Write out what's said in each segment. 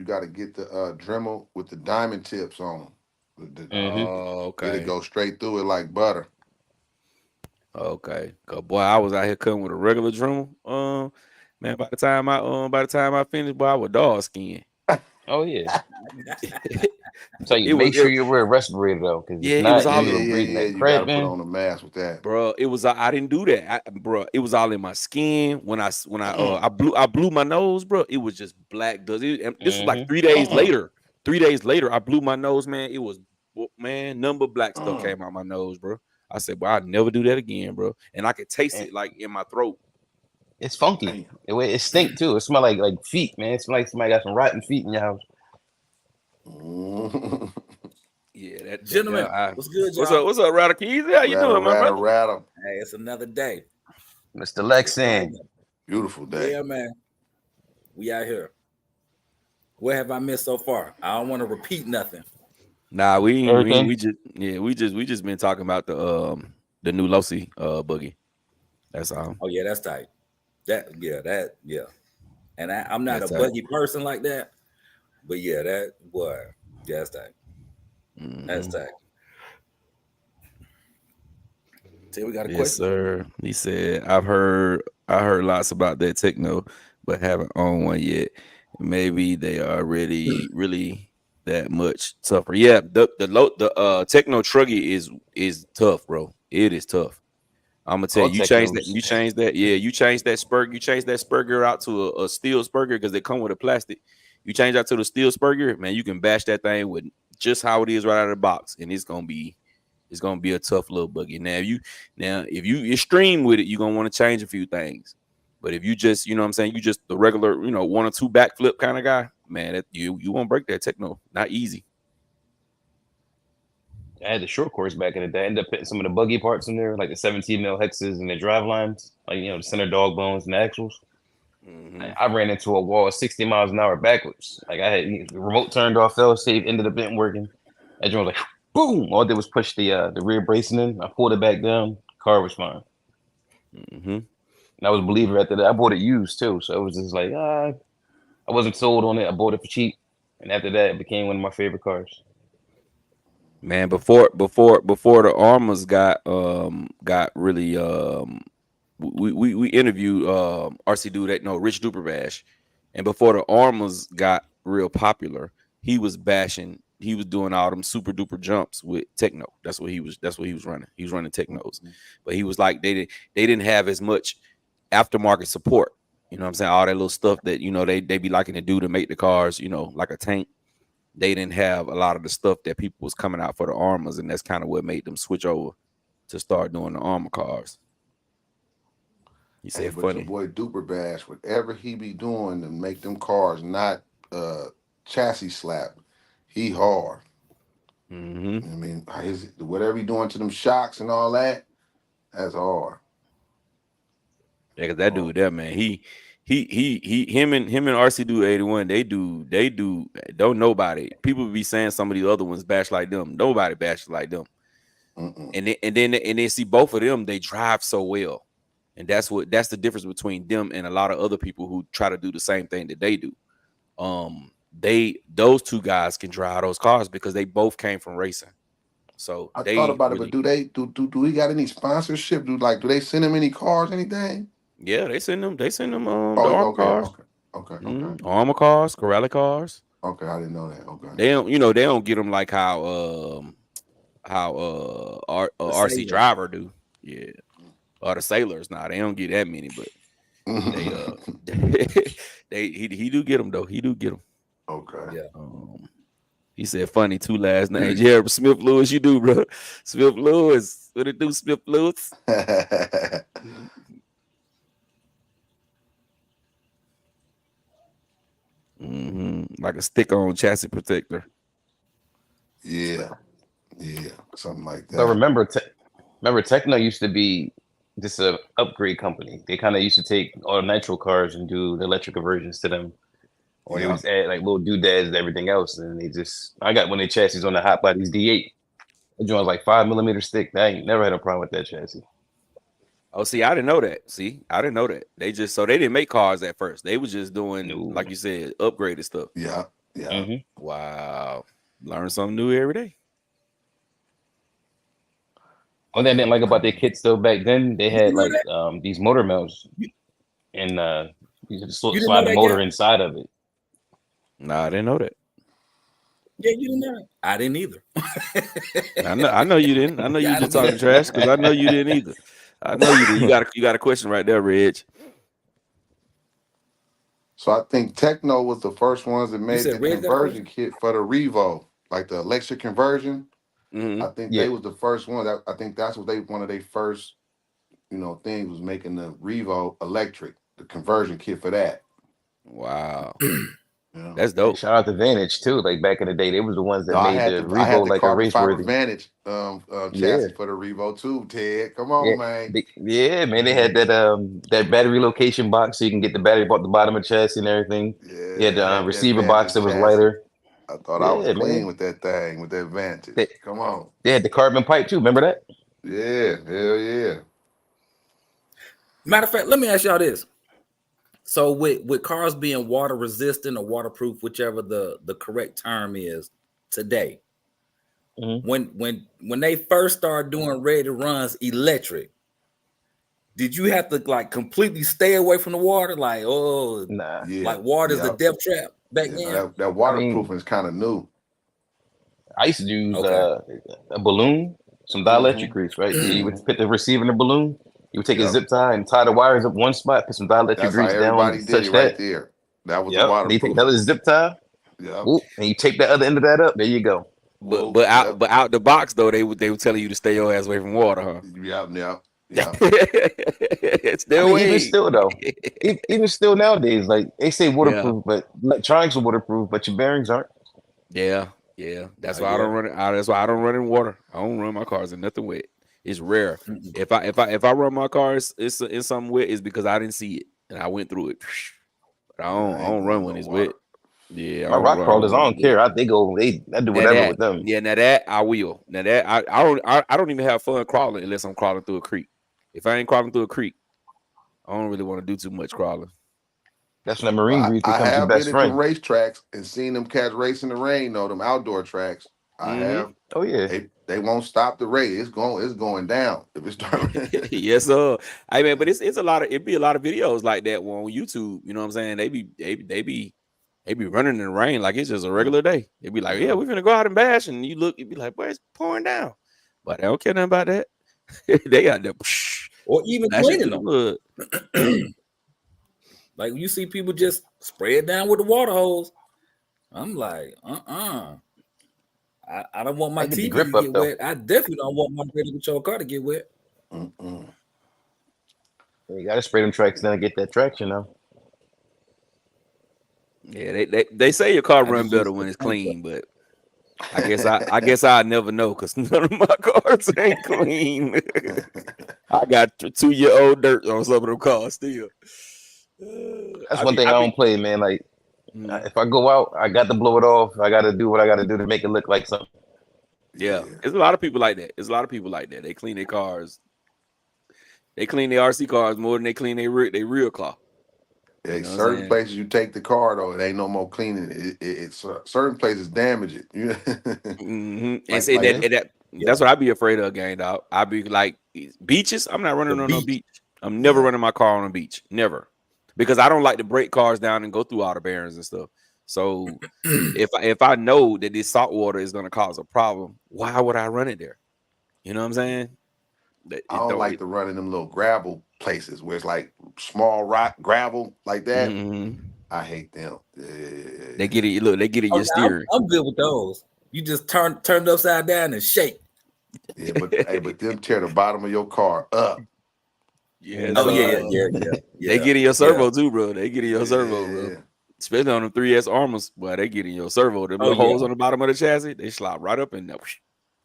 got to get the Dremel with the diamond tips on 'em. Mm-hmm. Oh, It'll okay. go straight through it like butter. Okay. 'Cause boy, I was out here cutting with a regular Dremel. Man, by the time I finished, boy, I was dog skin. Oh yeah. So you it make was sure it, you wear a respirator though, because yeah, if it was not, Yeah, all you're yeah, gonna yeah, breathe in yeah. that You got to crap put in. on a mask with that. bro. It was I didn't do that, bro. It was all in my skin I blew my nose, bro. It was just black dust. And this was like Mm-hmm. 3 days later. 3 days later, I blew my nose, man. It was man, number black stuff came out my nose, bro. I said, well, I'd never do that again, bro. And I could taste And it like in my throat. it's funky. Damn. The way it stink too. It smell like feet, man. It smell like somebody got some rotten feet in your house. Mm. Yeah, that Gentlemen, what's good, y'all? what's up, Radical Keys? How you Rattle, doing, my rattle, brother? rattle. Hey, it's another day. Mr. It's Friday. Lexan. Beautiful day. Yeah, man. We out here. What have I missed so far? I don't want to repeat nothing. Nah, Everything. we just been talking about the new Losi boogie. That's all. Oh yeah, that's tight. That. And I'm not a That's tight. buggy person like that, but yeah, that boy, yeah, that's tight. That's Mhm. tight. See, we got a Yes, question. sir. He said, I heard lots about that techno, but haven't owned one yet. Maybe they are really that much tougher. Yeah, the techno truggy is tough, bro. It is tough. I'm gonna tell All you, technos. you change that, yeah, you change that spurger out to a steel spurger because they come with a plastic. You change that to the steel spurger, man, you can bash that thing with just how it is right out of the box, and it's gonna be a tough little buggy. If you extreme with it, you're gonna want to change a few things. But if you just, you know what I'm saying, you just the regular, one or two backflip kind of guy, man, you won't break that techno. Not easy. I had the short course back in the day. I ended up putting some of the buggy parts in there, like the 17 mil hexes and the drive lines, like the center dog bones and the axles. Hmm. I ran into a wall 60 miles an hour backwards. Like I had the remote turned off, fell safe, ended up not working. That joint was like boom. All I did was push the rear bracing in. I pulled it back down. Car was fine. Hmm. And I was a believer after that. I bought it used too, so it was just like I wasn't sold on it. I bought it for cheap, and after that, it became one of my favorite cars. Man, before the armors got really we interviewed RC dude that no Rich Duper Bash, and before the armors got real popular, he was doing all them super duper jumps with techno. That's what he was running. He was running technos, but he was like they didn't have as much aftermarket support. You know what I'm saying? All that little stuff that they be liking to do to make the cars, like a tank. They didn't have a lot of the stuff that people was coming out for the armors, and that's kind of what made them switch over to start doing the armor cars. He Hey, said but your funny. boy Duper Bash, whatever he be doing to make them cars not uh chassis slap, he hard. Hmm. I mean, whatever he doing to them shocks and all that, that's hard. Yeah, cause that Hard. dude, that man, him and RC do 81. They do. Don't nobody. People be saying some of these other ones bash like them. Nobody bashes like them. Mm-mm. And then see both of them. They drive so well, and that's the difference between them and a lot of other people who try to do the same thing that they do. Those two guys can drive those cars because they both came from racing. So I thought they about it, but really, do we got any sponsorship? Do they send him any cars, anything? yeah, they send them the Oh, armor okay, cars. okay, okay, okay, Armor cars, Corelli cars. okay. I didn't know that. Okay. They don't get them like how The RC sailor. driver do. Yeah, or the sailors. Nah, they don't get that many, but they he do get them though. He do get them. Okay. Yeah. He said funny two last names. Yeah, Smith Lewis, you do, bro. Smith Lewis. What it do, Smith Lewis? Like a stick-on chassis protector. Yeah, yeah, something like So that. remember Techno used to be just a upgrade company. They kind of used to take all the nitro cars and do the electric versions to them, or they would Yeah. just add like little doodads and everything else. And I got one of the chassis on the Hot Bodies D8. That joint was like 5 millimeter stick. I ain't never had a problem with that chassis. Oh, see, I didn't know that. See, I didn't know that. They didn't make cars at first. They was just doing, No, like you said, upgraded stuff. Yeah. Yeah. Mhm. Wow. Learn something new every day. One thing I didn't like about their kits though back then, they You had didn't know like that? these motor mounts, You, and you could you didn't know slide the they motor got? inside of it. Nah, I didn't know that. Yeah, you didn't know that. I didn't either. I know you didn't. I know Yeah, you I just didn't talking trash because I know you didn't either. I know you did. You got a question right there, Reg. So I think Techno was the first ones that You made the said Reg got a conversion question? kit for the Revo, like the electric conversion. Mm-hmm. I think Yeah. they was the first one. I think that's what they one of their first, things was making the Revo electric, the conversion kit for that. Wow, Yeah. that's And dope. shout out to Vantage too. Like back in the day, they was the ones that No, I made had the the I had Revo the like a carbon race fiber worthy. Vantage Yeah. chassis for the Revo too, Ted. Come Yeah, on, man. yeah, man. They had that battery location box, so you can get the battery about the bottom of the chassis and everything. You had Yeah, the I had that receiver box that Vantage was chassis. lighter. I thought I was Yeah, clean man. with that thing, with that Vantage. They, Come on. they had the carbon pipe too. Remember that? Yeah, hell yeah. Matter of fact, let me ask y'all this. So with cars being water resistant or waterproof, whichever the correct term is today, Mhm. when they first started doing ready runs electric, did you have to like completely stay away from the water? Like, oh, Nah, Yeah, like water's the yeah. death trap back You know, then? that I mean, waterproofing is kind of new. I used to use Okay. a balloon, some dielectric Mm-hmm. grease, right? So you would Mm-hmm. put the receiver in the balloon. You would take a Yep. zip tie and tie the wires up one spot, put some dielectric That's how grease down, everybody did it touch right that. there. That was the Yep. Then you take another waterproofing. zip tie, Yep. whoop, and you tape the other end of that up. There you go. But Whoa. Yep. out the box though, they were telling you to stay your ass away from water, huh? Yep. Yep. Yep. I Stay mean, even away. still though, even still nowadays, like they say Yeah, waterproof, but electronics are waterproof, but your bearings aren't. yeah, yeah. That's why I Yeah. don't run it. That's why I don't run in water. I don't run my cars in nothing wet. It's rare. Mm-mm. If I run my cars, it's in something wet. It's because I didn't see it and I went through it. But Yeah, I I ain't don't going run in when no it's wet. water. Yeah, My rock I don't crawlers, run I when don't it's wet. care. I do Now whatever with them. now that I will. Now that I don't even have fun crawling unless I'm crawling through a creek. If I ain't crawling through a creek, I don't really want to do too much crawling. That's when that But marine I, grease I becomes your have been best at them friend. racetracks and seen them cats race in the rain, though, them outdoor tracks. I Mm-hmm. have. Oh yeah, They won't stop the race. It's going down. If it start Yes, sir. I mean, but it's a lot of it be a lot of videos like that on YouTube. You know what I'm saying? They be running in the rain like it's just a regular day. They be like, yeah, yeah. we're gonna go out and bash, and you look, you be like, boy, it's pouring down. But they don't care nothing about that. They got them Or even splashing cleaning through the them. mud. Like you see people just spray it down with the water hose. I'm like, I don't want my I get the TV to grip up get though. wet. I definitely don't want my radio control car to get wet. Mm-mm. You gotta spray them tracks down to get that traction now. Yeah, they say your car I run just use better it when for it's fun. clean, but I guess I never know because none of my cars ain't clean. I got 2-year-old dirt on some of them cars still. That's one thing I don't play, man. Like Mhm. if I go out, I got to blow it off. I got to do what I got to do to make it look like something. Yeah, Yeah. there's a lot of people like that. There's a lot of people like that. They clean their cars. They clean their RC cars more than they clean their real car. Hey, You know what I'm certain saying? places you take the car though, it ain't no more cleaning. It's certain places damage it. And like say like that's what I be afraid of, gang dog. I be like beaches. I'm not The running on no beach. beach. I'm never yeah. running my car on a beach. Never, because I don't like to break cars down and go through all the bearings and stuff. So if I know that this salt water is gonna cause a problem, why would I run it there? You know what I'm saying? I don't like to run in them little gravel places where it's like small rock gravel like that. Mhm. I hate them. They get it. Look, they get it. Oh, Your yeah, steering. I'm good with those. You just turn it upside down and shake. Yeah, but them tear the bottom of your car up. Yeah, Oh yeah, they get in your yeah. servo too, bro. They get in your servo, bro. Yeah. Especially on the 3S Armors, boy, they get in your servo. Them Oh little yeah. holes on the bottom of the chassis, they slide right up in there.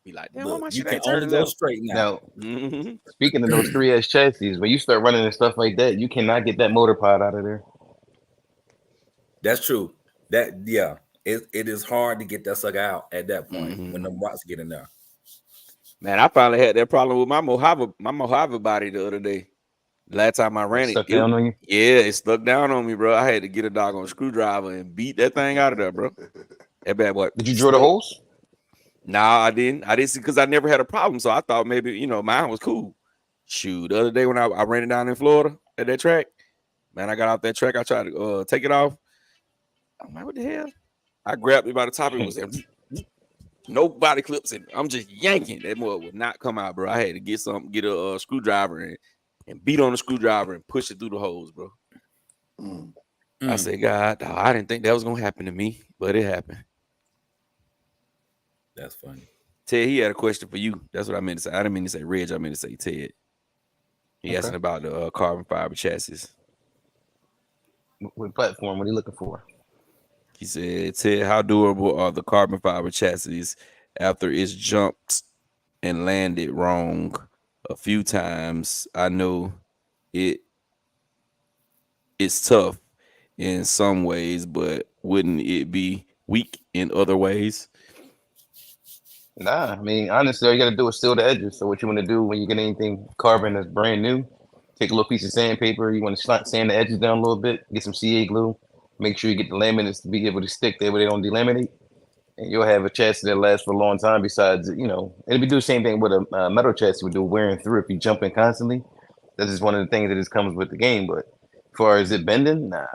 Be like, damn, why Look, my you shit can ain't only turning go up? straight now. Now, Mhm. speaking of those 3S chassis, when you start running and stuff like that, you cannot get that motor pod out of there. That's true. It is hard to get that sucker out at that point when the rocks get in there. Man, I finally had that problem with my Mojave body the other day. Last time I ran Stuck down on you. yeah, it stuck down on me, bro. I had to get a doggone screwdriver and beat that thing out of there, bro. That bad boy. Did you drill the holes? Nah, I didn't. I didn't see because I never had a problem. So I thought maybe, mine was cool. Shoot, the other day when I ran it down in Florida at that track, man, I got off that track. I tried to take it off. I'm like, what the hell? I grabbed it by the top. It was there. No body clips in it. I'm just yanking. That mud would not come out, bro. I had to get a screwdriver and beat on the screwdriver and push it through the holes, bro. I said, God, I didn't think that was gonna happen to me, but it happened. That's funny. Ted, he had a question for you. That's what I meant to say. I didn't mean to say Reg. I meant to say Ted. He asking about the carbon fiber chassis. What platform? What are you looking for? He said, Ted, how durable are the carbon fiber chassis after it's jumped and landed wrong a few times? I know it's tough in some ways, but wouldn't it be weak in other ways? Nah, I mean, honestly, all you got to do is seal the edges. So what you want to do when you get anything carbon that's brand new, take a little piece of sandpaper. You want to sand the edges down a little bit, get some CA glue. Make sure you get the laminates to be able to stick there where they don't delaminate. And you'll have a chassis that lasts for a long time. Besides, it'll be do the same thing with a metal chassis would do, wearing through if you jump in constantly. That's just one of the things that just comes with the game. But as far as it bending, nah.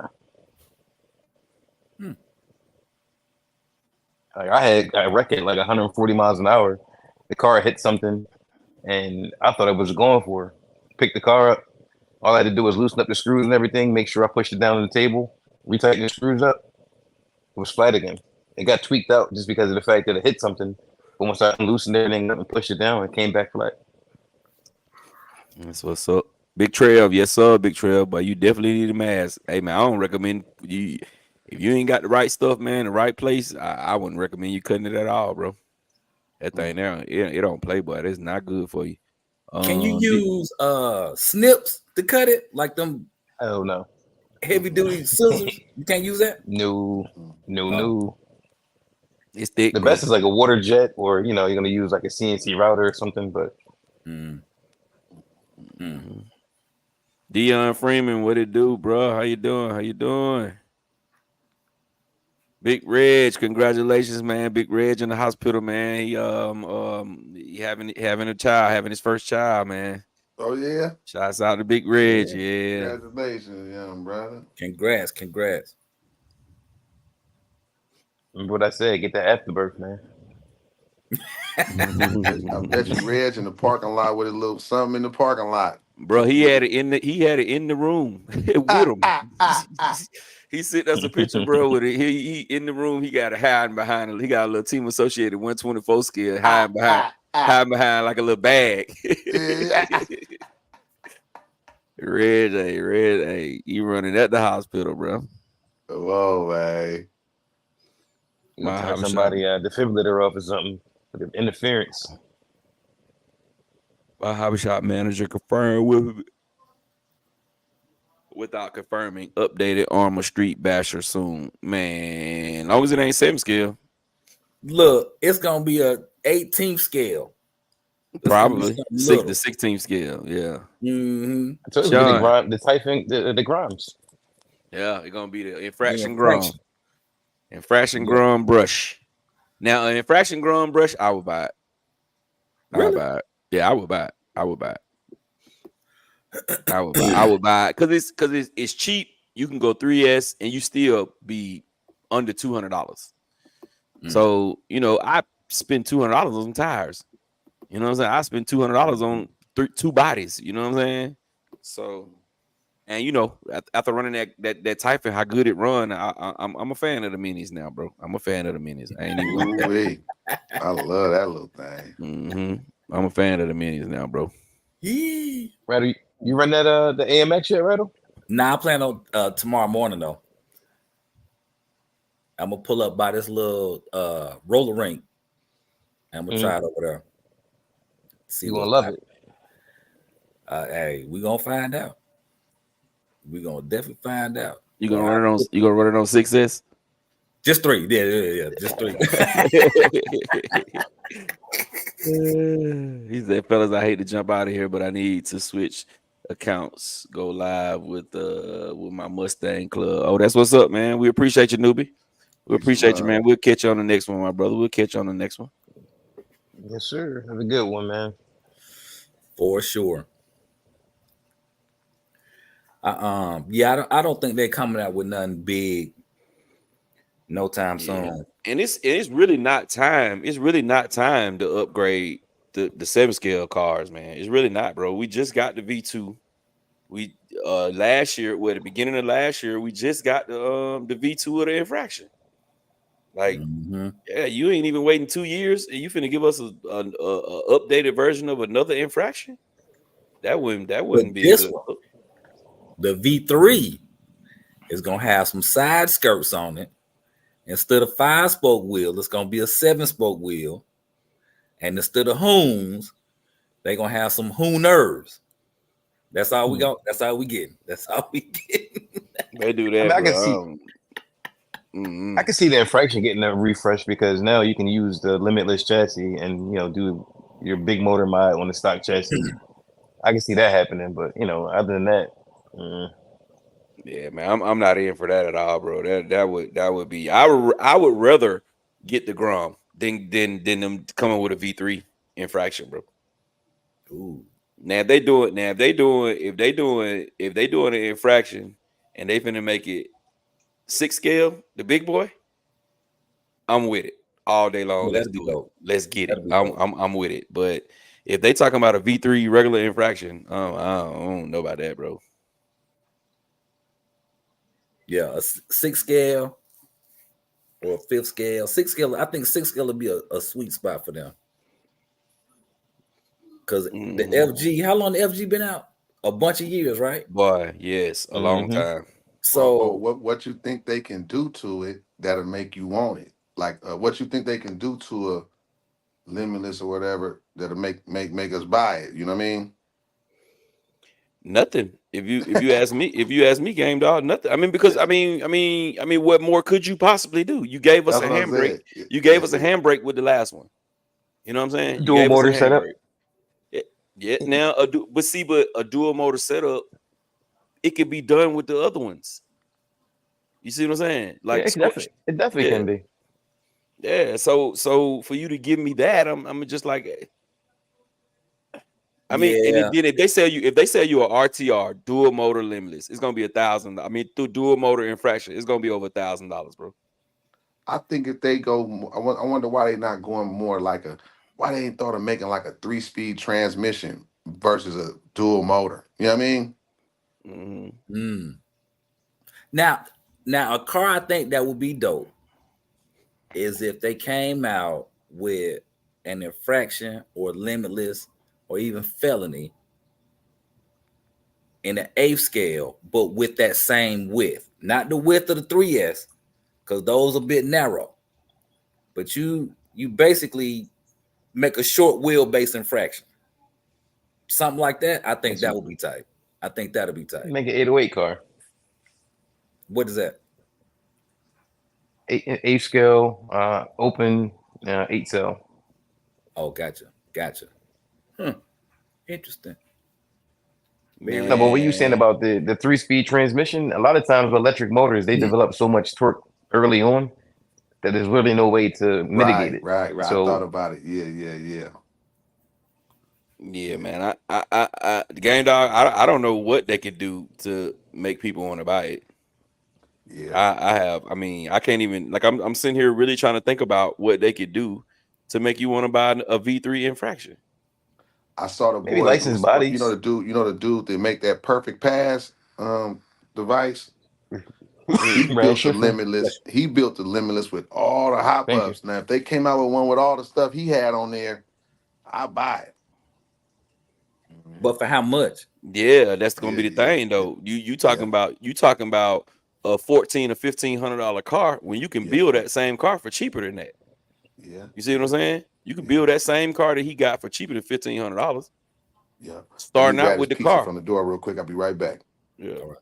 Like I wrecked it like 140 miles an hour. The car hit something, and I thought it was going for. Picked the car up. All I had to do was loosen up the screws and everything. Make sure I pushed it down on the table. Retighten the screws up. It was flat again. It got tweaked out just because of the fact that it hit something. But once I loosened everything up and pushed it down, it came back flat. That's what's up. Big Trail, yes sir, Big Trail, but you definitely need a mask. Hey man, I don't recommend you if you ain't got the right stuff, man, the right place. I wouldn't recommend you cutting it at all, bro. That thing there, it don't play, but it's not good for you. Can you use snips to cut it like them? Oh no, heavy duty scissors. You can't use that. No. It's thick. The best is like a water jet, or you're gonna use like a CNC router or something. But Dion Freeman, what it do, bro? How you doing? Big Reg, congratulations, man. Big Reg in the hospital, man. He having a child, having his first child, man. Oh yeah. Shouts out to Big Reg, yeah. Congratulations, young brother. Congrats. Remember what I said? Get the afterbirth, man. I bet you Reg in the parking lot with a little something in the parking lot. Bro, he had it in the room with him. He sent us a picture, bro, with it. He in the room. He got a hiding behind it. He got a little Team Associated 124 scale hiding behind like a little bag. Red, you running at the hospital, bro. Whoa, man. Turn somebody defibrillator off or something for the interference. My hobby shop manager confirmed without confirming updated Armor Street Basher soon. Man, long as it ain't 7 scale. Look, it's gonna be a 18th scale. Probably 6 to 16 scale. Yeah. Mm-hmm. So it's the Typhon, the Grimes. Yeah, it's gonna be the infraction grum. Infraction grum brush. Now, an infraction grum brush, I would buy it. Really? Buy it. Yeah, I would buy it. I would buy it because it's cheap. You can go 3S and you still be under $200. So I spend $200 on some tires. You know what I'm saying? I spend $200 on two bodies. You know what I'm saying? So, and after running that Typhon, how good it run, I'm a fan of the minis now, bro. I'm a fan of the minis. I ain't even like that. I love that little thing. Mm-hmm. I'm a fan of the minis now, bro. Rattle, you run that the AMX yet, Rattle? Nah, I plan on tomorrow morning though. I'm gonna pull up by this little roller rink. I'm gonna try it over there. See, you gonna love it. Hey, we gonna find out. We gonna definitely find out. You gonna run it on? You gonna run it on 6S? Just 3. Yeah. Just 3. He said, fellas, I hate to jump out of here, but I need to switch accounts go live with my Mustang Club. Oh, that's what's up, man. We appreciate you, newbie. We Peace and appreciate you, love. man. We'll catch you on the next one, my brother. We'll catch you on the next one. Yes, sir. Have a good one, man. For sure. Yeah, I don't think they're coming out with nothing big no time soon. And it's really not time. It's really not time to upgrade the 7 scale cars, man. It's really not, bro. We just got the V2. We last year, at the beginning of last year, we just got the V2 of the infraction. Like, yeah, you ain't even waiting 2 years, and you finna give us a updated version of another infraction. That wouldn't be this good. one. The V3 is gonna have some side skirts on it. Instead of 5-spoke wheel, it's gonna be a 7-spoke wheel. And instead of hoons, they're gonna have some hooners. That's all we got. That's all we getting. That's all we getting. They do that. I can see the infraction getting a refresh because now you can use the limitless chassis and do your big motor mod on the stock chassis. I can see that happening, but other than that, yeah, man, I'm not in for that at all, bro. That would be. I would rather get the Grom than them coming with a V3 infraction, bro. Ooh. Now if they doing an infraction and they finna make it 6 scale, the big boy, I'm with it all day long. Let's do it. Let's get it. I'm with it. But if they talking about a V3 regular infraction, I don't know about that, bro. Yeah, a 6 scale or a 5th scale. 6 scale, I think 6 scale would be a sweet spot for them. Because the FG, how long the FG been out? A bunch of years, right? Boy, yes, a long time. So what you think they can do to it that'll make you want it? Like what you think they can do to a Limitless or whatever that'll make us buy it? You know what I mean? Nothing. If you ask me, Game Dog, nothing. I mean, because I mean, what more could you possibly do? You gave us a handbrake. You gave us a handbrake with the last one. You know what I'm saying? Dual motor setup. Yeah. Now, a dual motor setup, it could be done with the other ones. You see what I'm saying? Like it definitely can be. Yeah. So for you to give me that, I'm just like. I mean, and then if they sell you a RTR dual motor limitless, it's gonna be $1,000. I mean, through dual motor infraction, it's gonna be over $1,000, bro. I think if they go, I wonder why they're not going more like why they ain't thought of making like a 3-speed transmission versus a dual motor. You know what I mean? Now a car I think that would be dope is if they came out with an infraction or limitless or even felony in an 8th scale, but with that same width, not the width of the 3S, because those are a bit narrow. But you basically make a short wheelbase infraction, something like that. I think that would be tight. I think that'll be tight. Make an 808 car. What is that? 8 scale, open, 8 cell. Oh, gotcha. Interesting. No, but what you saying about the 3-speed transmission? A lot of times with electric motors, they develop so much torque early on that there's really no way to mitigate it. Right. So, I thought about it. Yeah. Yeah, man. I the Game Dog. I don't know what they could do to make people want to buy it. Yeah, I mean, I can't even I'm sitting here really trying to think about what they could do to make you want to buy a V3 infraction. I saw the maybe boy, licensed bodies. You know the dude that make that perfect pass device. He built the limitless. He built the limitless with all the hop ups. Now, if they came out with one with all the stuff he had on there, I'd buy it. But for how much? Yeah, that's gonna be the thing, though. You talking about a $1,400 or $1,500 car when you can build that same car for cheaper than that. Yeah, you see what I'm saying? You can build that same car that he got for cheaper than $1,500. Yeah, starting out with the car from the door real quick. I'll be right back. Yeah. All right.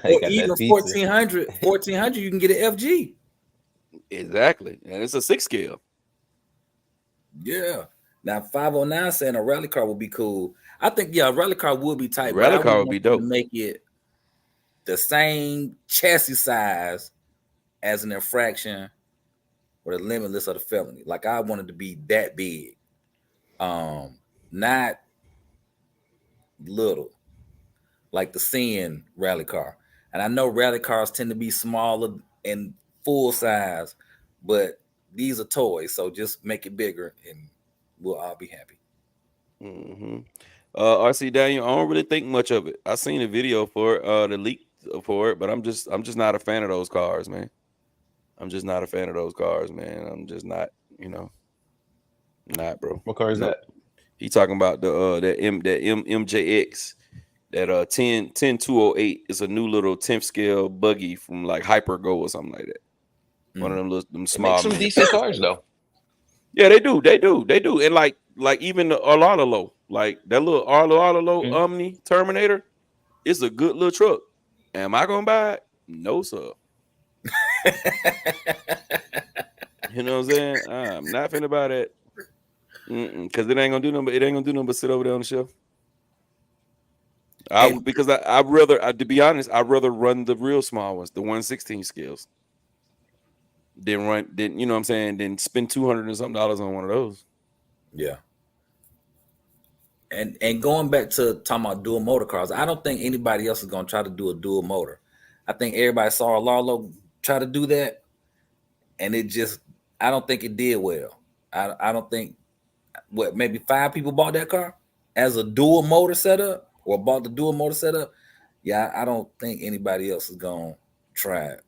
or even 1400, you can get an FG. Exactly, and it's a 6 scale. Yeah, Now 509 saying a rally car would be cool. I think a rally car would be tight. Rally but I car would be want them dope. to make it the same chassis size as an infraction or the limitless of the felony. Like I wanted to be that big, not little, like the Sin rally car. And I know rally cars tend to be smaller and full size, but these are toys, so just make it bigger, and we'll all be happy. RC Daniel, I don't really think much of it. I seen a video for it, the leak for it, but I'm just not a fan of those cars, man. I'm just not a fan of those cars, man. I'm just not, not, bro. What car is that? He talking about the MJX, that 10208 is a new little 10th scale buggy from like Hypergo or something like that. One of them small. Make some decent cars though. Yeah, they do, and like even the Arlo, like that little Arlo Omni Terminator, it's a good little truck. Am I gonna buy it? No, sir. You know what I'm saying? I'm not finna buy that. Because it ain't gonna do nothing but sit over there on the shelf. Because I'd rather, to be honest, I'd rather run the real small ones, the 116 scales. Than you know what I'm saying? Then spend $200 and something on one of those. Yeah. And going back to talking about dual motor cars, I don't think anybody else is gonna try to do a dual motor. I think everybody saw Lalo try to do that, and I don't think it did well. I don't think maybe 5 people bought that car as a dual motor setup or bought the dual motor setup. Yeah, I don't think anybody else is gonna try it.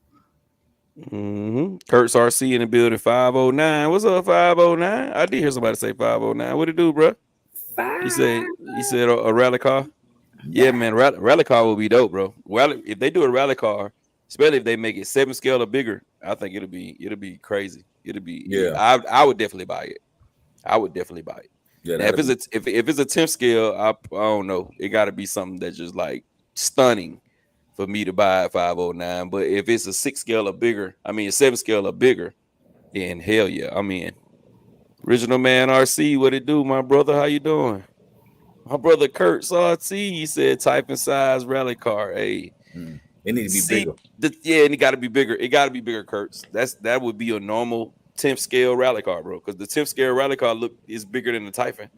Kurt's RC in the building. 509. What's up, 509? I did hear somebody say 509. What it do, bro? He said a rally car. Yeah, man, rally car will be dope, bro. Well, if they do a rally car, especially if they make it 7 scale or bigger, I think it'll be crazy. I would definitely buy it. Yeah, now, if it's a 10th scale, I don't know. It got to be something that's just like stunning for me to buy at 509. But if it's a 6 scale or bigger, a 7 scale or bigger, then hell yeah, I'm in. Original Man RC, what it do, my brother? How you doing? My brother Kurt RC, he said type and size rally car. Hey, it need to be bigger. And it got to be bigger. It got to be bigger, Kurtz. That would be a normal 10th scale rally car, bro. Because the 10th scale rally car is bigger than the Typhon.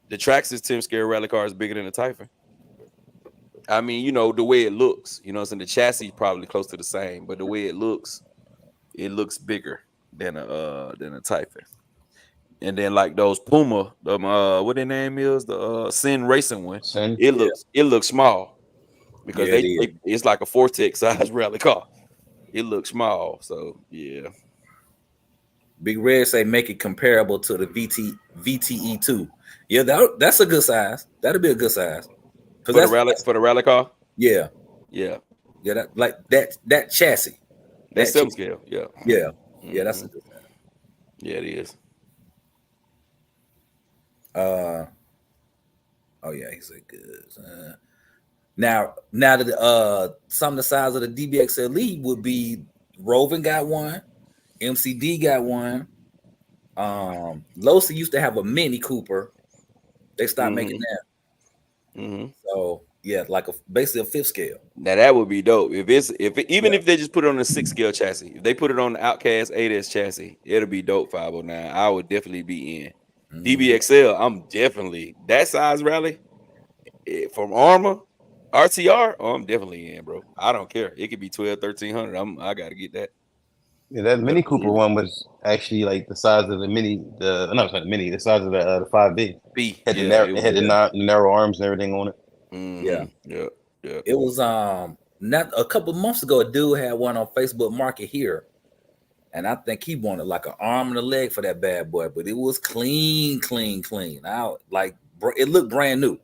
The Traxxas 10th scale rally car is bigger than the Typhon. The way it looks, the chassis probably close to the same, but the way it looks bigger than a Typhon. And then like those Puma, what their name is, the Sin Racing one. It looks small because it's like a Vortex size rally car. It looks small, so yeah. Big Red say make it comparable to the VTE2. Yeah, that's a good size. That'll be a good size. For the rally car? Yeah. Yeah. Yeah, that chassis. That's 7 scale. Yeah. Yeah. Yeah, that's a good size. Yeah, it is. Oh yeah, he said good. Now that some of the size of the DBX Elite would be Rovin got one, MCD got one. Losi used to have a Mini Cooper. They stopped making that. So yeah, like basically a 5th scale. Now that would be dope. If they just put it on a 6 scale chassis, if they put it on the Outcast 8S chassis, it'll be dope. 509. I would definitely be in. DBXL, I'm definitely that size rally from Armor RTR. Oh, I'm definitely in, bro. I don't care. It could be 1,200, 1,300. I gotta get that. Yeah, that Mini Cooper one was actually like the size of the Mini. The size of the 5B. It had the narrow arms and everything on it. Yeah. It was not a couple months ago. A dude had one on Facebook Market here, and I think he wanted like an arm and a leg for that bad boy, but it was clean. It looked brand new.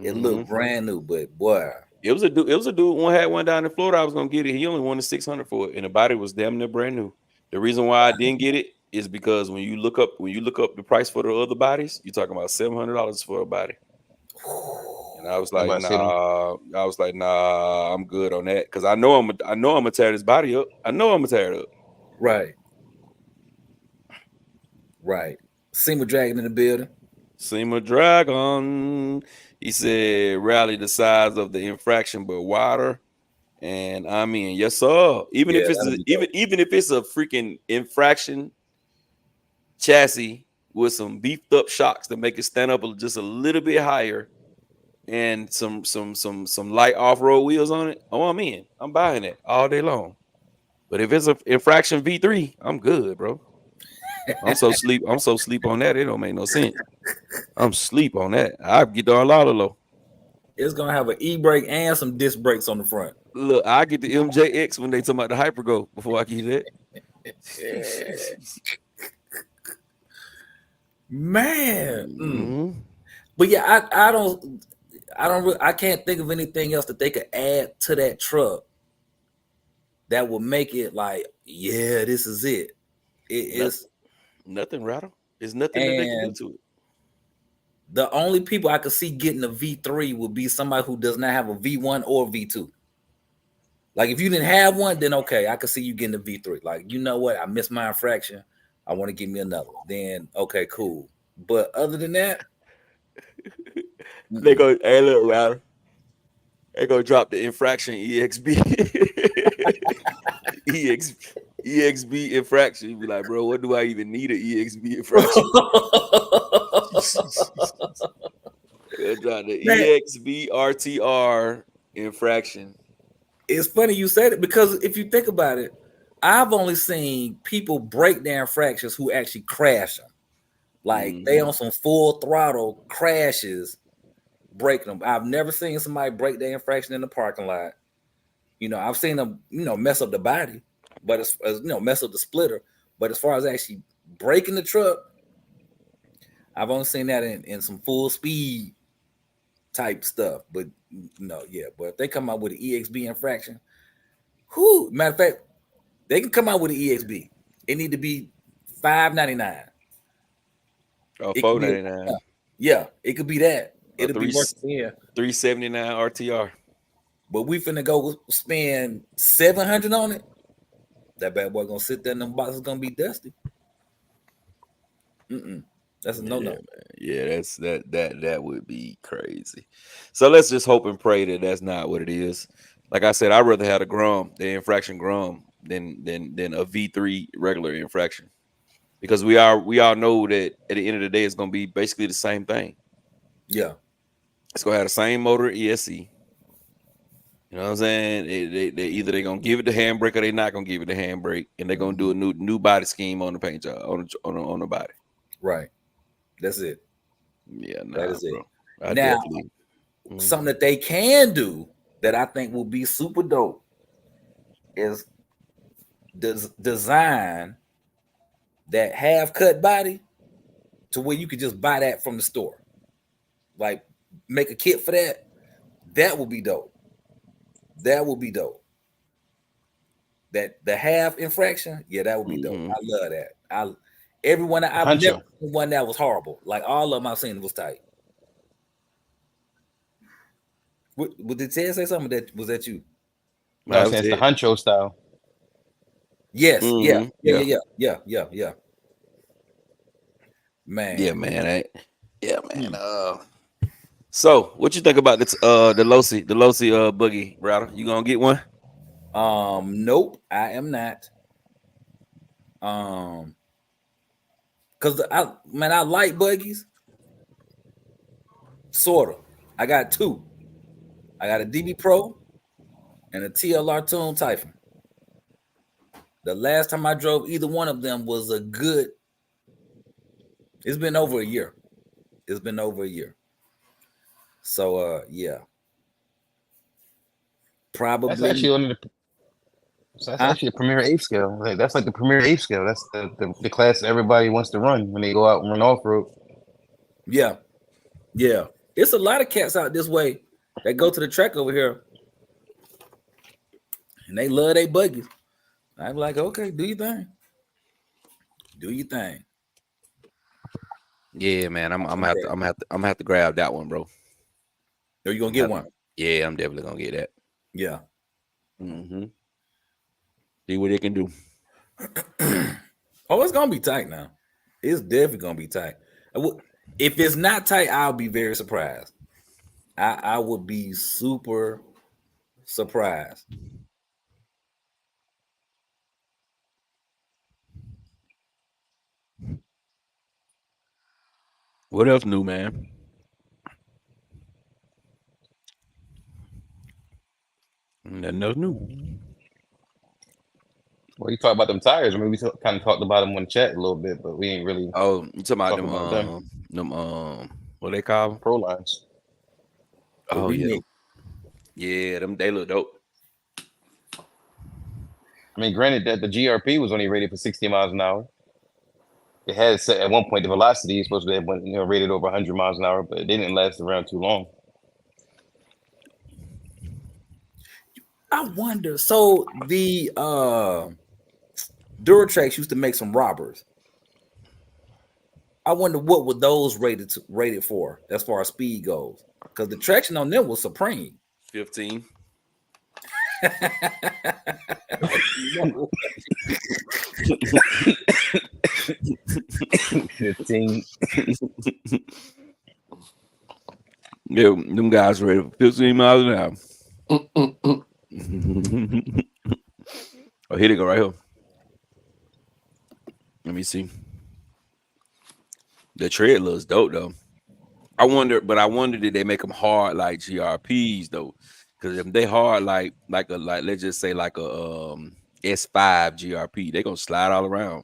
It looked brand new, but boy. It was a dude. One had one down in Florida. I was gonna get it. He only wanted $600 for it, and the body was damn near brand new. The reason why I didn't get it is because when you look up the price for the other bodies, you're talking about $700 for a body. And I was like, nah, I'm good on that because I know I'm gonna tear this body up. I know I'm gonna tear it up. Right. SEMA Dragon in the building. SEMA Dragon. He said rally the size of the infraction but wider. And I mean, yes, sir. Even if it's even if it's a freaking infraction chassis with some beefed up shocks to make it stand up just a little bit higher, and some light off road wheels on it. Oh, I'm in. I'm buying it all day long. But if it's an infraction V3, I'm good, bro. I'm so sleep on that. It don't make no sense. I'm sleep on that. I get the low. It's gonna have an e-brake and some disc brakes on the front. Look, I get the MJX when they talk about the Hypergo before I get that. Man. Mm-hmm. But yeah, I can't think of anything else that they could add to that truck that will make it like, yeah, this is it. It's nothing, Rattle. There's nothing that they can do to it. The only people I could see getting a V3 would be somebody who does not have a V1 or V2. Like if you didn't have one, then okay, I could see you getting a V3. Like, you know what? I missed my infraction. I want to give me another one. Then okay, cool. But other than that, they go, hey, look, Rattle. They go drop the infraction EXB. EXB infraction. You be like, bro, what do I even need an EXB infraction? Drop the EXB RTR infraction. It's funny you said it because if you think about it, I've only seen people break their infractions who actually crash them. Like they on some full throttle crashes, breaking them. I've never seen somebody break their infraction in the parking lot. You know, I've seen them, mess up the body, but as mess up the splitter. But as far as actually breaking the truck, I've only seen that in some full speed type stuff. But but if they come out with an EXB infraction, matter of fact, they can come out with an EXB. It need to be $599. Oh, $499. Yeah, it could be that. It'll be worth it. $379 RTR. But we finna go spend $700 on it. That bad boy gonna sit there and the box is gonna be dusty. That's a no. Yeah, that's that would be crazy. So let's just hope and pray that that's not what it is. Like I said, I'd rather have the infraction Grom than a V3 regular infraction. Because we all know that at the end of the day it's gonna be basically the same thing. Yeah. It's gonna have the same motor ESC. You know what I'm saying? They either they're gonna give it the handbrake or they're not gonna give it the handbrake, and they're gonna do a new body scheme on the paint job on the body. Right. That's it. Yeah, that is bro. It. Now, something that they can do that I think will be super dope is design that half cut body to where you could just buy that from the store. Like make a kit for that. That would be dope. That would be dope. That the half infraction, that would be dope. I love that. Everyone I've never seen one that was horrible. Like all of them I've seen was tight. What did Ted say something was that you? No, I was saying it's the Huncho style. Yes, yeah. Man. Yeah, man. So what you think about this the Losi buggy router? You gonna get one? Nope, I am not. Cause I like buggies. Sort of. I got two. I got a DB Pro and a TLR Tune Typhon. The last time I drove either one of them was it's been over a year. So probably that's actually actually a Premier 8 scale. Like, that's like the Premier 8 scale. That's the class that everybody wants to run when they go out and run off road. Yeah. It's a lot of cats out this way that go to the track over here and they love their buggies. I'm like, okay, do your thing. Yeah, man. I'm gonna have to grab that one, bro. Are you gonna get one? Yeah, I'm definitely gonna get that. Yeah. See what it can do. Oh, it's gonna be tight now. It's definitely gonna be tight. If it's not tight, I'll be very surprised. I would be super surprised. What else new, man? Nothing else new. Well, you talk about them tires. I mean, we kind of talked about them on the chat a little bit, but we ain't really. Oh, you talking about them what they call them? Pro lines. Oh yeah, yeah. Them they look dope. I mean, granted that the GRP was only rated for 60 miles an hour. It had set at one point the velocity is supposed to have been, rated over 100 miles an hour, but it didn't last around too long. I wonder. So the Duratrax used to make some robbers. I wonder what were those rated for as far as speed goes, because the traction on them was supreme. 15. 15. Yeah, them guys rated for 15 miles an hour. Oh, here they go right here. Let me see. The tread looks dope though. I wonder did they make them hard like GRPs though? Because if they hard like let's just say like a S5 GRP, they gonna slide all around.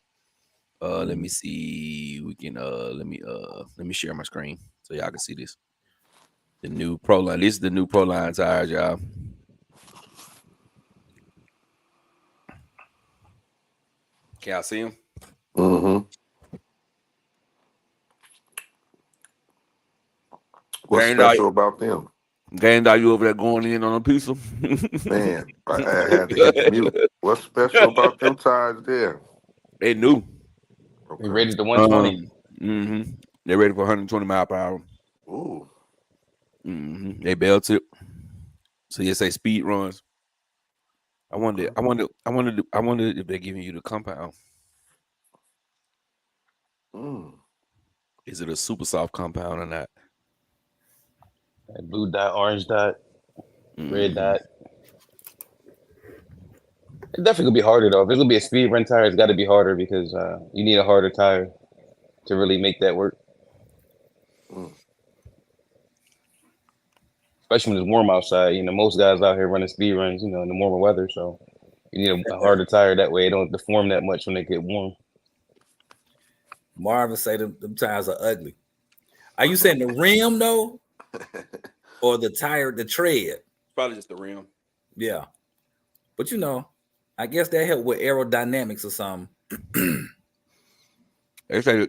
Let me see. We can let me share my screen so y'all can see this. The new Pro Line. This is the new Pro Line tires, y'all. Can y'all see them? Mm-hmm. What's special about them? Gained are you over there going in on a pizza? Man, I had to hit the mute. What's special about them tires there? They new. Okay. They rated to 120. They're rated for 120 mile per hour. Ooh. They belted. So you say speed runs. I wonder if they're giving you the compound. Is it a super soft compound or not? Blue dot, orange dot, red dot. It definitely gonna be harder though. If it's gonna be a speed run tire, it's got to be harder because you need a harder tire to really make that work. Especially when it's warm outside. Most guys out here running speed runs, in the warmer weather. So you need a harder tire that way it don't deform that much when they get warm. Marvin say them tires are ugly. Are you saying the rim though? Or the tire, the tread? Probably just the rim. Yeah. But I guess that helped with aerodynamics or something. They say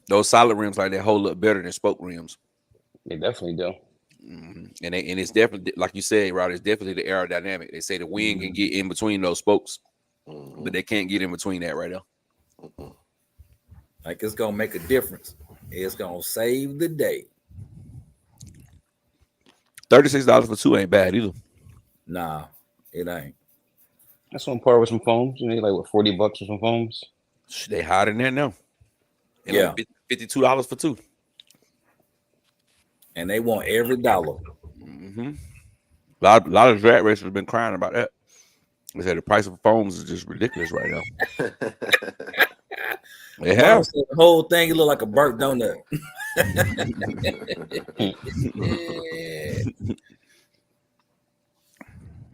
those solid rims like that hold up better than spoke rims. They definitely do. And it's definitely, like you said, Rod, it's definitely the aerodynamic. They say the wind can get in between those spokes, but they can't get in between that right now. Like it's gonna make a difference. It's gonna save the day. $36 for 2 ain't bad either. Nah, it ain't. That's on par with some foams. You need like what, $40 for some foams? They higher than that now. And yeah, like $52 for 2. And they want every dollar. A lot of drag racers have been crying about that. They said the price of foams is just ridiculous right now. They have the whole thing. It look like a burnt donut.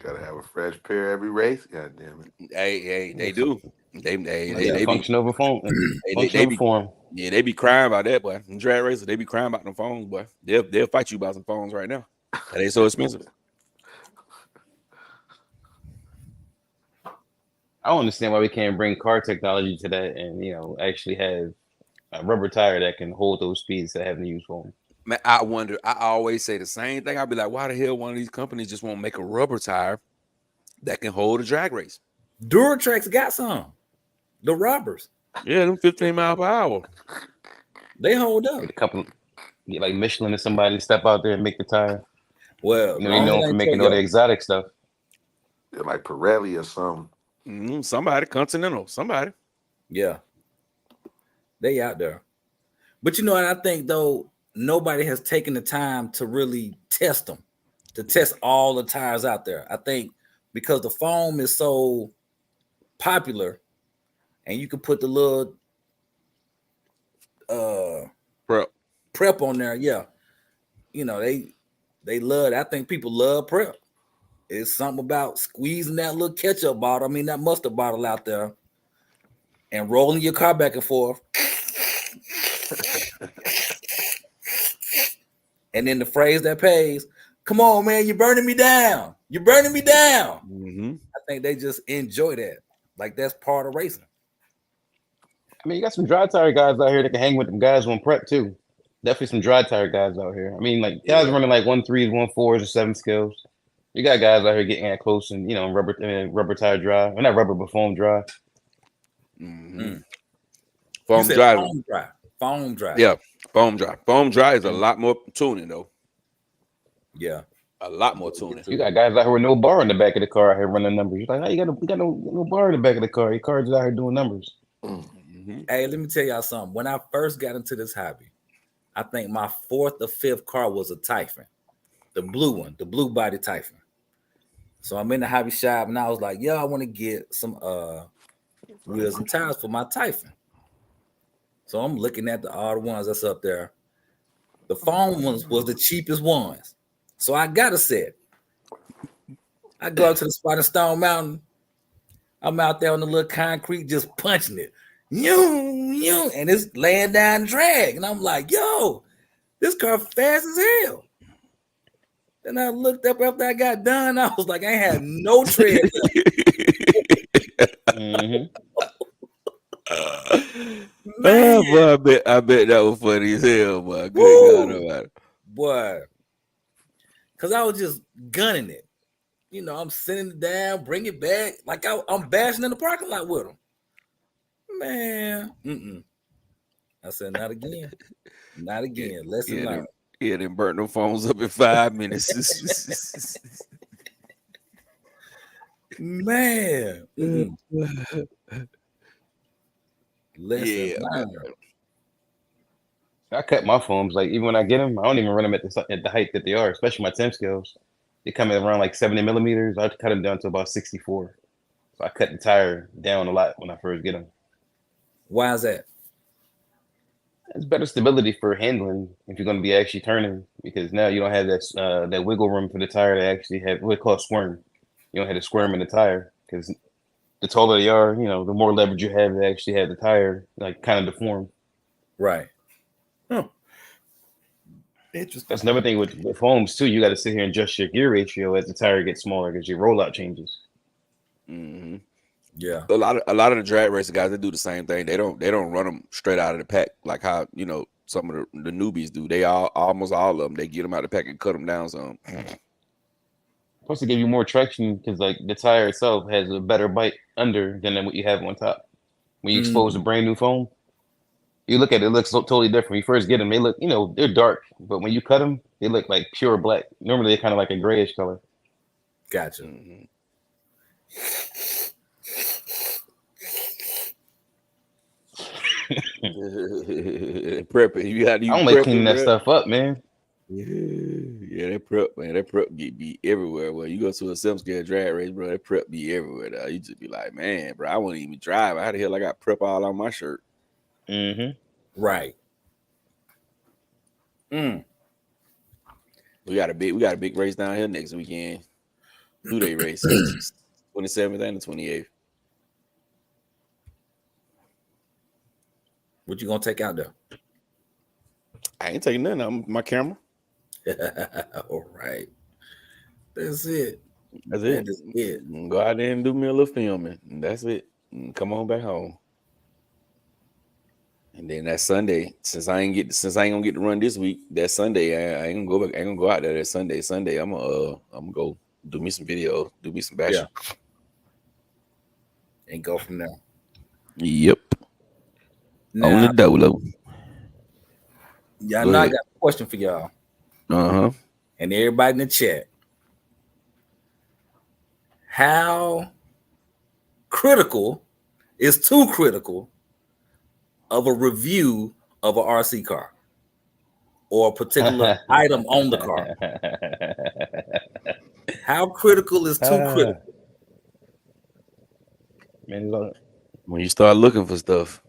Gotta have a fresh pair every race. God damn it. Hey, they do. They function over foam. Yeah, they be crying about that, boy. And drag racers, they be crying about them phones, boy. They'll fight you about some phones right now. They so expensive. I don't understand why we can't bring car technology to that and actually have a rubber tire that can hold those speeds that having to use foam. Man, I wonder. I always say the same thing. I'll be like, why the hell one of these companies just won't make a rubber tire that can hold a drag race? Duratrax got some. The rubbers. Yeah, them 15 miles per hour. They hold up. Get a couple, get like Michelin or somebody to step out there and make the tire. Well, they know for making all the exotic stuff. They're like Pirelli or something. Somebody, Continental, somebody. Yeah, they out there. But you know what I think though, nobody has taken the time to really test them, to test all the tires out there. I think because the foam is so popular, and you can put the little prep on there. Yeah, you know they love it. I think people love prep. It's something about squeezing that little ketchup bottle, that mustard bottle out there, and rolling your car back and forth. And then the phrase that pays, "Come on, man, you're burning me down. You're burning me down." Mm-hmm. I think they just enjoy that. Like that's part of racing. I mean, you got some dry tire guys out here that can hang with them guys on prep too. Definitely some dry tire guys out here. I mean, like guys running like 1.3s, 1.4s, or 7 skills. You got guys out here getting that close and rubber tire dry. Well, not rubber, but foam dry. Mm-hmm. Foam dry. Foam dry. Yeah, foam dry. Foam dry is a lot more tuning though. Yeah, a lot more tuning. You got guys out here with no bar in the back of the car out here running numbers. You're like, how you got no bar in the back of the car? Your car's out here doing numbers. Mm-hmm. Hey, let me tell y'all something. When I first got into this hobby, I think my 4th or 5th car was a Typhon, the blue one, the blue body Typhon. So I'm in the hobby shop and I was like, I want to get some wheels and tires for my Typhon. So I'm looking at all the ones that's up there. The foam ones was the cheapest ones. So I got a set. I go up to the spot in Stone Mountain. I'm out there on the little concrete just punching it. And it's laying down drag. And I'm like, yo, this car fast as hell. Then I looked up after I got done. I was like, I ain't had no tread. Boy, I bet that was funny as hell, boy. Good God about it. Boy. Because I was just gunning it. I'm sending it down, bring it back. Like I'm bashing in the parking lot with them. Man. I said, not again. Not again. Lesson learned. Yeah, then burn them phones up in 5 minutes. Man. Lesson learned. I cut my foams. Like even when I get them, I don't even run them at the height that they are, especially my 10 scales. They come in around like 70 millimeters. I cut them down to about 64. So I cut the tire down a lot when I first get them. Why is that? It's better stability for handling if you're going to be actually turning, because now you don't have that wiggle room for the tire to actually have what we call a squirm. You don't have to squirm in the tire because the taller they are, the more leverage you have to actually have the tire like kind of deform. Right. Huh. Interesting. That's another thing with foams too. You got to sit here and adjust your gear ratio as the tire gets smaller because your rollout changes. Mm-hmm. Yeah, a lot of the drag racer guys, they do the same thing. They don't run them straight out of the pack like how some of the newbies do. They almost all of them, they get them out of the pack and cut them down some. Supposed to give you more traction because like the tire itself has a better bite under than what you have on top. When you expose a brand new foam, you look at it, it looks totally different. When you first get them, they look, they're dark, but when you cut them, they look like pure black. Normally they're kind of like a grayish color. Gotcha. Mm-hmm. Prepping. You I don't like cleaning that stuff up, man. Yeah, that prep, man. That prep be everywhere. Well, you go to a 7 scale drag race, bro. That prep be everywhere. Though. You just be like, man, bro, I wouldn't even drive. How the hell I got prep all on my shirt? Right. We got a big race down here next weekend. 2-day race, 27th and the 28th. What you gonna take out there? I ain't taking nothing on my camera. All right. That's it. That's it. That is it. Go out there and do me a little filming. And that's it. And come on back home. And then that Sunday, since I ain't gonna get to run this week, that Sunday I ain't gonna go back. I ain't gonna go out there that Sunday. Sunday I'm gonna go do me some video, do me some bashing, and go from there. Yep. Now, on the dolo. Y'all know I got a question for y'all. And everybody in the chat. How critical is too critical of a review of an RC car or a particular item on the car? How critical is too critical? Man, When you start looking for stuff.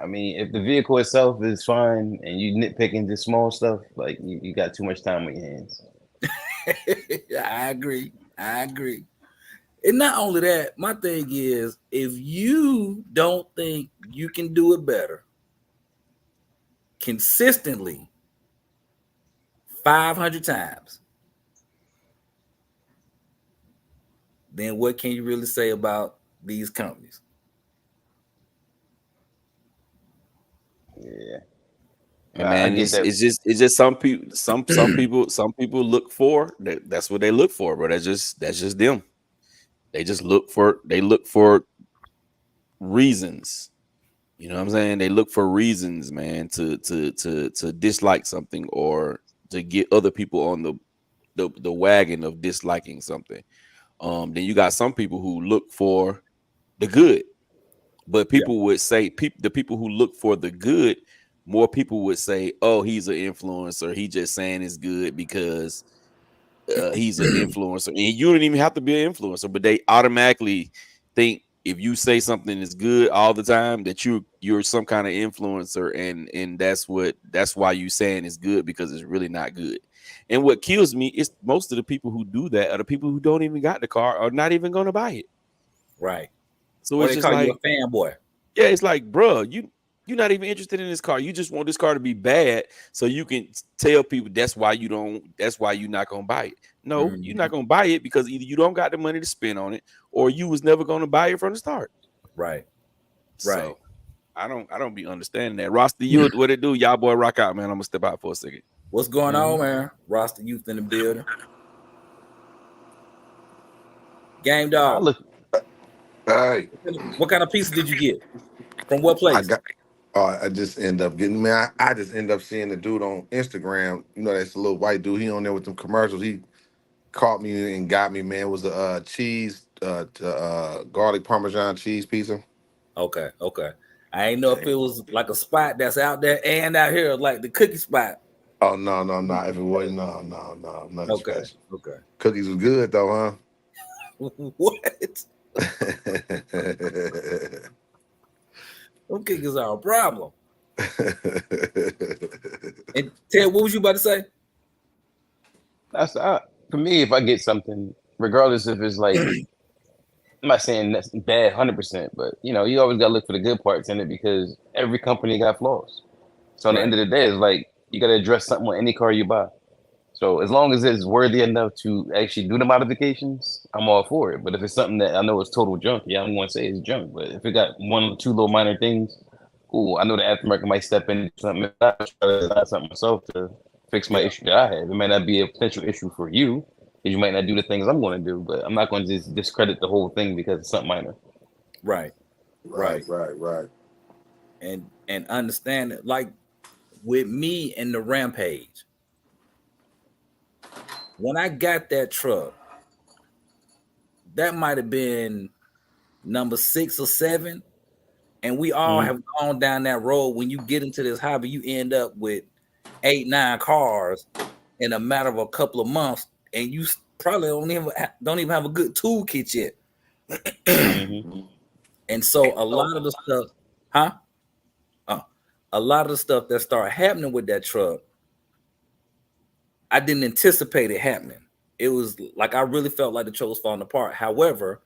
I mean, if the vehicle itself is fine and you nitpicking this small stuff, like you got too much time on your hands. I agree. And not only that, my thing is, if you don't think you can do it better consistently 500 times, then what can you really say about these companies? Yeah. And man, it's just some people look for that's what they look for, bro. That's just them. They just look for reasons. You know what I'm saying? They look for reasons, man, to dislike something or to get other people on the wagon of disliking something. Then you got some people who look for the good, but people would say the people who look for the good, more people would say, "Oh, he's an influencer. He just saying it's good because he's an influencer." And you don't even have to be an influencer, but they automatically think if you say something is good all the time that you're some kind of influencer, and that's why you saying it's good because it's really not good. And what kills me is most of the people who do that are the people who don't even got the car or not even going to buy it. Right. So or it's they just call like you a fanboy. Yeah, it's like, bro, you're not even interested in this car. You just want this car to be bad so you can tell people that's why you're not gonna buy it. No, you're not gonna buy it because either you don't got the money to spend on it or you was never gonna buy it from the start. Right. So I don't be understanding that. Roster, you what it do? Y'all boy rock out, man. I'm gonna step out for a second. What's going on, man? Roster Youth in the building. Game Dog. Hey. What kind of pizza did you get? From what place? I just end up getting, man. I just end up seeing the dude on Instagram. You know, that's a little white dude. He on there with them commercials. He caught me and got me, man. It was the cheese, garlic Parmesan cheese pizza. Okay. I ain't know if it was like a spot that's out there and out here, like the cookie spot. Oh no! If it wasn't, no, nothing special. Okay. Cookies was good though, huh? What? Them cookies are a problem. And Ted, what was you about to say? That's for me. If I get something, regardless if it's like, I'm not saying that's bad 100%, but you know, you always gotta look for the good parts in it because every company got flaws. So at the end of the day, it's like you gotta address something on any car you buy. So as long as it's worthy enough to actually do the modifications, I'm all for it. But if it's something that I know is total junk, I'm going to say it's junk. But if it got one or two little minor things, I know the aftermarket might step in something. If I try to something myself to fix my issue that I have, it might not be a potential issue for you because you might not do the things I'm going to do. But I'm not going to just discredit the whole thing because it's something minor. Right. And understand it. Like with me and the Rampage, when I got that truck, that might have been number 6 or 7. And we all have gone down that road. When you get into this hobby, you end up with 8, 9 cars in a matter of a couple of months, and you probably don't even have a good toolkit yet. And so a lot of the stuff, a lot of the stuff that started happening with that truck, I didn't anticipate it happening. It was like I really felt like the truck was falling apart. However,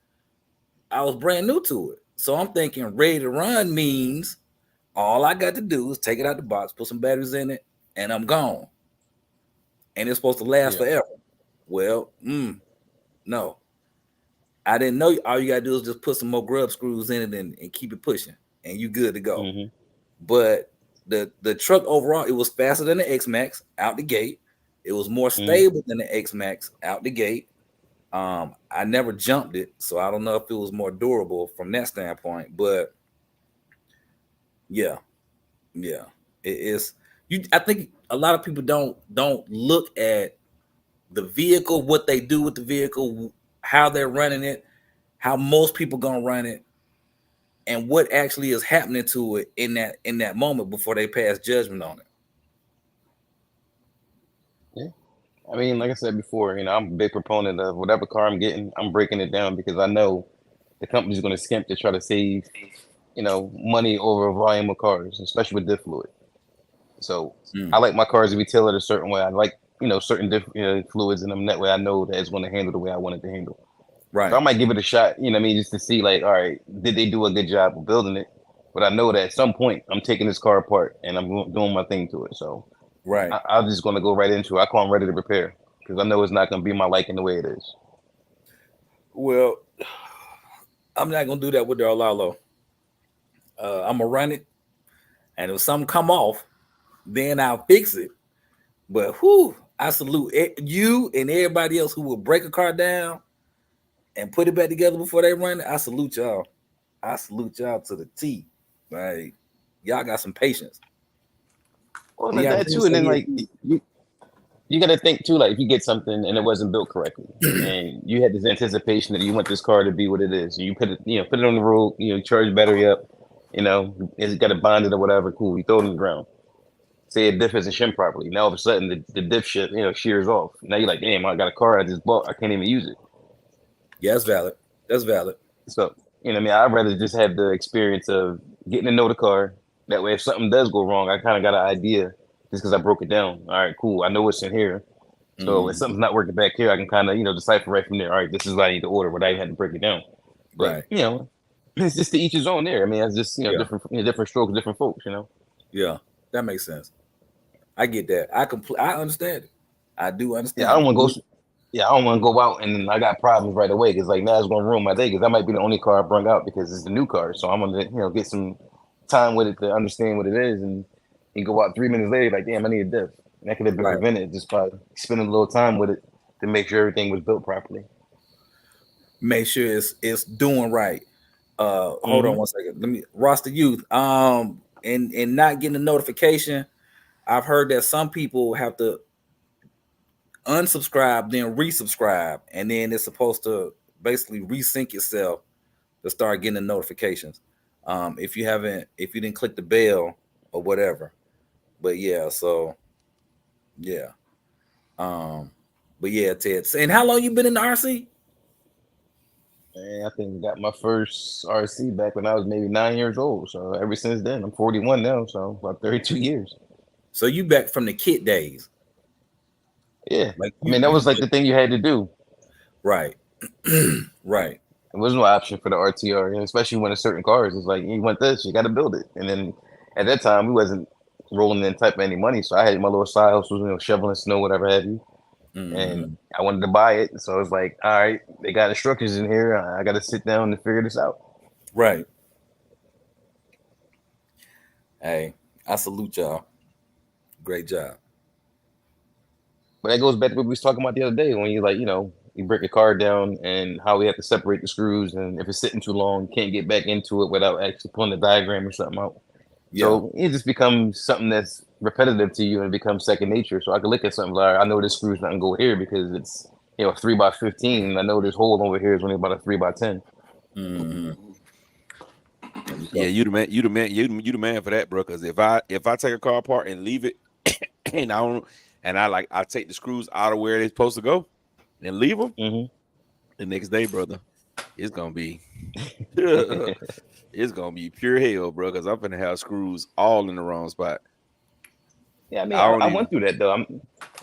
I was brand new to it. So I'm thinking ready to run means all I got to do is take it out the box, put some batteries in it, and I'm gone. And it's supposed to last forever. Well, no. I didn't know all you got to do is just put some more grub screws in it and keep it pushing, and you good to go. But the truck overall, it was faster than the X-Max out the gate. It was more stable than the X-Max out the gate. I never jumped it, so I don't know if it was more durable from that standpoint. But yeah, it is. I think a lot of people don't look at the vehicle, what they do with the vehicle, how they're running it, how most people gonna run it. and what actually is happening to it in that moment before they pass judgment on it. Yeah. I mean, like I said before, I'm a big proponent of whatever car I'm getting, I'm breaking it down because I know the company's going to skimp to try to save, money over a volume of cars, especially with diff fluid. So I like my cars to be tailored a certain way. I like, certain different fluids in them. That way I know that it's going to handle the way I want it to handle. Right. So I might give it a shot, just to see like, all right, did they do a good job of building it? But I know that at some point I'm taking this car apart and I'm doing my thing to it. So right, I'm just going to go right into it. I call them ready to repair because I know it's not going to be my liking the way it is. Well, I'm not going to do that with the Olalo. I'm going to run it. And if something come off, then I'll fix it. But I salute you and everybody else who will break a car down and put it back together before they run it. I salute y'all. I salute y'all to the T. Like, y'all got some patience. Well, like that too. And then like you got to think too, like if you get something and it wasn't built correctly and you had this anticipation that you want this car to be what it is. You put it, put it on the road, charge the battery up, it's got it bonded or whatever. Cool. You throw it on the ground. Say a diff isn't shimmed properly. Now all of a sudden the diff shit, shears off. Now you're like, damn, I got a car I just bought. I can't even use it. Yeah, that's valid. That's valid. So, I'd rather just have the experience of getting to know the car. That way, if something does go wrong, I kind of got an idea just because I broke it down. All right, cool. I know what's in here. So if something's not working back here, I can kind of, decipher right from there. All right, this is what I need to order without even having to break it down. But, right. It's just to each his own there. I mean, it's just, different strokes, different folks, Yeah, that makes sense. I get that. I understand it. I do understand. Yeah, I don't want to go. Yeah, I don't want to go out and I got problems right away because now it's going to ruin my day because that might be the only car I bring out because it's the new car. So I'm going to, get some time with it to understand what it is and you go out 3 minutes later like, damn, I need a diff. And that could have been prevented just by spending a little time with it to make sure everything was built properly. Make sure it's doing right. Hold on one second. Let me roster youth. And not getting a notification. I've heard that some people have to unsubscribe, then resubscribe, and then it's supposed to basically resync itself to start getting the notifications. If you didn't click the bell or whatever. But yeah, so yeah. But yeah, Ted. And how long you been in the RC? Man, I think I got my first RC back when I was maybe 9 years old. So ever since then, I'm 41 now, so about 32 years. So you back from the kit days. Yeah, that was like the thing you had to do. Right. Right. There was no option for the RTR, especially when it's certain cars. It's like, you want this, you got to build it. And then at that time, we wasn't rolling in type of any money. So I had my little side hustles, shoveling snow, whatever have you. And I wanted to buy it. So it's like, all right, they got instructions in here. I got to sit down and figure this out. Right. Hey, I salute y'all. Great job. But that goes back to what we was talking about the other day when you you break a car down and how we have to separate the screws. And if it's sitting too long, you can't get back into it without actually pulling the diagram or something out. Yeah. So it just becomes something that's repetitive to you and it becomes second nature. So I can look at something like, I know this screw's not gonna go here because it's a 3x15. And I know this hole over here is only about a 3x10. Yeah, you the man for that, bro. Because if I take a car apart and leave it, and I take the screws out of where they're supposed to go, and leave them, the next day, brother, it's gonna be it's gonna be pure hell, bro. Because I'm gonna have screws all in the wrong spot. Yeah, I mean, I went through that though.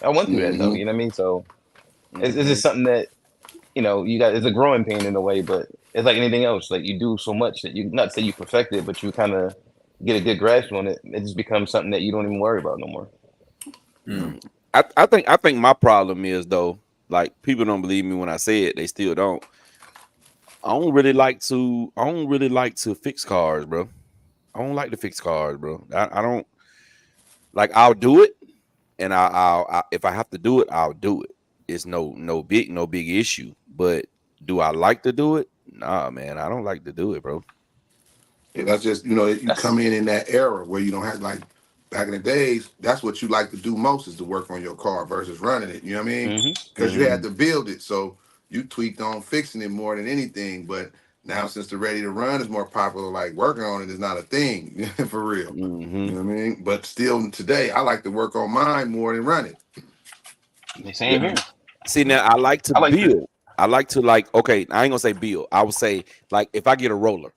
I went through that though. You know what I mean? So it's just something that you got. It's a growing pain in a way, but it's like anything else. Like you do so much that you not say you perfect it, but you kind of get a good grasp on it. It just becomes something that you don't even worry about no more. I think my problem is though, like people don't believe me when I say it. They still don't. I don't really like to fix cars, bro. I don't like to fix cars, bro. I don't like. I'll do it, and I'll if I have to do it, I'll do it. It's no big issue. But do I like to do it? Nah, man. I don't like to do it, bro. Yeah, that's just you come in that era where you don't have like back in the days. That's what you like to do most is to work on your car versus running it. You know what I mean? Because you had to build it, so you tweaked on fixing it more than anything. But Now, since the ready to run is more popular, like working on it is not a thing for real. Mm-hmm. You know what I mean? But still, today I like to work on mine more than run it. Same here. See, now I like to I like build. I like to okay, I ain't gonna say build. I would say like if I get a roller,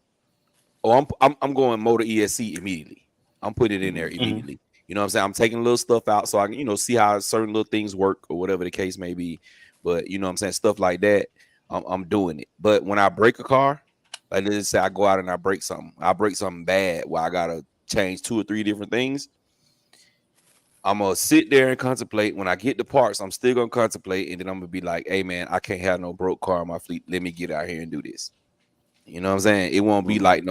I'm going motor ESC immediately. I'm putting it in there immediately. You know what I'm saying? I'm taking little stuff out so I can, see how certain little things work or whatever the case may be. But you know what I'm saying? Stuff like that, I'm doing it. But when I break a car, like let's say I go out and I break something bad where I gotta change 2 or 3 different things. I'm gonna sit there and contemplate. When I get the parts, I'm still gonna contemplate, and then I'm gonna be like, "Hey, man, I can't have no broke car in my fleet. Let me get out here and do this." You know what I'm saying? It won't be like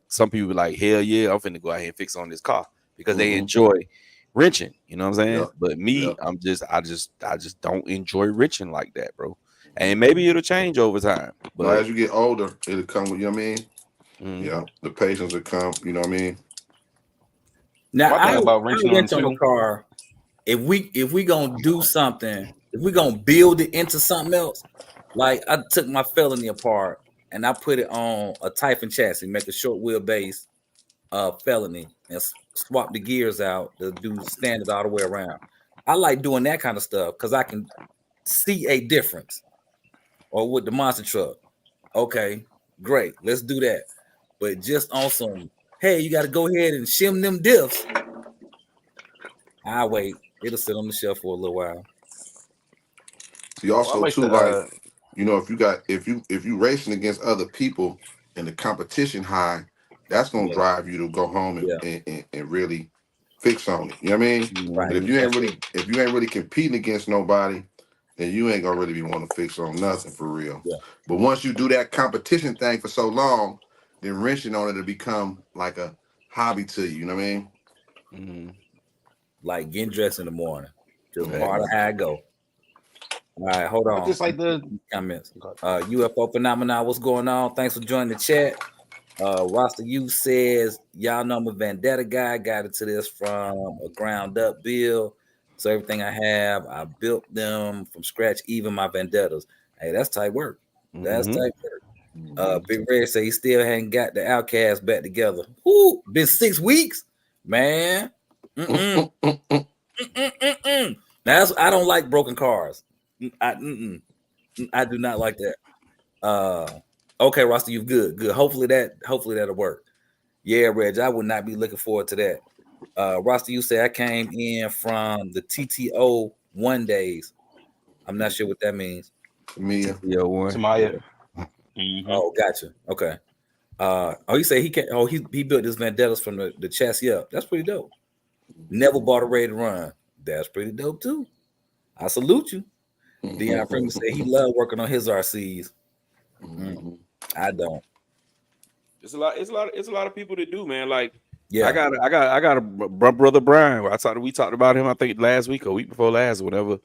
some people be like, "Hell yeah, I'm finna go out here and fix on this car," because they enjoy wrenching. You know what I'm saying? Yeah. But me, I just don't enjoy wrenching like that, bro. And maybe it'll change over time. But as you get older, it'll come with, you know what I mean? Mm-hmm. Yeah, the patience will come, you know what I mean? Now I about wrenching wrench on the car. If we gonna do something, if we gonna build it into something else, like I took my Felony apart and I put it on a Typhon chassis, make a short wheelbase Felony, and swap the gears out to do standard all the way around. I like doing that kind of stuff because I can see a difference. Or with the monster truck, okay, great, let's do that. But just on some, hey, you got to go ahead and shim them diffs. I wait. It'll sit on the shelf for a little while. See, also too, if you racing against other people and the competition high, that's gonna drive you to go home and really fix on it. You know what I mean? Right. But if you ain't really competing against nobody, then you ain't gonna really be wanting to fix on nothing for real. Yeah. But once you do that competition thing for so long, then wrenching on it will become like a hobby to you. You know what I mean? Mm-hmm. Like getting dressed in the morning, just part of how I go. All right, hold on. Just like the comments. UFO Phenomena, what's going on? Thanks for joining the chat. Rasta U says, y'all know I'm a Vendetta guy. Got into this from a ground up build. So everything I have, I built them from scratch, even my Vendettas. Hey, that's tight work. That's tight work. Big Red say he still hadn't got the Outcast back together. Whoo, been 6 weeks, man. Now I don't like broken cars. I do not like that. Okay, Rasta, you good. Hopefully that'll work. Yeah, Reg, I would not be looking forward to that. Rasta, you say I came in from the TTO 1 days. I'm not sure what that means. Mia. TTO 1. Tamaya. Oh, gotcha. Okay. He said he built his Vendettas from the chassis up. That's pretty dope. Never bought a ready to run. That's pretty dope too. I salute you. Deion Freeman said he loved working on his RCs. I don't. It's a lot of people that do, man. Like, yeah, I got a brother Brian. We talked about him, I think last week or week before last, or whatever.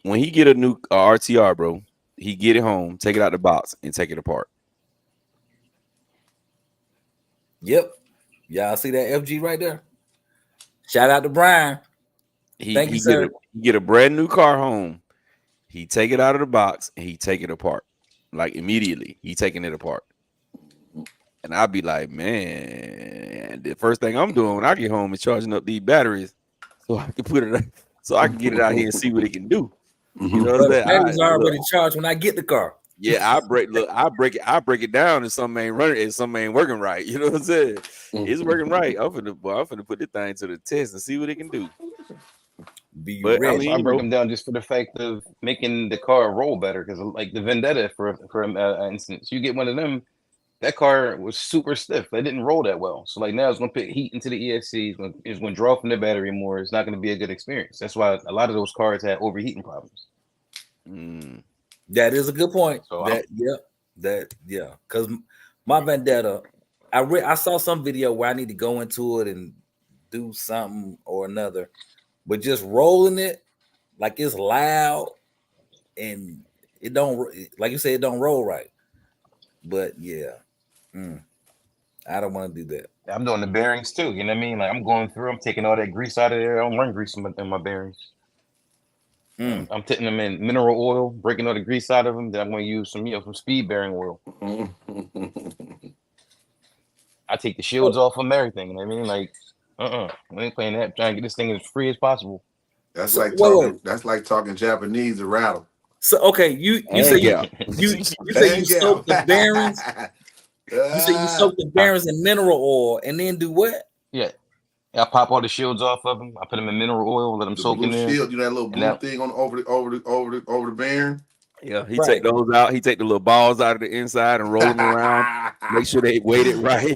When he get a new RTR, bro, he get it home, take it out the box, and take it apart. Yep. Y'all see that FG right there? Shout out to Brian. Thank you, sir. He get a brand new car home. He take it out of the box and he take it apart. Like immediately, he taking it apart. And I'll be like, man, the first thing I'm doing when I get home is charging up these batteries so I can get it out here and see what it can do. You know what I'm saying? Batteries are already charged when I get the car. Yeah, I break it down and something ain't running and something ain't working right. You know what I'm saying? It's working right. I'm finna put this thing to the test and see what it can do. I break them down just for the fact of making the car roll better. Because like the Vendetta, for instance, you get one of them, that car was super stiff. It didn't roll that well. So like now it's gonna put heat into the ESC. It's gonna draw from the battery more. It's not gonna be a good experience. That's why a lot of those cars had overheating problems. That is a good point. So because my Vendetta, I saw some video where I need to go into it and do something or another, but just rolling it like it's loud and it don't, like you said, it don't roll right. But yeah, I don't want to do that. I'm doing the bearings too. You know what I mean? Like I'm going through, I'm taking all that grease out of there. I don't run grease in my bearings. I'm taking them in mineral oil, breaking all the grease out of them. Then I'm going to use some speed bearing oil. I take the shields off them, everything. You know what I mean? Like, we ain't playing that. Trying to get this thing as free as possible. That's like talking. That's like talking Japanese to rattle. So okay, you say you say you soak the bearings. You say you soak the bearings in mineral oil and then do what? Yeah, I pop all the shields off of them. I put them in mineral oil, let them soak in there. Shield, you know that little blue thing on over the bearing. Yeah, he take those out. He take the little balls out of the inside and roll them around. Make sure they weighted right.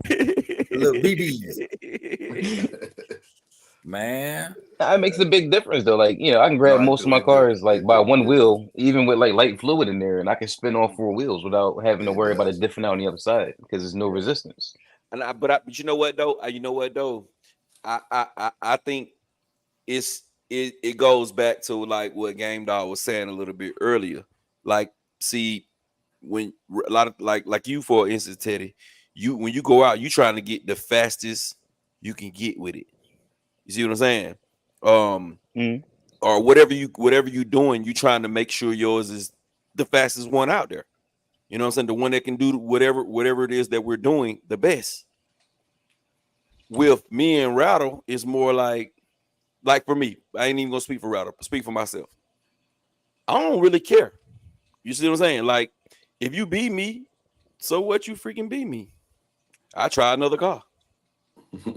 Little BBs. Man, that makes a big difference though. Like, I can grab most of my cars like by one wheel, even with like light fluid in there, and I can spin all 4 wheels without having to worry about it different out on the other side because there's no resistance. But you know what though? I think it goes back to like what Game Dog was saying a little bit earlier. Like, see, when a lot of like you, for instance, Teddy, when you go out, you trying to get the fastest you can get with it. You see what I'm saying? Or whatever you doing, you trying to make sure yours is the fastest one out there. You know what I'm saying? The one that can do whatever it is that we're doing the best. With me and Rattle, it's more like for me, I ain't even gonna speak for Rattle, but speak for myself. I don't really care. You see what I'm saying? Like, if you beat me, so what? You freaking beat me. I try another car.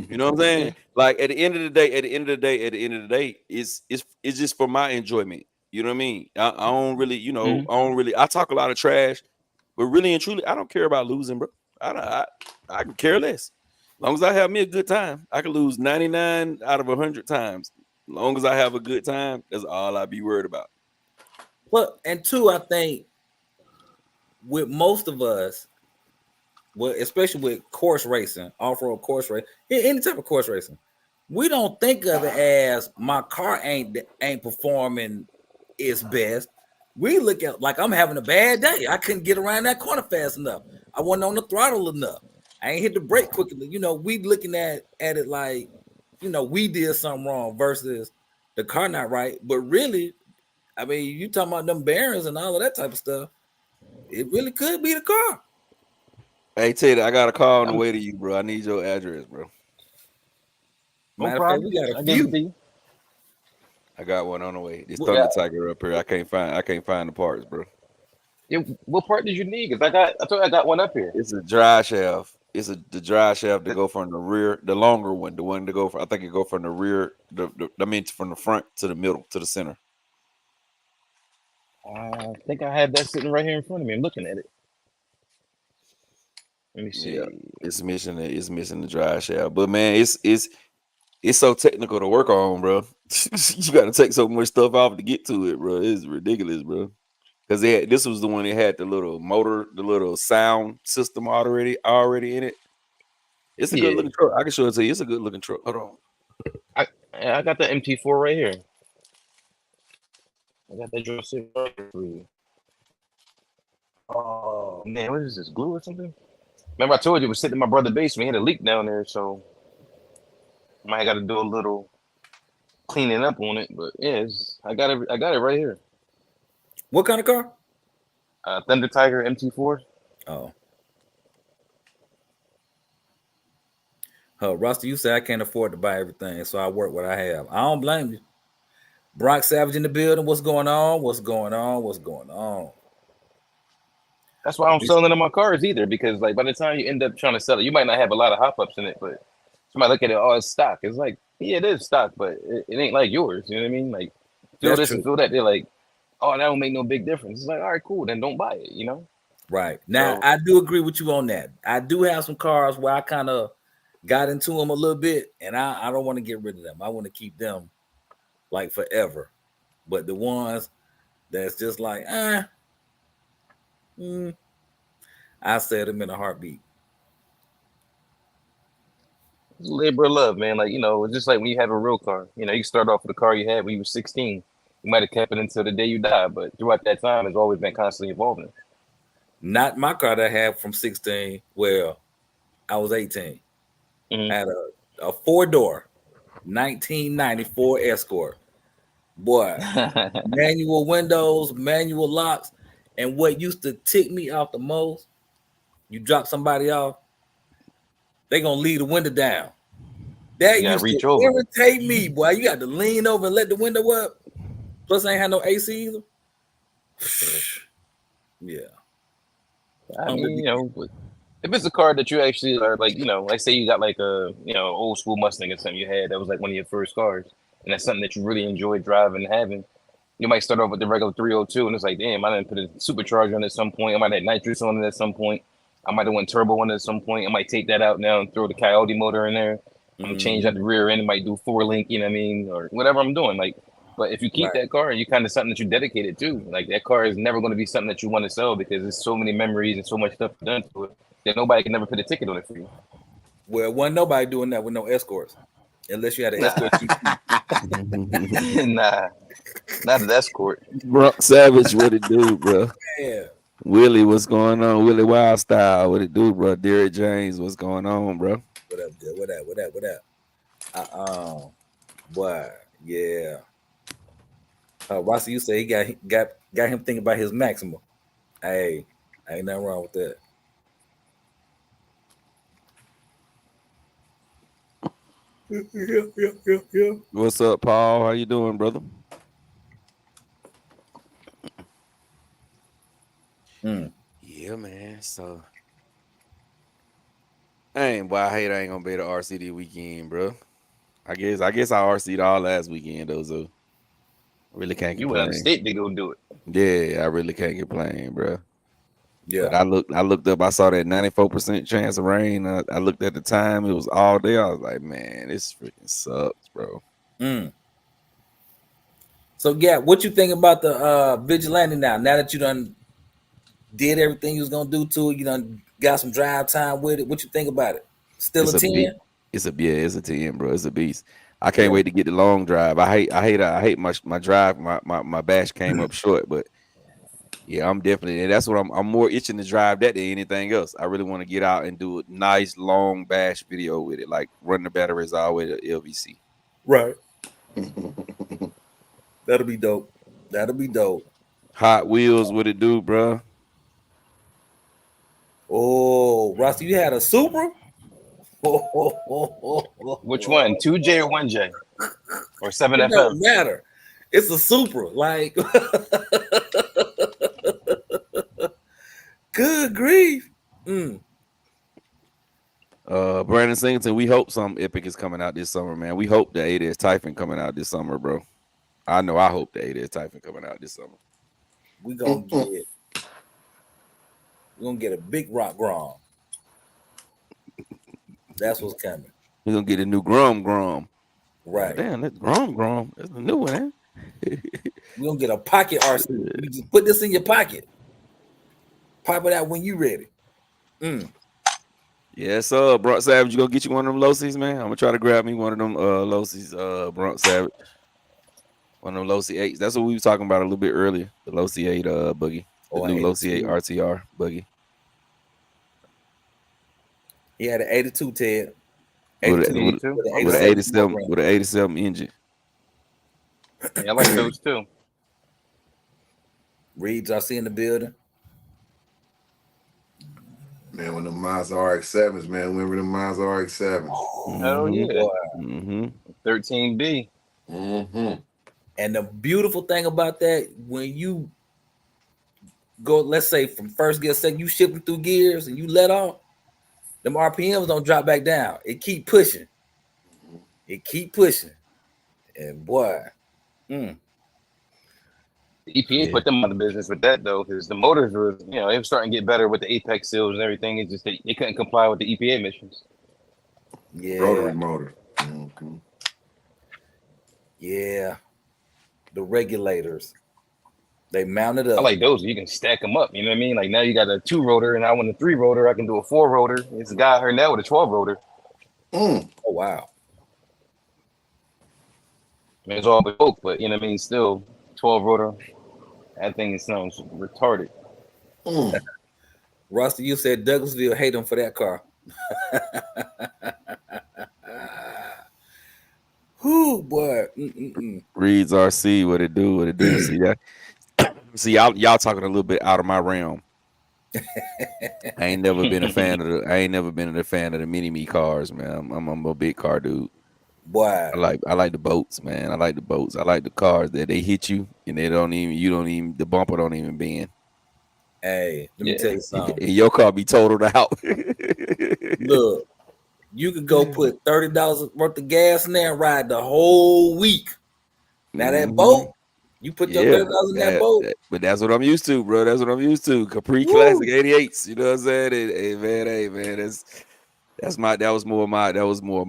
You know what I'm saying? Like, at the end of the day, it's just for my enjoyment. You know what I mean? I don't really, I talk a lot of trash, but really and truly, I don't care about losing, bro. I can care less. As long as I have me a good time, I can lose 99 out of 100 times. As long as I have a good time, that's all I be worried about. Well, and two, I think with most of us, well, especially with course racing, off-road course racing, any type of course racing, we don't think of it as my car ain't performing its best. We look at like I'm having a bad day. I couldn't get around that corner fast enough. I wasn't on the throttle enough. I ain't hit the brake quickly. We looking at it like, we did something wrong versus the car not right. But really, I mean, you talking about them bearings and all of that type of stuff. It really could be the car. Hey, Ted, I got a call on the way to you, bro. I need your address, bro. Matter of fact, we got a few. I got one on the way. This Thunder Tiger up here. I can't find the parts, bro. Yeah, what part did you need? Because I thought I got one up here. It's a dry shaft. It's the dry shaft to go from the rear, the longer one, the one to go from. I think it go from the rear. From the front to the middle to the center. I think I have that sitting right here in front of me. I'm looking at it. Let me see. Yeah, it's missing the dry shaft. But man, it's so technical to work on, bro. You got to take so much stuff off to get to it, bro. It's ridiculous, bro. Because this was the one that had the little motor, the little sound system already in it. It's a good looking truck. I can show it to you. It's a good looking truck. Hold on. I got the MT4 right here. I got that drill sitting right here for you. Oh man, what is this? Glue or something? Remember I told you it was sitting in my brother's basement. He had a leak down there, so I might got to do a little cleaning up on it. But yeah, I got it right here. What kind of car? Thunder Tiger MT4. Oh, Rusty, you say I can't afford to buy everything, so I work what I have. I don't blame you. Brock Savage in the building. What's going on? That's why I don't selling in my cars either, because like by the time you end up trying to sell it, you might not have a lot of hop-ups in it, but somebody look at it, it's stock. It's like, yeah, it is stock, but it ain't like yours. You know what I mean? Like, feel this and feel that. They're like, that don't make no big difference. It's like, all right, cool, then don't buy it, Right. Now, I do agree with you on that. I do have some cars where I kind of got into them a little bit, and I don't want to get rid of them. I want to keep them like forever. But the ones that's just like, I said them in a heartbeat. It's a labor of love, man. Like, it's just like when you have a real car. You start off with a car you had when you were 16. You might have kept it until the day you die, but throughout that time, it's always been constantly evolving. Not my car that I had from 16. Well, I was 18. I had a 4-door 1994 Escort. Boy, manual windows, manual locks, and what used to tick me off the most, you drop somebody off, they gonna leave the window down. That You gotta used reach to over. irritate me, boy. You got to lean over and let the window up. Plus, I ain't had no AC either. Yeah. I mean, you know, if it's a car that you actually are like, you know, like say you got like a, you know, old school Mustang or something you had that was like one of your first cars, and that's something that you really enjoy driving and having. You might start off with the regular 302, and it's like, damn, I didn't put a supercharger on it at some point. I might have nitrous on it at some point. I might have went turbo on it at some point. I might take that out now and throw the Coyote motor in there. I'm gonna change out the rear end. I might do 4-link, you know what I mean, or whatever I'm doing. Like, but if you keep that car, you kind of something that you dedicated to. Like that car is never going to be something that you want to sell because there's so many memories and so much stuff done to it that nobody can never put a ticket on it for you. Well, wasn't nobody doing that with no escorts, unless you had an escort. Nah, not an escort. Bro, Savage, what it do, bro? Yeah. Willie, what's going on? Willie Wild Style, what it do, bro? Derek James, what's going on, bro? What up, dude? What up? Boy, yeah. Rossi, you say he got him thinking about his Maxima. Hey, ain't nothing wrong with that. Yeah. What's up, Paul? How you doing, brother? Yeah, man. So, I hate I ain't gonna be the RCD weekend, bro. I guess I RC'd all last weekend though, so I really can't You went out complain. of state to go do it. Yeah, I really can't complain, bro. Yeah. But I looked up, I saw that 94% chance of rain. I looked at the time, it was all day. I was like, man, this freaking sucks, bro. So, yeah, what you think about the Vigilante now? Now that you done did everything you was gonna do to it, you done got some drive time with it. What you think about it? Still It's a 10? It's a 10, bro. It's a beast. I can't wait to get the long drive. I hate my drive. My bash came up short, but yeah, I'm definitely, and that's what I'm more itching to drive that than anything else. I really want to get out and do a nice long bash video with it, like run the batteries all the way to LVC. Right. That'll be dope. Hot Wheels, what it do, bro? Oh, Rossi, you had a Supra? Which one? 2J or 1J? Or 7FM? It don't matter. It's a Supra. Like, good grief. Brandon Singleton, we hope some epic is coming out this summer, man. We hope the 8S Typhon coming out this summer, bro. I hope the 8S Typhon coming out this summer. We're gonna get a big rock Grom. That's what's coming. We're gonna get a new Grom. Right. Damn, that's Grom. That's a new one, eh? We're gonna get a pocket RC. You just put this in your pocket. Pop it out when you ready. Yes, Bronx Savage, you gonna get you one of them Losies, man? I'm gonna try to grab me one of them Losies, Bronx Savage. One of them Losi 8s. That's what we were talking about a little bit earlier. The Losi 8 buggy. The new Losi 8 RTR buggy. He had an 82, Ted. With an 87 engine. Yeah, I like those too. Reeds, I see in the building. Man, when the Mazda RX-7s, man, remember the Mazda RX-7s? Hell yeah. 13B. And the beautiful thing about that, when you go, let's say from first gear, second, you shifting through gears and you let off, them RPMs don't drop back down. It keep pushing. And boy, The EPA put them out of business with that though, because the motors were, they were starting to get better with the Apex seals and everything. It's just they couldn't comply with the EPA emissions. Yeah. Rotary motor. Yeah. The regulators. They mounted up. I like those. You can stack them up. You know what I mean? Like now you got a 2-rotor and I want a 3-rotor. I can do a 4-rotor. It's a guy here now with a 12-rotor. Oh, wow. I mean, it's all with Oak, but you know what I mean? Still 12-rotor. That thing sounds retarded. Rusty, you said Douglasville hate him for that car. Whew. Woo, boy. Reeds RC, what it do? See that? See, y'all talking a little bit out of my realm. I ain't never been a fan of the mini me cars, man. I'm a big car dude. Boy, I like the boats, man. I like the boats. I like the cars that they hit you and the bumper don't even bend. Hey, let me tell you something. And your car be totaled out. Look, you could go put $30 worth of gas in there and ride the whole week. Now that boat, you put your $30 in that boat. But that's what I'm used to, bro. That's what I'm used to. Capri Classic 88s. You know what I'm saying? Hey man, that was more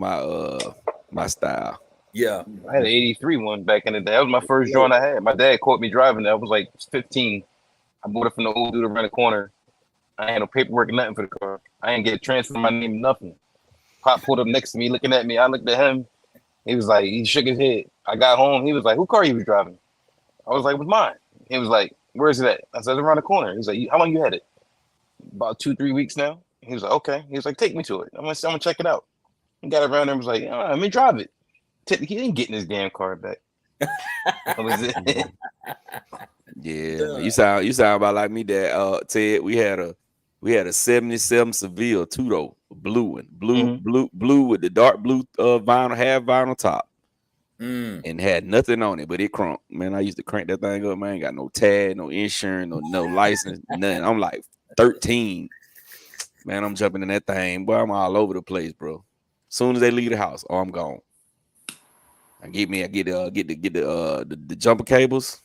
my style. Yeah. I had an 83 one back in the day. That was my first joint I had. My dad caught me driving that. I was like 15. I bought it from the old dude around the corner. I had no paperwork, nothing for the car. I didn't get transferred my name, nothing. Pop pulled up next to me, looking at me. I looked at him. He was like, he shook his head. I got home. He was like, who car you was driving? I was like, it was mine. He was like, where is it at? I said, it's around the corner. He was like, how long you had it? About 2-3 weeks now. He was like, okay. He was like, take me to it. I'm gonna check it out. He got around there and was like, let me drive it. He didn't get in his damn car back. That was it. Yeah, you sound about like me, Dad. Ted, we had a 77 Seville two-door, blue with the dark blue vinyl, half vinyl top, and had nothing on it, but it crunked. Man, I used to crank that thing up. Man, ain't got no tag, no insurance, no license, nothing. I'm like 13. Man, I'm jumping in that thing, boy. I'm all over the place, bro. Soon as they leave the house, I'm gone. I get the jumper cables.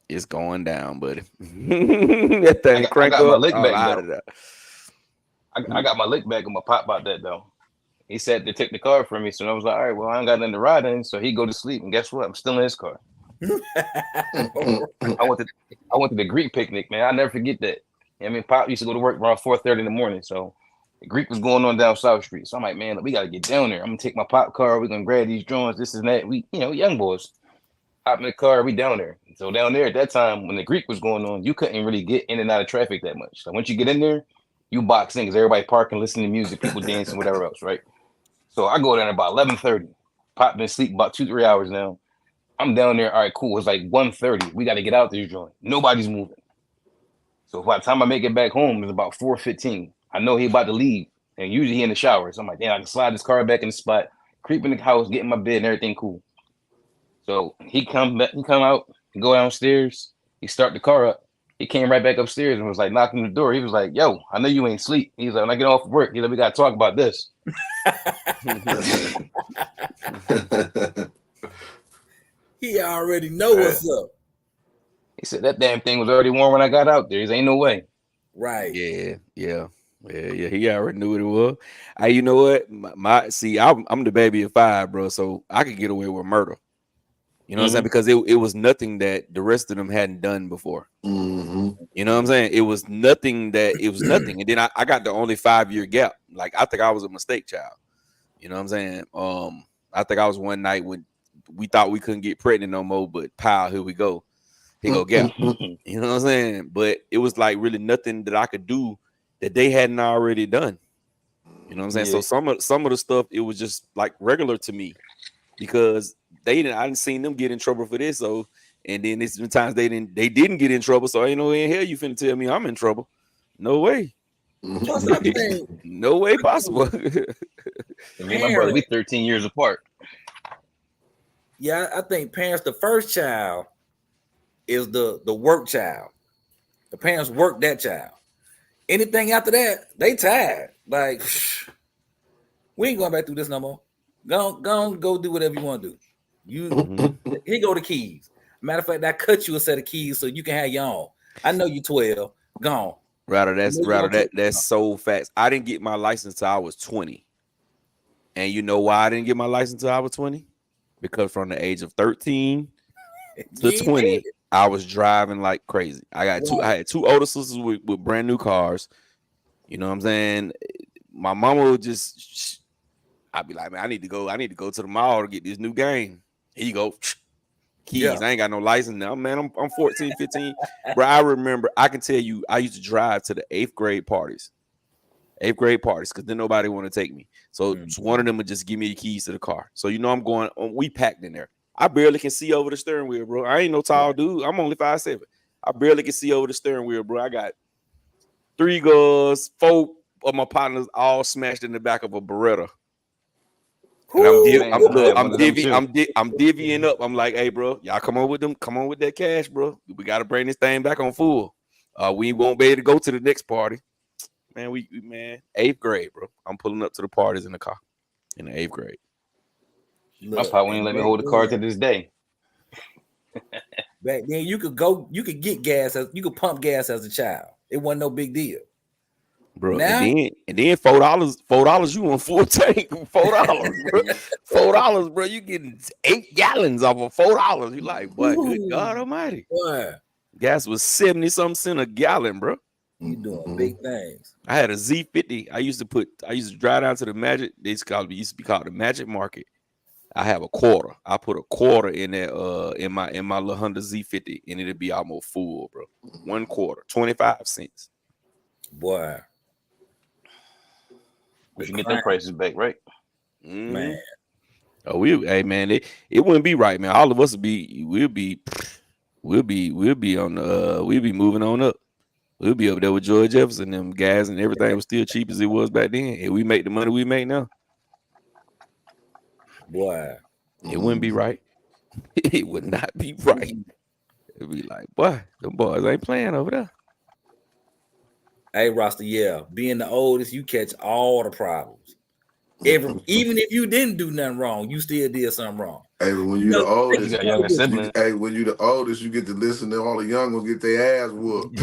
It's going down, buddy. That thing crank up. I got my lick back with my pop about that though. He said to take the car from me, so I was like, all right, well, I ain't got nothing to ride in, so he go to sleep, and guess what? I'm still in his car. I went to the Greek picnic, man. I never forget that. I mean, Pop used to go to work around 4:30 in the morning, so the Greek was going on down South Street. So I'm like, man, we got to get down there. I'm gonna take my pop car. We're gonna grab these joints, this and that. We, young boys, hop in the car. We down there. So down there at that time, when the Greek was going on, you couldn't really get in and out of traffic that much. So once you get in there, you box in because everybody parking, listening to music, people dancing, whatever else, right? So I go down there about 11:30. Pop been asleep about 2-3 hours now. I'm down there. All right, cool. It's like 1:30. We got to get out this joint. Nobody's moving. So by the time I make it back home, it's about 4:15. I know he about to leave, and usually he in the shower. So I'm like, damn, I can slide this car back in the spot, creep in the house, get in my bed, and everything cool. So he come out, go downstairs. He start the car up. He came right back upstairs and was like knocking the door. He was like, yo, I know you ain't sleep. He's like, when I get off work, he's like, we got to talk about this. He already know what's up. He said that damn thing was already warm when I got out there. He ain't no way. Right. Yeah. He already knew what it was. You know what? I'm the baby of 5, bro. So I could get away with murder. You know what I'm saying? Because it was nothing that the rest of them hadn't done before. Mm-hmm. You know what I'm saying? It was nothing. And then I got the only 5-year gap. Like, I think I was a mistake child. You know what I'm saying? I think I was one night when we thought we couldn't get pregnant no more, but pow, here we go. Here go gap. You know what I'm saying? But it was like really nothing that I could do that they hadn't already done. You know what I'm saying? Yeah. So some of the stuff, it was just like regular to me because I didn't seen them get in trouble for this. So, and then there's been times they didn't get in trouble. So ain't no way in hell you finna tell me I'm in trouble. No way. No way possible. Me and my brother, we 13 years apart. Yeah, I think parents, the first child is the work child. The parents work that child. Anything after that, they tired. Like, we ain't going back through this no more. Go do whatever you want to do. Here go the keys. Matter of fact, I cut you a set of keys so you can have your own. I know you 12. Gone. That's so fast. I didn't get my license till I was 20. And you know why I didn't get my license till I was 20? Because from the age of 13 to 20, I was driving like crazy. I had 2 older sisters with brand new cars. You know what I'm saying? My mama would just, I'd be like, man, I need to go to the mall to get this new game. Here you go. Keys. Yeah. I ain't got no license now, man. I'm 14, 15. Bro, I remember, I can tell you, I used to drive to the 8th grade parties. 8th grade parties, because then nobody want to take me. So one of them would just give me the keys to the car. So I'm going. We packed in there. I barely can see over the steering wheel, bro. I ain't no tall dude. I'm only 5'7". I barely can see over the steering wheel, bro. I got 3 girls, 4 of my partners all smashed in the back of a Beretta. And I'm divvying up. I'm like, hey, bro, y'all come on with them. Come on with that cash, bro. We got to bring this thing back on full. We won't be able to go to the next party. Man, man, 8th grade, bro. I'm pulling up to the parties in the car in the 8th grade. My pop wouldn't let me hold the car to this day. Back then, you could get gas, you could pump gas as a child. It wasn't no big deal, bro. Now, and then $4, you want full tank. $4, bro. $4, bro. You getting 8 gallons off of $4. You like, boy, good God Almighty. Boy. Gas was 70-something cents a gallon, bro. You doing big things. I had a Z50. I used to drive down to the Magic. It used to be called the Magic Market. I have a quarter. I put a quarter in there in my little Honda Z50, and it'll be almost full, bro. 1 quarter, 25 cents. Boy. We should get them prices back, right? Man. Oh, hey man, it wouldn't be right, man. All of us we'll be on we'll be moving on up. We'll be up there with George Jefferson, them gas and everything was still cheap as it was back then. And we make the money we make now. Boy. It wouldn't be right. It would not be right. It'd be like, boy, them boys ain't playing over there. Hey, Rasta, yeah. Being the oldest, you catch all the problems. Even if you didn't do nothing wrong, you still did something wrong. Hey, but when you're the oldest, when you're the oldest, you get to listen to all the young ones get their ass whooped.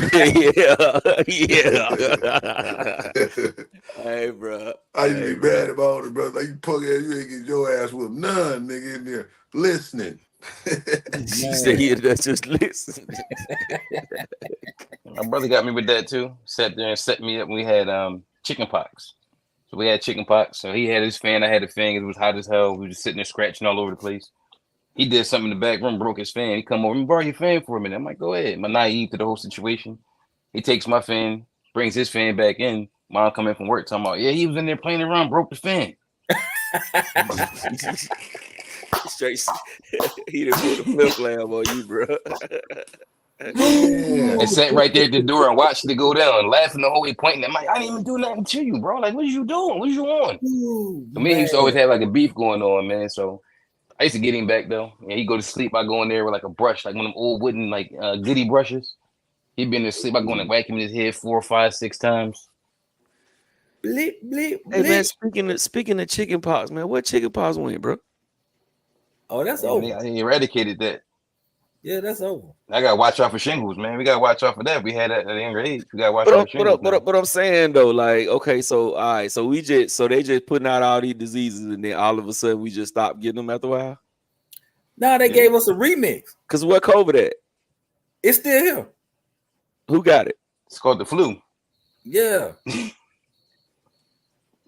Yeah. Hey, bro. I used to be mad about older brother. Like, you punk ass, you ain't get your ass whooped. None, nigga, in there listening. That's just listen. My brother got me with that too. Sat there and set me up. We had chicken pox. So we had chicken pox. So he had his fan. I had a fan. It was hot as hell. We were just sitting there scratching all over the place. He did something in the back room, broke his fan. He come over and borrow your fan for a minute. I'm like, go ahead. I'm naive to the whole situation. He takes my fan, brings his fan back in. Mom come in from work talking about, yeah, he was in there playing around, broke the fan. Straight, he done put a flip lamp on you, bro. And sat right there at the door and watched it go down, laughing the whole way, pointing. I'm like, I didn't even do nothing to you, bro. Like, what are you doing? What are you on? So me, he used to always have like a beef going on, man. So I used to get him back though. And he'd go to sleep. I go in there with like a brush, like one of them old wooden like goody brushes. He'd be in there sleep. I go in and whack him in his head 4, 5, 6 times. Bleep, bleep, bleep. Hey man, speaking of chicken pox, man, what chicken pox went, bro? Oh, that's over. I eradicated that. Yeah, that's over. I gotta watch out for shingles, man. We gotta watch out for that. We had that at a younger age. We gotta watch out for shingles. But I'm saying though, like, okay, so all right, so they just putting out all these diseases, and then all of a sudden we just stopped getting them after a while. Nah, they gave us a remix. Cause what COVID at? It's still here. Who got it? It's called the flu. Yeah.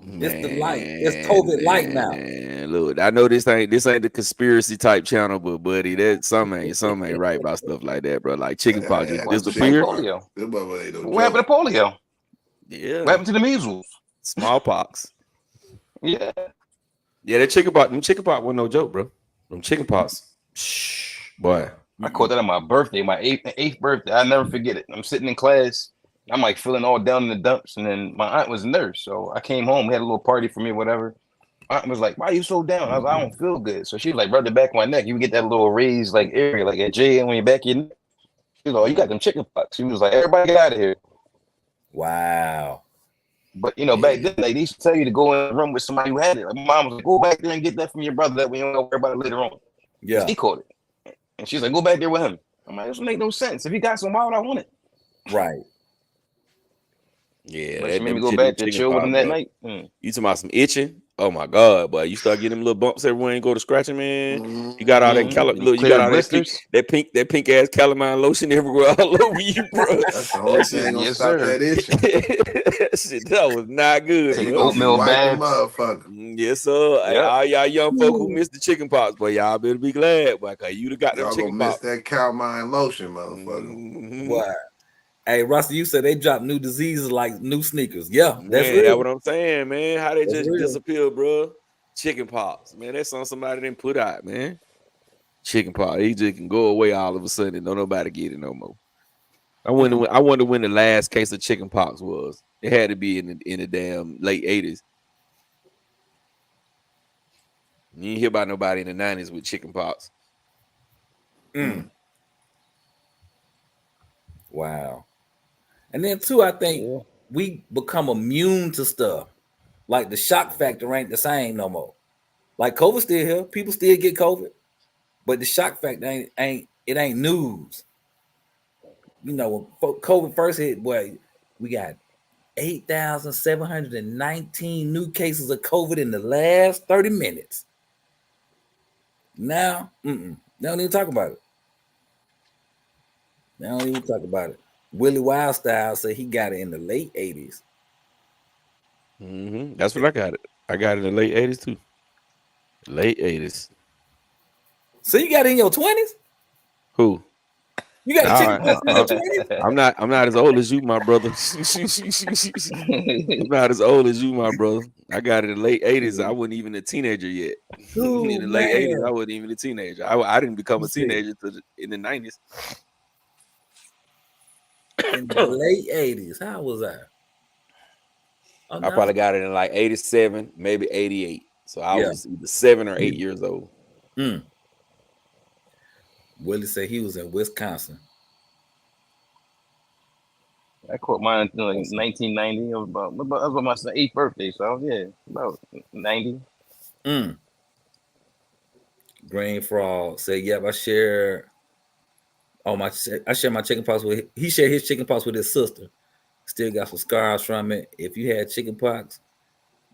It's the light. It's COVID light now. Look, I know this ain't the conspiracy type channel, but buddy, that something ain't right about stuff like that, bro. Like chicken pox just disappeared. Polio. What happened to polio? Yeah. What happened to the measles? Smallpox. Yeah. Yeah, that chicken pox wasn't no joke, bro. Them chicken pox. Boy. I caught that on my birthday, my eighth birthday. I never forget it. I'm sitting in class. I'm like feeling all down in the dumps, and then my aunt was a nurse, so I came home. We had a little party for me, whatever. Aunt was like, "Why are you so down?" I was like, "I don't feel good." So she was like, "Rub the back of my neck. You get that little raised like area, like at J when you're back in." She was like, "Oh, you got them chicken pox." She was like, "Everybody get out of here." Wow. But back then, like, they used to tell you to go in the room with somebody who had it. Like, my mom was like, "Go back there and get that from your brother. That way you don't worry about it later on." Yeah. He caught it, and she's like, "Go back there with him." I'm like, "This make no sense. If he got some, why would I want it?" Right. Yeah, that made me go back to chill with him that night. You talking about some itching? Oh my god, boy! You start getting them little bumps everywhere and go to scratching, man. You got all that look, you got all that pink ass calamine lotion everywhere all over you, bro. That's the only thing gonna stop that itching. Shit, that was not good. Take oatmeal baths. Yes, sir. Hey, all y'all young folk who missed the chicken pox, but y'all better be glad, boy, cause you'd have got them chicken pox. Miss that calamine lotion, motherfucker. What? Hey, Rusty, you said they drop new diseases like new sneakers. Yeah, that's Man, real. that's what I'm saying, man. How they That's just real. disappear, bro? Chicken pox, man. That's something somebody didn't put out, man. Chicken pox. He just can go away all of a sudden. Don't nobody get it no more. I wonder when the last case of chicken pox was. It had to be in the damn late 80s. You didn't hear about nobody in the 90s with chicken pox. Wow. And then too, I think we become immune to stuff. Like the shock factor ain't the same no more. Like COVID still here. People still get COVID. But the shock factor ain't news. You know, when COVID first hit, boy, we got 8,719 new cases of COVID in the last 30 minutes. Now, they don't even talk about it. Willie Wildstyle said he got it in the late 80s. That's what I got it. I got it in the late 80s too. Late 80s. So you got it in your 20s? Who? You got a chicken pox in your 20s? I'm not as old as you, my brother. I'm not as old as you, my brother. I got it in the late 80s. I wasn't even a teenager yet. Ooh, in the late 80s, I wasn't even a teenager. I didn't become a teenager in the 90s. In the late 80s. How was I? I probably got it in like 87, maybe 88. So I was either 7 or 8 years old. Willie said he was in Wisconsin. I caught mine in like 1990. I was about my 8th birthday, so about 90. Green Frog said, "Yep, I share my chicken pox with." He shared his chicken pox with his sister. Still got some scars from it. If you had chicken pox,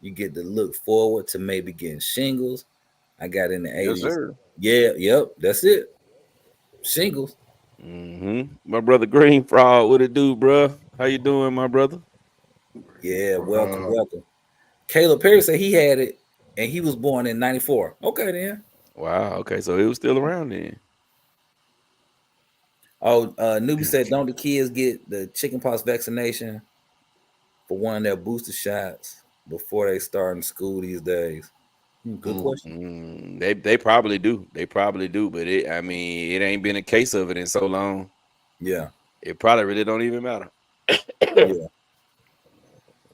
you get to look forward to maybe getting shingles. I got in the 80s. Yes, sir. Yeah, yep, that's it. Shingles. My brother Green Frog, what it do, bro? How you doing, my brother? Yeah, welcome. Caleb Perry said he had it, and he was born in 94. Okay, then. Wow. Okay, so it was still around then. Oh, Newbie said, don't the kids get the chickenpox vaccination for one of their booster shots before they start in school these days? Good question. They probably do. They probably do, but it ain't been a case of it in so long. Yeah. It probably really don't even matter. Yeah.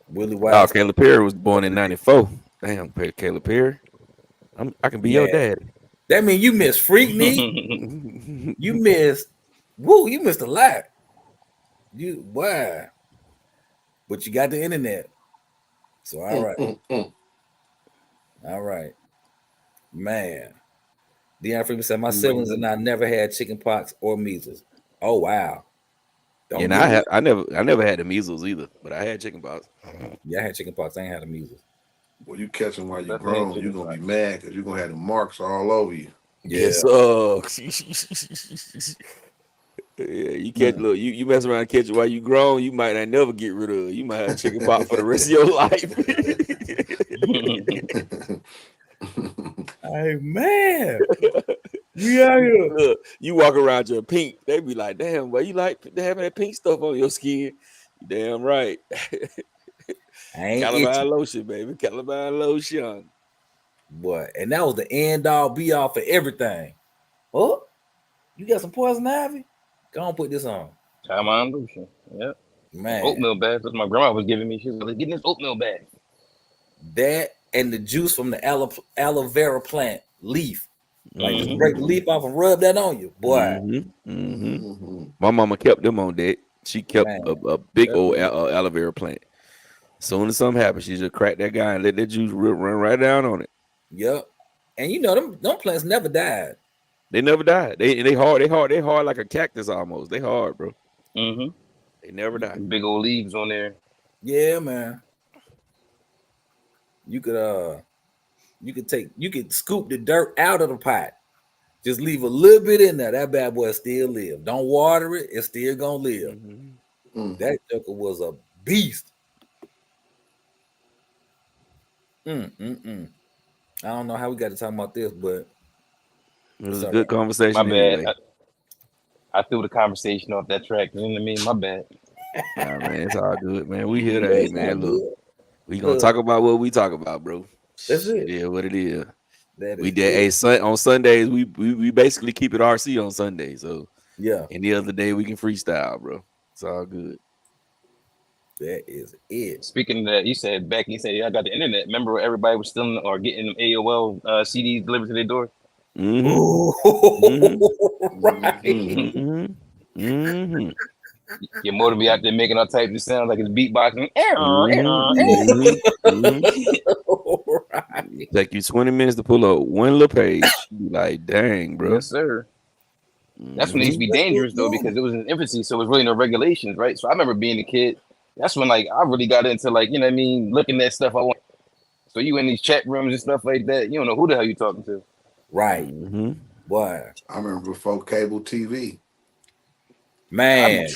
Willie Wild. Oh, Caleb Perry was born in 94. Damn, Caleb Perry. I can be your daddy. That means you missed Freak Knee. You missed a lot. Wow. But you got the internet. So all right. All right. Man. Deion Freeman said, my siblings and I never had chicken pox or measles. Oh wow. And I never had the measles either, but I had chicken pox. Yeah, I had chicken pox. I ain't had the measles. Well, you catch them while you're grown, you're gonna be mad because you're gonna have the marks all over you. Yeah. Yeah, you catch you mess around and catch it while you grown, you might not never get rid of it. You might have chicken pox for the rest of your life. Hey man. We out here. Look, you walk around your pink, they be like, damn, boy, you like having that pink stuff on your skin. Damn right. Calamine lotion, baby. Calamine lotion. Boy, and that was the end all be all for everything. Oh, you got some poison ivy? Go on, put this on. Calamine lotion. Yep. Man. Oatmeal bags. That's what my grandma was giving me. She was like, get this oatmeal bag. That and the juice from the aloe vera plant leaf. Like just break the leaf off and rub that on you, boy. My mama kept them on deck. She kept a big old aloe vera plant. As soon as something happened, she just cracked that guy and let that juice run right down on it. Yep. And you know them plants never died. They never died. They hard like a cactus almost. They hard, bro. They never die. Big old leaves on there. Yeah, man. You could scoop the dirt out of the pot. Just leave a little bit in there. That bad boy still live. Don't water it. It's still gonna live. That joker was a beast. I don't know how we got to talk about this, but it was a good conversation. My bad. Anyway. I threw the conversation off that track. You know what I mean? My bad. Nah, man, it's all good, man. We here today, That's not man. Look, good. we gonna talk about what we talk about, bro. That's it. It is what it is. That We is did on Sundays. We basically keep it RC on Sunday. So yeah, any other day we can freestyle, bro. It's all good. that is it. Speaking of that, you said yeah, I got the internet. Remember when everybody was still or getting them AOL CDs delivered to their door? Mm-hmm. Ooh, right. Mm-hmm. Mm-hmm. Your motor be out there making all types of sounds like it's beatboxing. Right. Take you 20 minutes to pull up one little page. You be like, dang, bro. Yes, sir. That's when it used to be dangerous though, because it was in infancy, so it was really no regulations, right? So I remember being a kid. That's when like I really got into like, you know what I mean, looking at stuff I want. So you in these chat rooms and stuff like that, you don't know who the hell you talking to. Right. Mm-hmm. Boy. I remember before cable TV. Man.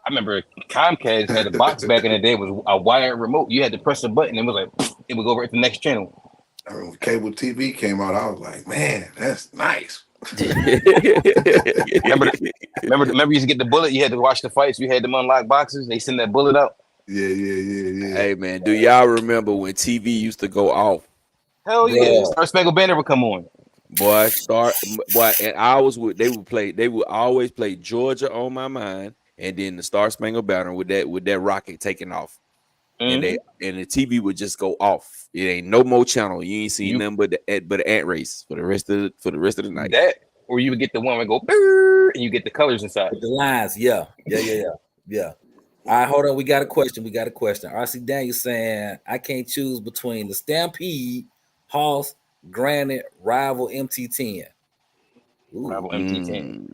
I remember Comcast had a box back in the day. It was a wired remote. You had to press a button. It was like it would go right to the next channel. I remember when cable TV came out. I was like, man, that's nice. remember you used to get the bullet. You had to watch the fights. You had them unlock boxes. They send that bullet out. Yeah. Hey man, do y'all remember when TV used to go off? Hell yeah! Star Spangled Banner would come on. Boy, and they would always play Georgia on My Mind, and then the Star Spangled Banner with that rocket taking off, and the TV would just go off. It ain't no more channel. You ain't seen nothing but the ant race for the rest of the night. That, or you would get the one that go and you get the colors inside. With the lines, yeah. All right, hold on. We got a question. RC Daniel saying I can't choose between the Stampede, Hoss, Granite, Rival, MT10. Ooh. Rival MT10.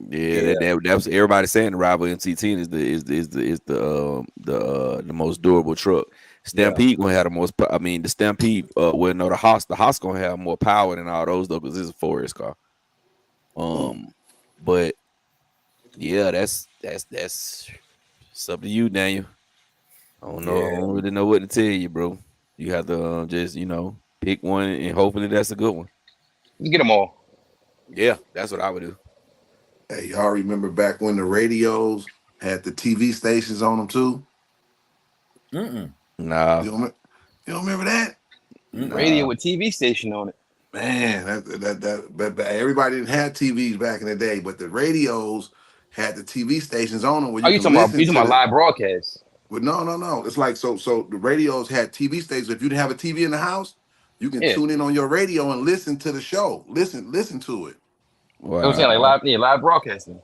Yeah, that was everybody saying the Rival MT10 is the most durable truck. Stampede gonna have the most. I mean, the Stampede. The Hoss gonna have more power than all those though, because it's a 4S car. But yeah, that's it's up to you, Daniel. I don't know. I don't really know what to tell you, bro. You have to just pick one and hopefully that's a good one. You get them all. Yeah, that's what I would do. Hey, y'all remember back when the radios had the TV stations on them too? Nah. You don't remember that? Radio with TV station on it. Man, that everybody didn't have TVs back in the day, but the radios had the TV stations on them. You talking about live broadcasts? But no. It's like so the radios had TV stations. If you didn't have a TV in the house, you can tune in on your radio and listen to the show. Listen to it. Wow. It was saying like live broadcasting.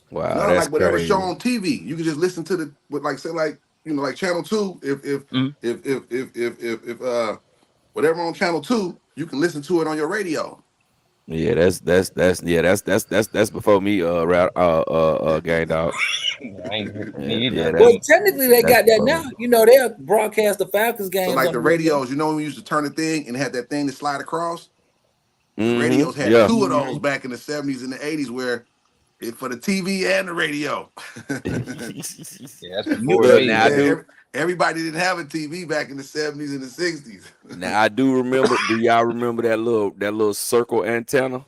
Wow, not that's like whatever crazy. show on TV. You can just listen to the like Channel 2. If whatever on Channel 2, you can listen to it on your radio. Yeah, that's before me, Gang Dog. Well, technically they got that now. They'll broadcast the Falcons games. So like the radios, when we used to turn the thing and had that thing to slide across. The radios had two of those back in the 70s and the 80s, where it for the TV and the radio. That's before everybody didn't have a TV back in the 70s and the 60s. Now I do remember. Do y'all remember that little circle antenna?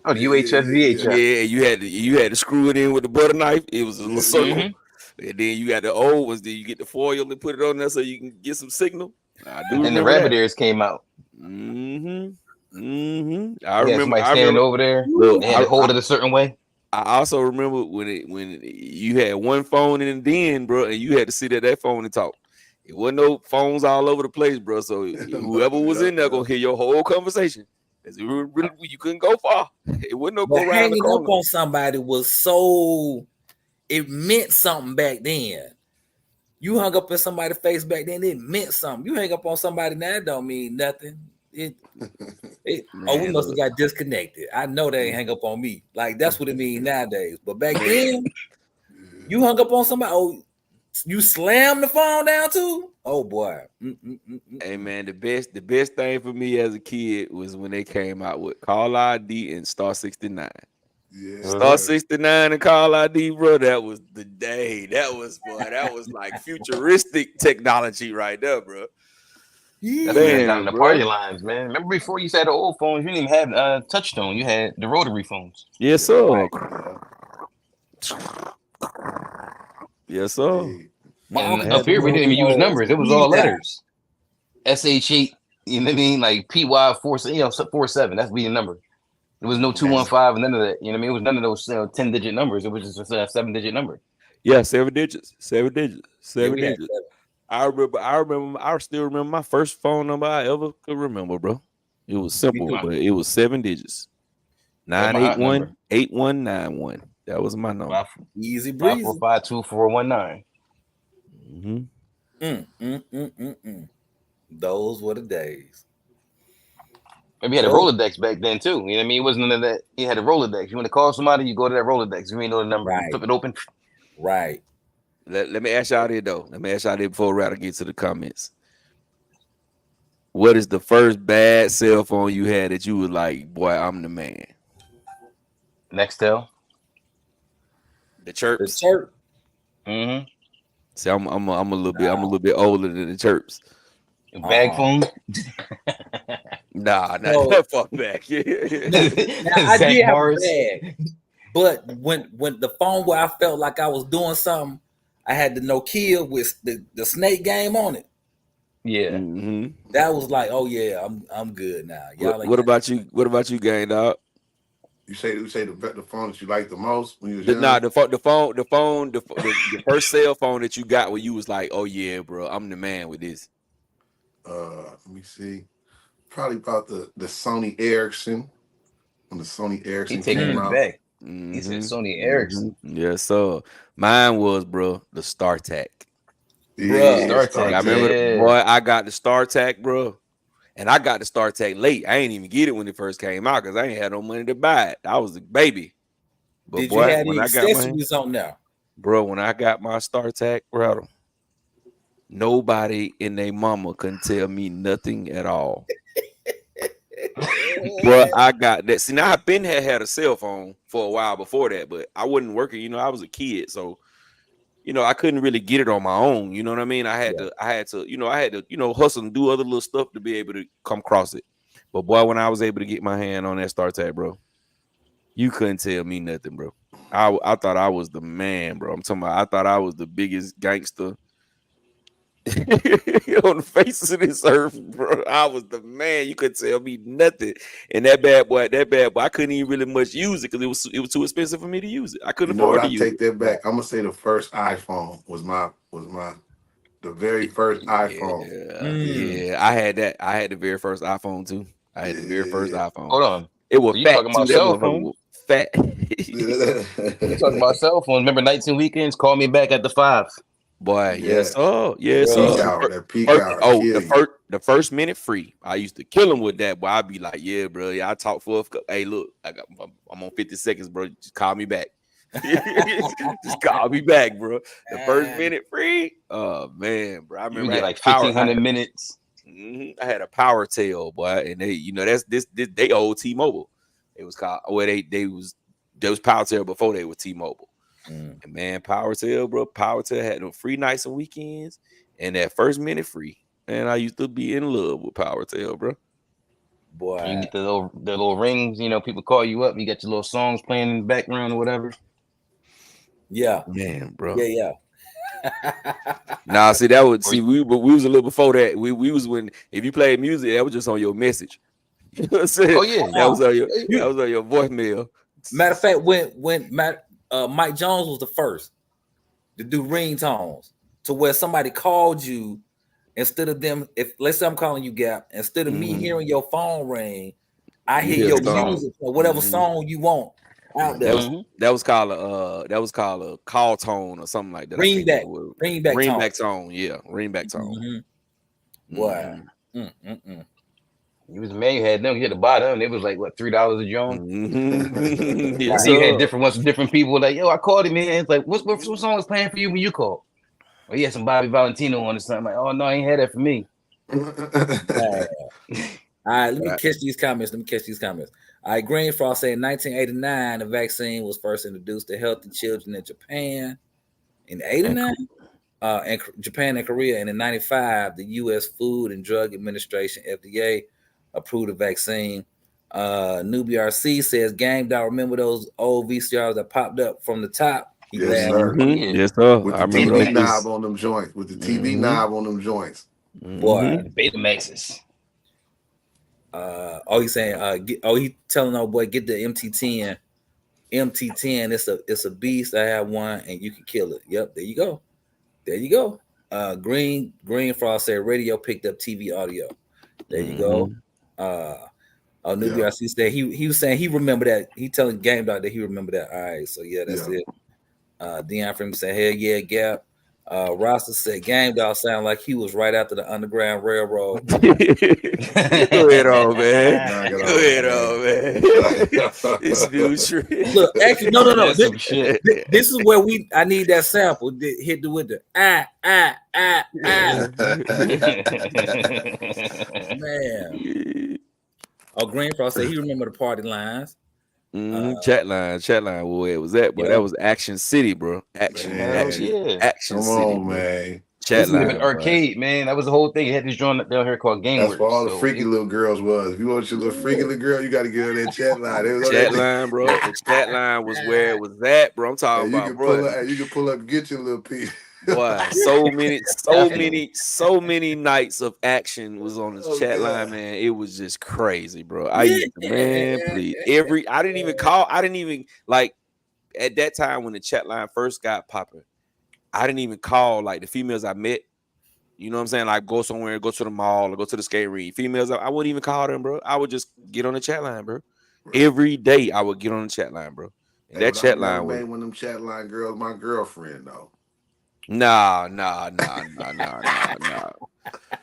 Oh, the UHF VHF. Yeah, you had to screw it in with the butter knife. It was a little circle, and then you got the old ones. Then you get the foil and put it on there so you can get some signal. I do. And the rabbit ears came out. I remember standing over there. They had to hold it a certain way. I also remember when you had one phone in the den, bro, and you had to sit at that phone and talk. It wasn't no phones all over the place, bro. So whoever was in there gonna hear your whole conversation. You couldn't go far. It wasn't no go around hanging the corner. up on somebody was so. It meant something back then. You hung up in somebody's face back then. It meant something. You hang up on somebody now, it don't mean nothing. We must have got disconnected. I know they ain't hang up on me. Like that's what it means nowadays. But back then, you hung up on somebody. Oh, you slammed the phone down too. Oh boy. Hey man, the best thing for me as a kid was when they came out with Call ID and Star 69. Yeah. Star 69 and Call ID, bro. That was the day. That was like futuristic technology right there, bro. That's down the party lines, man. Remember before you had the old phones, you didn't even have touchtone. You had the rotary phones. Yes, sir. Yes, sir. Hey, My And uncle up had the here, we didn't even use numbers. It was all Yeah. letters. SH8, you know what I mean? Like PY 47. That's being number. There was no 215 and none of that. You know what I mean? It was none of those 10-digit numbers. It was just a 7-digit number. Yeah, 7 digits. 7 digits. Yeah, 7 we had digits. seven. I still remember my first phone number I ever could remember, bro. It was simple, too. but it was 7 digits. Yeah, my aunt number. 981-8191. That was my number. Easy breezy. 5452419. Those were the days. Maybe had a So- Rolodex back then too. You know what I mean? It wasn't none of that. You had a Rolodex. You want to call somebody, you go to that Rolodex. You ain't know the number. Right. You flip it open. Right. Let me ask y'all there though. Let me ask y'all there before Rattle get to the comments. What is the first bad cell phone you had that you was like, boy, I'm the man? Nextel. The chirps. The chirp. Mm-hmm. See, I'm a little bit older than the chirps. Bag phone. Nah, No. not far back. Now, I Zach did have a Morris. bag, but when the phone where I felt like I was doing something, I had the Nokia with the snake game on it. Yeah. Mm-hmm. That was like, oh yeah, I'm good now. Y'all What about you? What about you, Gang Dog? you say the phone that you like the most when you was young? The first cell phone that you got where you was like, oh yeah, bro, I'm the man with this. Let me see. Probably about the Sony Ericsson. When the Sony Ericsson He taking came it out. back. He said Sony Ericsson. Yes, sir. Mine was, bro, the StarTAC. Bruh. StarTAC. I remember, Yeah. boy, I got the StarTAC, bro. And I got the StarTAC late. I ain't even get it when it first came out because I ain't had no money to buy it. I was a baby. But Did boy, you have when any I got accessories on there? bro, when I got my StarTAC, bro, nobody in their mama couldn't tell me nothing at all. Bro, I got that. See, now I've been had a cell phone for a while before that, but I wasn't working. You know, I was a kid, so I couldn't really get it on my own. You know what I mean? I had to hustle and do other little stuff to be able to come across it. But boy, when I was able to get my hand on that StarTAC, bro, you couldn't tell me nothing, bro. I thought I was the man, bro. I'm talking about I thought I was the biggest gangster on the face of this earth, bro. I was the man. You couldn't tell me nothing. And that bad boy, I couldn't even really much use it because it was too expensive for me to use it. I couldn't afford to use it. I take that back. I'm gonna say the first iPhone was the very first iPhone. Yeah, I had that. I had the very first iPhone too. I had the very first iPhone. Hold on. It was You fat talking about too. cell That phone? was fat. You talking about cell phones? Remember 19 weekends? Call me back at the 5. Boy, Yes. yes. Oh, yes. Peak hour. That peak hour. The first minute free. I used to kill him with that. Boy, I'd be like, yeah, bro. Yeah, I talk for. Hey, look, I'm on 50 seconds, bro. Just call me back. Just call me back, bro. The first minute free. Oh man, bro. I remember you get like 1,500 minutes. I had a Power Tail, boy, and they, that's this they old T-Mobile. It was called there was Power Tail before they were T-Mobile. And man, Power Tail, bro. Power Tail had no free nights and weekends, and that first minute free. And I used to be in love with Power Tail, bro. Boy, you get the little rings. People call you up. You got your little songs playing in the background or whatever. Yeah, man, bro. Yeah. Nah, see that would we was a little before that. We was when if you played music, that was just on your message. You know what I'm saying? Oh yeah, that was on your voicemail. Matter of fact, when Mike Jones was the first to do ringtones, to where somebody called you instead of them. If let's say I'm calling you Gap, instead of me hearing your phone ring, I hear your music or whatever song you want out there. That was called a call tone or something like that. Ringback tone. Yeah, ringback tone. Wow. You was a man. You had them. You had to buy them. It was like what, $3 a joint. Yes, you had different ones from different people. Like, yo, I called him, man. It's like, what song was playing for you when you called? Well, he had some Bobby Valentino on or something. Like, oh no, I ain't had that for me. All right, let me catch these comments. All right, Green Frost said in 1989, the vaccine was first introduced to healthy children in Japan. In 89, and Japan and Korea, and in 95, the U.S. Food and Drug Administration (FDA) approved the vaccine. Newbie RC says, "Gang, do I remember those old VCRs that popped up from the top He Yes, laughed. sir. Yeah. Yes, sir. With I the remember TV those. knob on them joints. With the TV knob on them joints. Boy. Betamaxes. He's saying, he telling our boy, get the MT10. MT10, it's a beast. I have one, and you can kill it. Yep, there you go. There you go. Green Frost said radio picked up TV audio. There you go. New BRC said he was saying he remember that. He telling Game Dog that he remember that. All right, so yeah, that's it. Deion Freeman said, hell yeah, Gap. Rasta said Game Dog sounded like he was right after the Underground Railroad. Go ahead on, man. Go ahead on, man. It's new shit. Look, actually, no. That's some shit. This is where I need that sample. Hit the with the man. Oh, Green Frost said he remember the party lines. Chat line, where it was at, but that was Action City, bro. Action City, Come on, man. Chat line, arcade, man. That was the whole thing. It had this joint down here called Game. That's where all the freaky little girls was. If you want your little freaky little girl, you got to get on that chat line. Chat line, bro. The chat line was where it was at, bro. I'm talking about, bro. You can pull up and get your little piece. Boy, so many nights of action was on this chat line, man. It was just crazy, bro. I used to, man, please. I didn't even like at that time when the chat line first got popping. I didn't even call like the females I met. You know what I'm saying? Like go somewhere, go to the mall, or go to the skate rink. Females, I wouldn't even call them, bro. I would just get on the chat line, bro. Every day I would get on the chat line, bro. And that chat line was one of them chat line girls, my girlfriend though. Nah.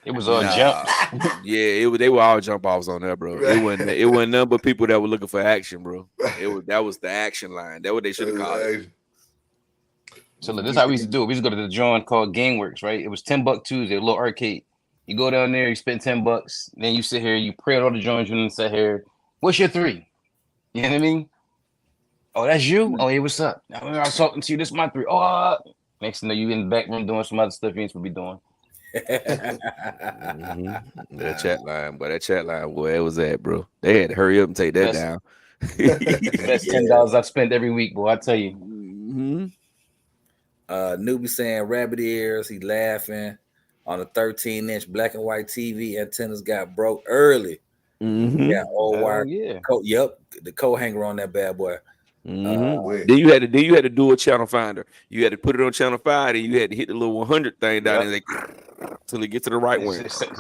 It was all jumps. Yeah, they were all jump offs on there, bro. It wasn't none but people that were looking for action, bro. That was the action line. That's what they should have called it. So look, this is how we used to do it. We used to go to the joint called GameWorks, right? It was $10 Tuesday, a little arcade. You go down there, you spend $10, then you sit here, you pray at all the joints, and sit here. What's your 3? You know what I mean? Oh, that's you? Oh, hey, what's up? I was talking to you. This is my 3. Oh, next thing you know, you in the back room doing some other stuff you ain't supposed to be doing. That chat line, where it was at, bro. They had to hurry up and take that down. That's $10 I've spent every week, boy. I tell you. Newbie saying rabbit ears. He laughing on a 13-inch black and white TV. Antennas got broke early. Yeah, old wire. Yep, the coat hanger on that bad boy. Then you had to do a channel finder. You had to put it on channel 5, and you had to hit the little 100 thing down there till it get to the right one. And then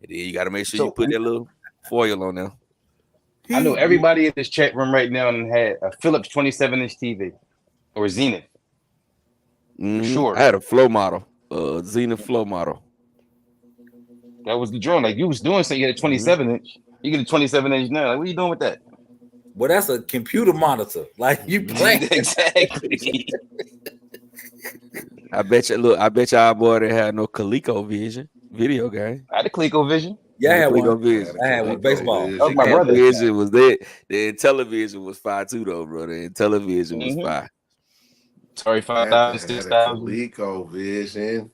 you got to make sure you put that little foil on there. I know everybody in this chat room right now had a Philips 27-inch TV or Zenith. Sure, I had a Flow model, Zenith Flow model. That was the drone. Like you was doing something. You had a 27-inch. You get a 27-inch now. Like what are you doing with that? Well, that's a computer monitor. Like you playing exactly. I bet you our boy didn't have no ColecoVision video game. I had a ColecoVision. Yeah, I had one. ColecoVision. I had one. Baseball. That was my brother. Vision was that. The television was fire too, though, bro. The television was fire. Sorry, 5,000, 6,000. ColecoVision.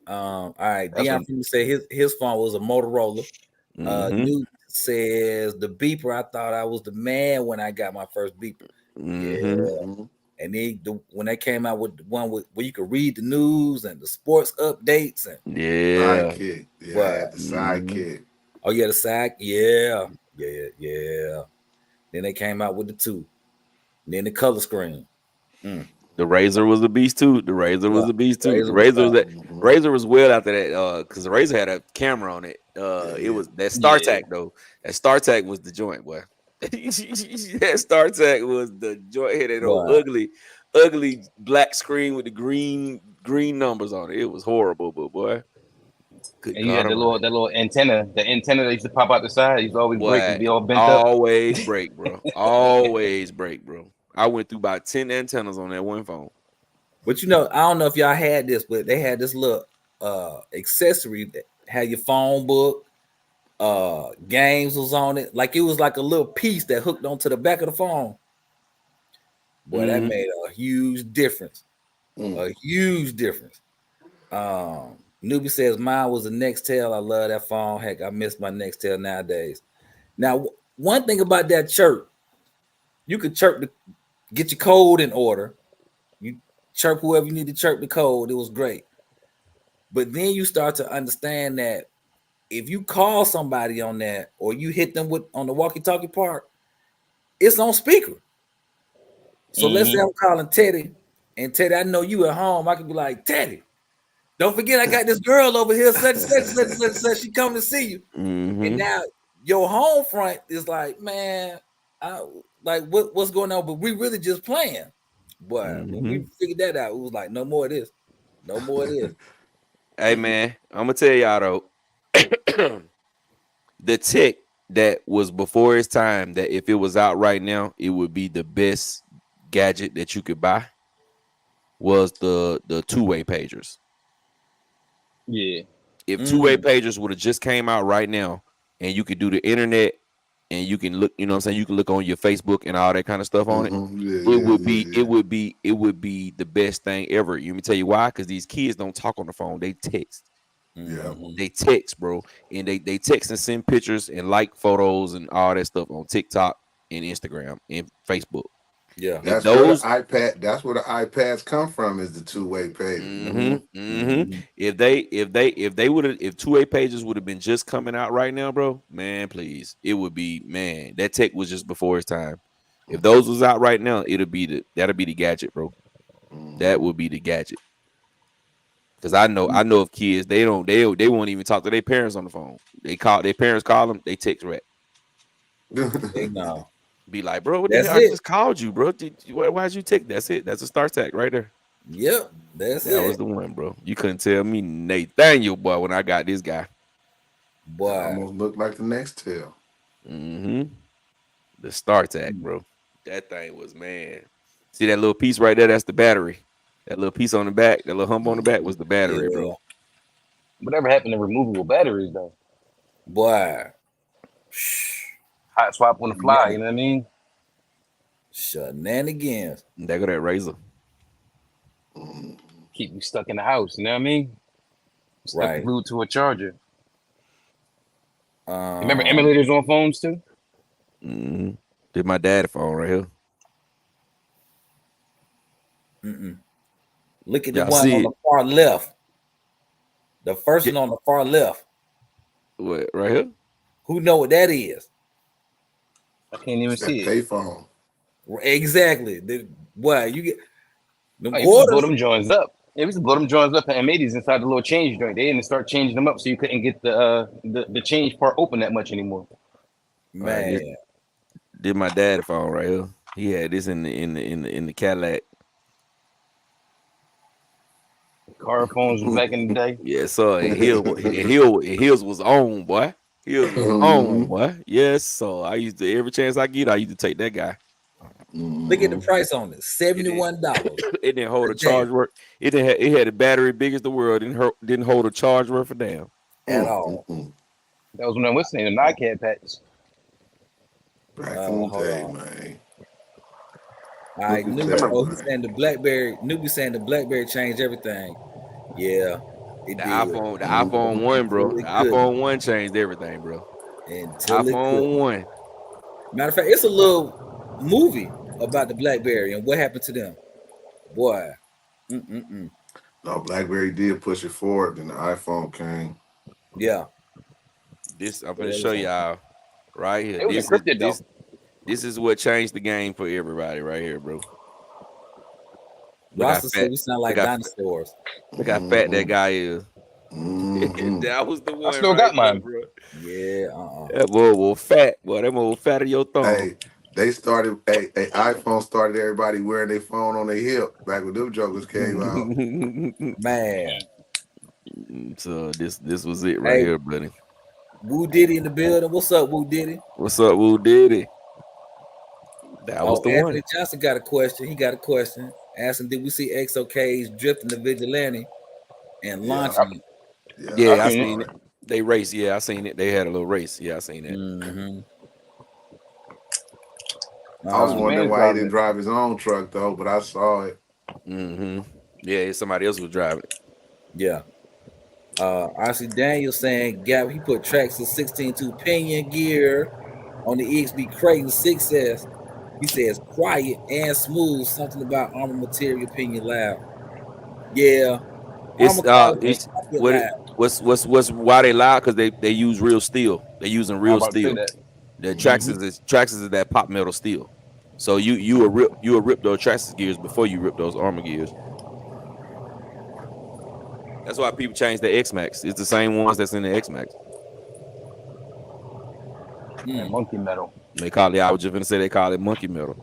All right. Deion Freeman said his phone was a Motorola. Newt says the beeper. I thought I was the man when I got my first beeper. Yeah. And then when they came out with the one where you could read the news and the sports updates and sidekick. Yeah, the sidekick. Oh yeah, the side. Yeah. Then they came out with the 2. Then the color screen. The Razor was a beast too. The Razor was well after that because the Razor had a camera on it. It was that StarTAC though. That StarTAC was the joint, boy. That StarTAC was the joint. Had that ugly black screen with the green numbers on it. It was horrible, but boy. And you had that little antenna. The antenna that used to pop out the side. It used to always break and be all bent up. Always break, bro. Always break, bro. I went through about 10 antennas on that one phone. But I don't know if y'all had this, but they had this little accessory that had your phone book, games was on it. Like it was like a little piece that hooked onto the back of the phone. Boy, that made a huge difference. A huge difference. Newbie says mine was a Nextel. I love that phone. Heck, I miss my Nextel nowadays. Now, one thing about that chirp, you could get your code in order. You chirp whoever you need to chirp the code. It was great. But then you start to understand that if you call somebody on that or you hit them on the walkie-talkie part, it's on speaker. So let's say I'm calling Teddy, and Teddy, I know you at home. I could be like, Teddy, don't forget I got this girl over here, such. She come to see you. And now your home front is like, man, what's going on? But we really just playing. But when we figured that out, it was like, no more of this. No more of this. Hey, man, I'm going to tell y'all, though, the tech that was before its time, that if it was out right now, it would be the best gadget that you could buy, was the two-way pagers. Yeah. If two-way pagers would have just came out right now and you could do the internet and you can look, you know what I'm saying, you can look on your Facebook and all that kind of stuff on it, it would be the best thing ever. You me tell you why? Because these kids don't talk on the phone, they text. Yeah, they text, bro, and they text and send pictures and like photos and all that stuff on TikTok and Instagram and Facebook. Yeah, that's where the iPad. That's where the iPads come from. Is the two-way page. If two-way pages would have been just coming out right now, bro, man, please, it would be, man. That tech was just before its time. If those was out right now, that'll be the gadget, bro. That would be the gadget. Because I know of kids, they won't even talk to their parents on the phone. Their parents call them, they text right. They know. Be like, bro, what the hell? I just called you, bro. Why'd you take? That's it. That's a StarTAC right there. Yep, that was the one, bro. You couldn't tell me Nathaniel, boy, when I got this guy. Boy, almost looked like the Nextel. The StarTAC, bro. That thing was, man. See that little piece right there? That's the battery. That little piece on the back, that little hump on the back was the battery, bro. Whatever happened to removable batteries, though? Boy. Hot swap on the fly, you know what I mean? Shenanigans. There go that razor. Keep you stuck in the house, you know what I mean? Stuck glued to a charger. Remember emulators on phones too? Did my dad's phone right here. Look at the one on the far left. The first one on the far left. What, right here? Who know what that is? I can't even see it. Payphone. Exactly. You get them blow them joints up. Yeah, we used to blow them joints up and made these inside the little change joint. They didn't start changing them up so you couldn't get the change part open that much anymore. Man, did my dad's phone right here? He had this in the Cadillac. Car phones was back in the day. Yes, sir. And Hills was on, boy. Hills was on, boy. Yes, so I used to, every chance I get, I used to take that guy. Look at the price on it, $71. It didn't hold a charge worth. It had a battery big as the world. Didn't hold a charge worth a damn at all. That was when I was saying the NiCad patch. Back in the day, man. All right, Newbie saying the BlackBerry changed everything. Yeah, the iPhone 1, bro. The iPhone 1 changed everything, bro. iPhone 1. Matter of fact, it's a little movie about the BlackBerry and what happened to them. Boy. No, BlackBerry did push it forward, then the iPhone came. Yeah. I'm gonna show y'all right here. It was encrypted, though. This is what changed the game for everybody right here, bro. Rasta said we sound like dinosaurs. Look how fat that guy is. That was the one. I still got mine, bro. Yeah. That boy was fat. Boy, that boy was fat of your thumb. Hey, iPhone started everybody wearing their phone on their hip back when them jokers came out. Man. So this was it right here, buddy. Woo Diddy in the building. What's up, Woo Diddy? What's up, Woo Diddy? That was the Anthony one. Johnson got a question. He got a question. Asking, did we see XOKs drifting the Vigilante and launching it? Yeah, I seen it. They raced. Yeah, I seen it. They had a little race. Yeah, I seen it. I was wondering why he didn't drive his own truck, though, but I saw it. Yeah, somebody else was driving it. Yeah. RC Daniel saying, Gap, he put Traxxas 16.2 pinion gear on the EXP Creighton 6S He says quiet and smooth. Something about armor material opinion loud. Yeah. It's loud. what's why they loud? Because they use real steel. They're using I'm real about to say steel. that. The Traxxas is that pop metal steel. So you will rip those Traxxas gears before you rip those armor gears. That's why people change the X-Max. It's the same ones that's in the X-Max. And monkey metal. They call it. I was just gonna say they call it monkey metal.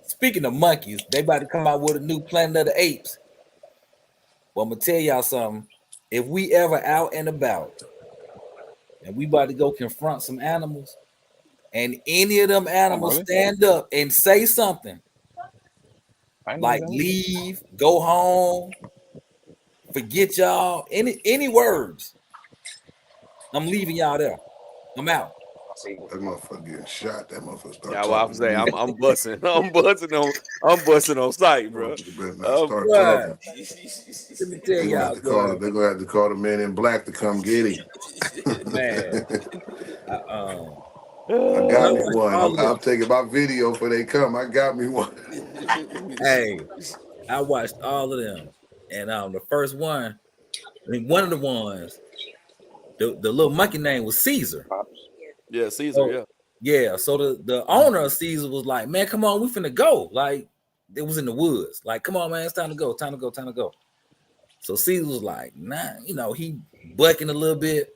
Speaking of monkeys, they about to come out with a new Planet of the Apes. Well, I'm gonna tell y'all something. If we ever out and about and we about to go confront some animals, and any of them animals stand up and say something like leave, go home, forget y'all, any words, I'm leaving y'all there. I'm out. That motherfucker getting shot. That motherfucker start Yeah, well, I'm talking. saying I'm busting. I'm busting on sight, bro. You better not start talking. Let me tell y'all, they're gonna have to call the man in black to come get him. Man. I got me one. I'll take my video before they come. I got me one. Hey, I watched all of them, and the first one, I mean, one of the ones, the little monkey name was Caesar. Yeah, Caesar. Yeah. So the owner of Caesar was like, "Man, come on, we finna go." Like it was in the woods. Like, come on, man, it's time to go. Time to go. Time to go. So Caesar was like, "Nah," he bucking a little bit.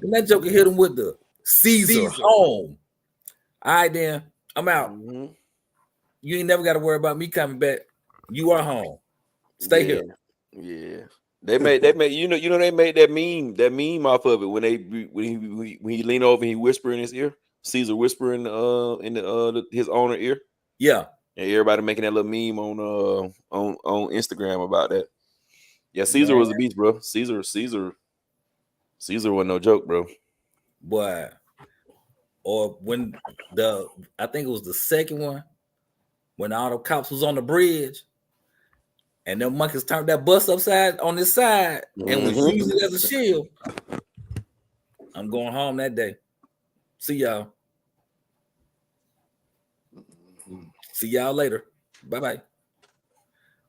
And that joker hit him with the Caesar home. All right, then I'm out. Mm-hmm. You ain't never got to worry about me coming back. You are home. Stay here. Yeah. They made they made that meme off of it when he leaned over and he whispered in his ear. Caesar whispering in his owner ear. Yeah. And everybody making that little meme on Instagram about that. Yeah, Caesar was a beast, bro. Caesar wasn't no joke, bro. Boy. Or when I think it was the second one, when all the cops was on the bridge and them monkeys turned that bus upside on this side and was using it as a shield. I'm going home that day. See y'all. See y'all later. Bye-bye.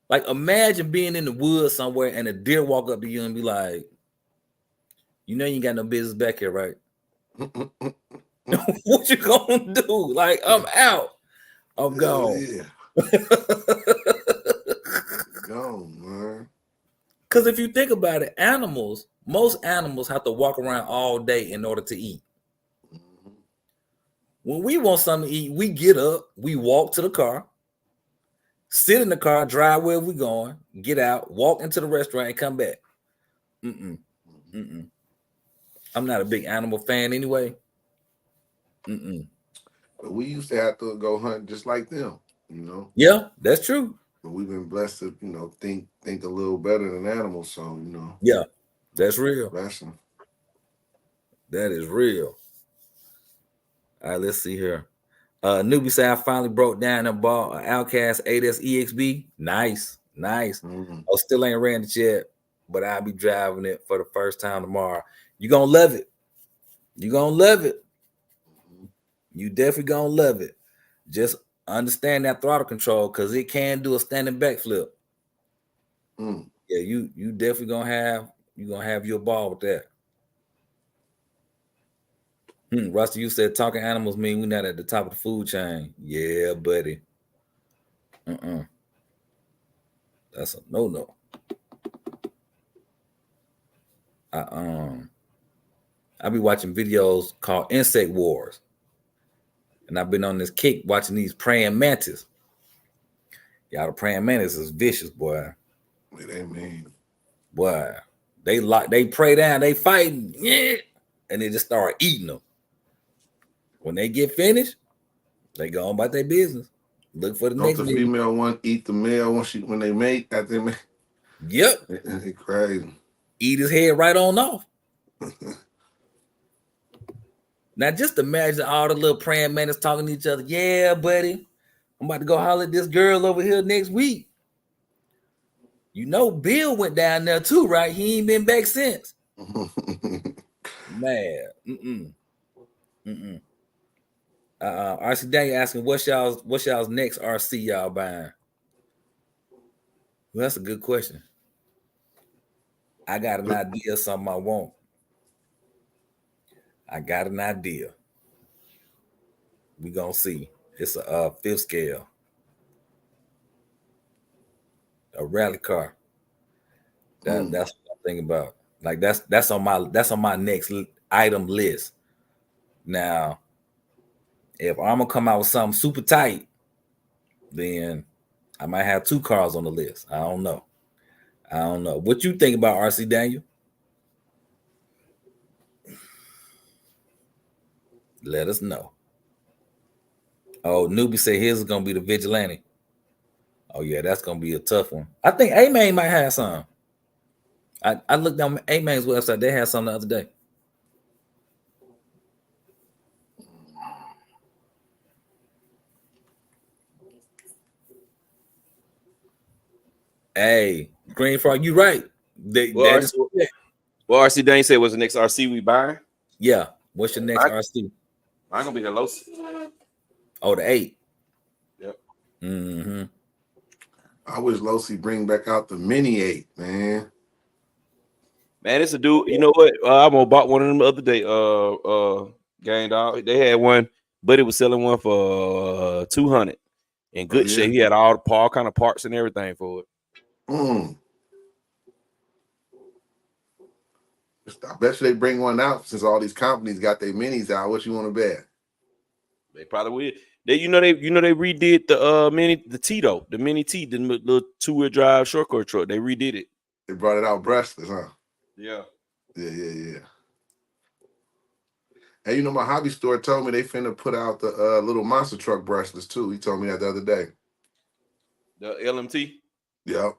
Like, imagine being in the woods somewhere and a deer walk up to you and be like, you ain't got no business back here, right? What you gonna do? Like, I'm out. I'm gone. Yeah. Gone, man. Because if you think about it, most animals have to walk around all day in order to eat. When we want something to eat, we get up, we walk to the car, sit in the car, drive where we're going, get out, walk into the restaurant, and come back. I'm not a big animal fan anyway. But we used to have to go hunt just like them, Yeah, that's true. But we've been blessed to, think a little better than animals. So, Yeah, that's real. Blessing. That is real. All right, let's see here. Newbie said I finally broke down and bought an Outcast 8S EXB. Nice. Mm-hmm. I still ain't ran it yet, but I'll be driving it for the first time tomorrow. You're gonna love it. You're gonna love it. You definitely gonna love it. Just understand that throttle control because it can do a standing backflip. Yeah, you definitely gonna have your ball with that. Rusty, you said talking animals mean we're not at the top of the food chain. Yeah, buddy. That's a no. I be watching videos called Insect Wars. And I've been on this kick watching these praying mantis. Y'all, the praying mantis is vicious, boy. What they mean? Boy, they pray down, they fighting, and they just start eating them. When they get finished, they go on about their business. Look for the next. Don't the female one eat the male when they mate? After they mate? Yep. They crazy. Eat his head right on off. Now, just imagine all the little praying mantis talking to each other. Yeah, buddy, I'm about to go holler at this girl over here next week. Bill went down there too, right? He ain't been back since. Man, RC Daniel asking what's y'all's next RC y'all buying? Well, that's a good question. I got an idea of something I want. I got an idea. We gonna see. It's a fifth scale, a rally car. That's what I'm thinking about. Like that's on my next item list. Now, if I'm gonna come out with something super tight, then I might have 2 cars on the list. I don't know. What you think about RC Daniel? Let us know. Oh, Newbie said his is gonna be the Vigilante. Oh yeah, that's gonna be a tough one. I think A-Man might have some. I looked on A-Man's website. They had some the other day. Hey, Green Frog, you right. RC Dane said was the next RC we buying? Yeah. What's your next RC? I'm gonna be the Losi. Oh, the 8. Yep. Mm-hmm. I wish Losi bring back out the Mini 8, man. Man, it's a dude. You know what? I bought one of them the other day. Gang Dog. They had one, but it was selling one for $200 in good shape. He had all kind of parts and everything for it. I bet you they bring one out since all these companies got their minis out. What you want to bet? They probably will. They redid the Tito, the Mini T, the little 2-wheel drive short-course truck. They redid it. They brought it out brushless, huh? Yeah. Hey, you know, my hobby store told me they finna put out the little monster truck brushless too. He told me that the other day. The LMT? Yep.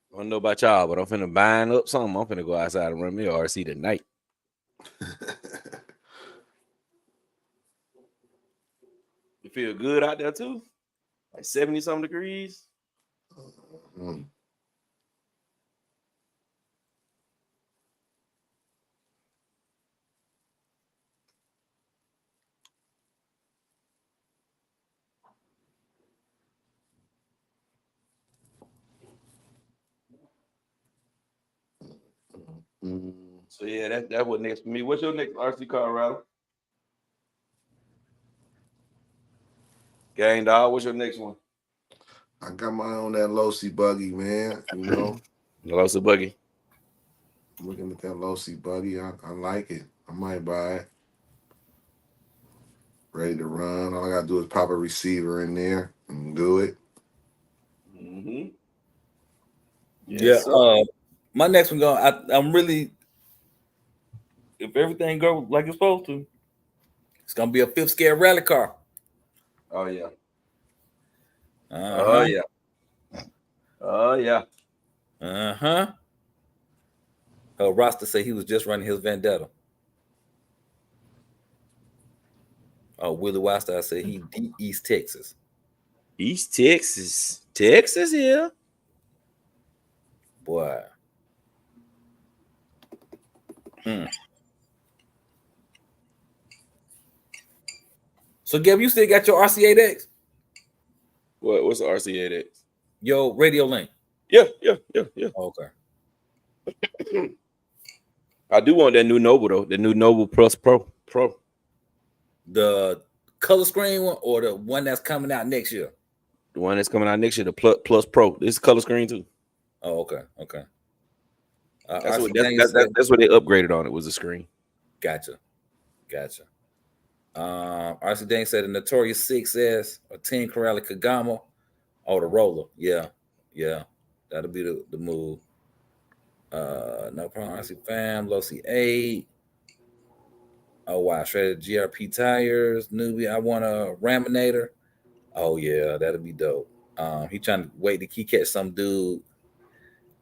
I don't know about y'all, but I'm finna buying up something. I'm finna go outside and run me RC tonight. You feel good out there too? Like 70-something degrees? So yeah, that was next for me. What's your next RC car, Riley? Gang Dog, what's your next one? I got my own that Losi buggy, man. You know, the Losi buggy. I'm looking at that Losi buggy. I like it. I might buy it. Ready to run. All I gotta do is pop a receiver in there and do it. Mm-hmm. Yes, yeah. My next one I'm really, if everything goes like it's supposed to, it's gonna be a 5th scale rally car. Oh yeah. Oh yeah. Oh yeah. Rasta said he was just running his Vendetta. Oh, Willie Wildstyle said he East Texas. East Texas. Texas, yeah. Boy. So, Gab, you still got your RC8X? What's the RC8X? Yo, Radio Link. Yeah. Okay. I do want that new Noble though. The new Noble Plus Pro. The color screen one or the one that's coming out next year? The one that's coming out next year, the Plus Pro. This is color screen too. Oh, okay. That's what they upgraded on. It was a screen. Gotcha. RC Dane said the Notorious 6S or 10 Corrali Kagamo. Oh, the roller. Yeah. That'll be the move. No problem. RC fam, Losi 8. Oh wow, shredded GRP tires, newbie. I want a Raminator. Oh yeah, that'll be dope. He trying to wait to catch some dude.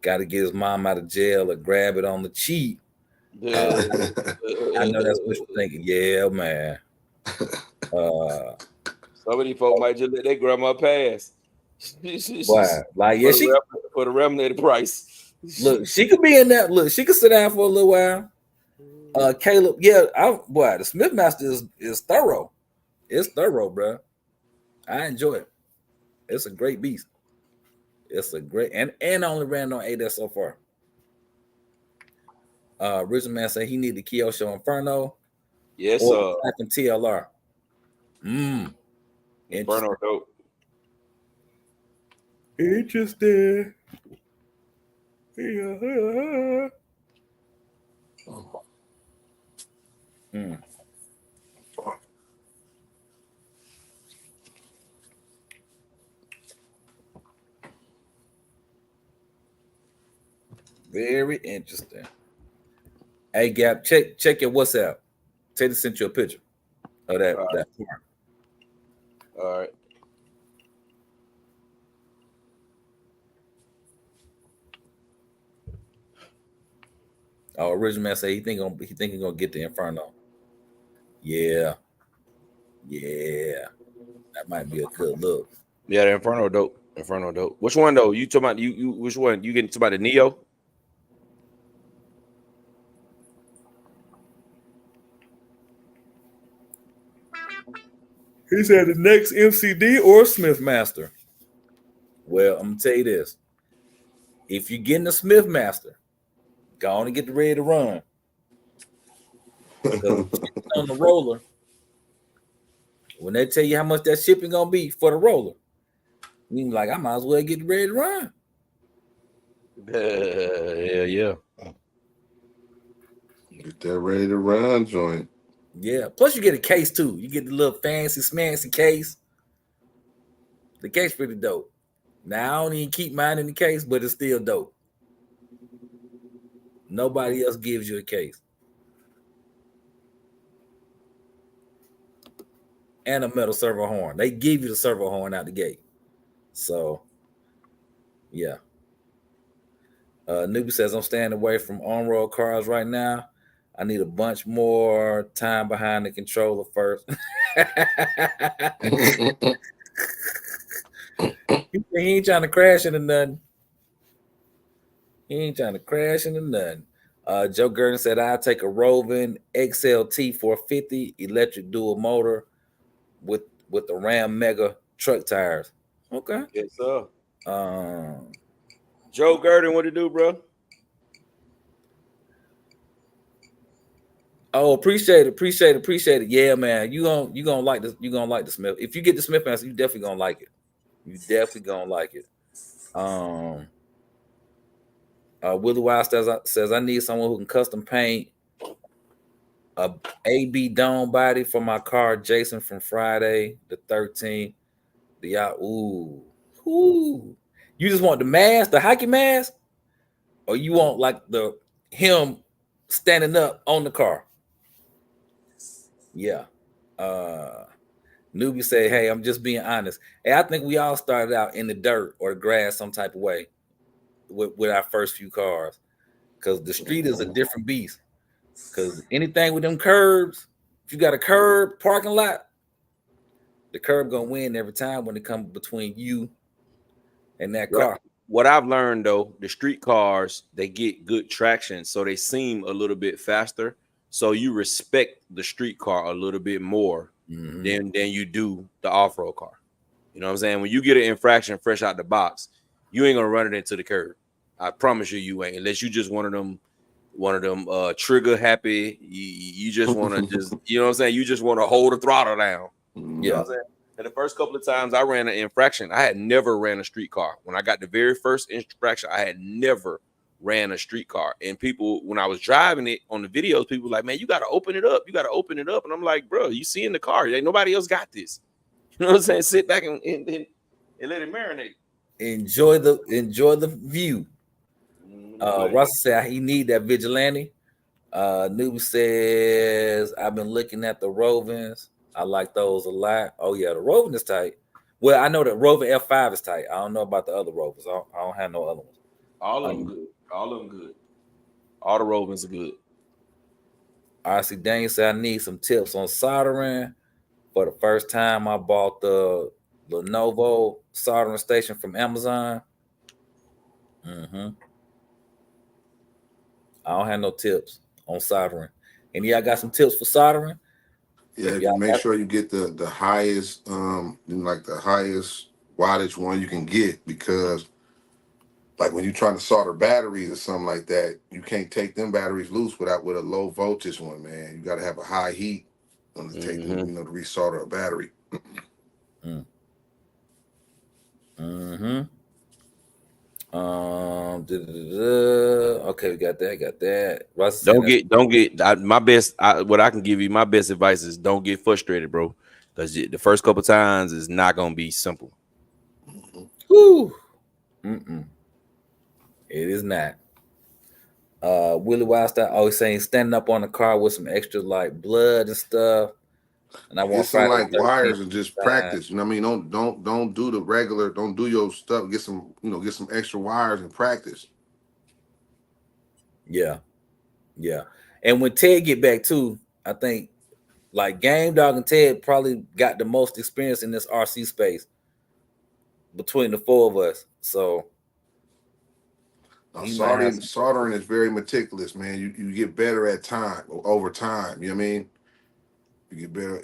Got to get his mom out of jail or grab it on the cheap. I know that's what you're thinking. Yeah, man. Some of these folk might just let their grandma pass. Wow. Like, yeah, for the remnant price. Look, she could be in that. Look, she could sit down for a little while. Caleb, yeah, the Smith Master is thorough. It's thorough, bro. I enjoy it. It's a great beast. It's a great and I only ran on ADS so far. Richard Man said he need the Kyosho Inferno. Yes, or TLR. Inferno dope. Interesting. Yeah. Very interesting. Hey, Gap, check your WhatsApp. Taylor sent you a picture of that. That part. All right. Oh, Original Man say he think he gonna get the Inferno. Yeah. That might be a good look. Yeah, the Inferno dope. Inferno dope. Which one though? You talking about you which one? You getting to about the Neo? He said the next MCD or Smith Master. Well, I'm gonna tell you this. If you're getting a Smith Master, go on and get ready to run. Because on the roller, when they tell you how much that shipping gonna be for the roller, you like, I might as well get ready to run. Yeah. Get that ready to run joint. Yeah. Plus, you get a case too. You get the little fancy smancy case. The case pretty dope. Now I don't even keep mine in the case, but it's still dope. Nobody else gives you a case. And a metal servo horn. They give you the servo horn out the gate. So, yeah. Newbie says, I'm staying away from on-road cars right now. I need a bunch more time behind the controller first. He ain't trying to crash into nothing. Joe Gurdon said, I'll take a Rovin XLT 450 electric dual motor with the Ram Mega truck tires. Okay. Yes, sir. Joe Gurdon, what to do, bro? Oh, appreciate it. Yeah, man. You gonna like this. You gonna like the Smith. If you get the Smith Master, you definitely gonna like it. Willie Wild says I need someone who can custom paint a AB dome body for my car, Jason, from Friday the 13th. Ooh. You just want the mask, the hockey mask, or you want like him standing up on the car? Yeah. Newbie say, hey, I'm just being honest. Hey, I think we all started out in the dirt or the grass some type of way with our first few cars, because the street is a different beast. Because anything with them curbs, if you got a curb parking lot, the curb gonna win every time when it comes between you and that car. What I've learned though, the street cars, they get good traction, so they seem a little bit faster. So you respect the street car a little bit more than you do the off-road car. You know what I'm saying? When you get an infraction fresh out the box, you ain't gonna run it into the curb. I promise you ain't, unless you just one of them trigger happy. You just want to just, you know what I'm saying? You just want to hold the throttle down. You know what I'm saying? And the first couple of times I ran an infraction, I had never ran a street car. When I got the very first infraction, I had never ran a street car. And people, when I was driving it on the videos, people were like, man, you got to open it up. You got to open it up. And I'm like, bro, you see in the car, ain't nobody else got this. You know what I'm saying? Sit back and let it marinate. Enjoy the view. Russell said he need that vigilante. Newbie says, I've been looking at the Rovins. I like those a lot. Oh yeah, the Rovin is tight. Well, I know that Rovin F5 is tight. I don't know about the other Rovins. I don't have no other ones. All of them good. All of them good. All the Rovins are good. RC Dane said I need some tips on soldering for the first time, I bought the Lenovo soldering station from Amazon. I don't have no tips on soldering. And yeah, I got some tips for soldering. Yeah, you make sure you get the highest, like the highest wattage one you can get, because like when you're trying to solder batteries or something like that, you can't take them batteries loose with a low voltage one, man. You got to have a high heat on to take them, to resolder a battery. Okay, we got that. Russ Don't get. What I can give you, my best advice is don't get frustrated, bro. Because the first couple times is not gonna be simple. Woo. It is not. Willie Wildstyle always saying standing up on the car with some extra like blood and stuff. And I want get some like wires and just practice. You know what I mean? Don't do the regular. Don't do your stuff. Get some extra wires and practice. Yeah. And when Ted get back too, I think like Game Dog and Ted probably got the most experience in this RC space between the four of us. So soldering is very meticulous, man. You get better over time. You know what I mean? You get better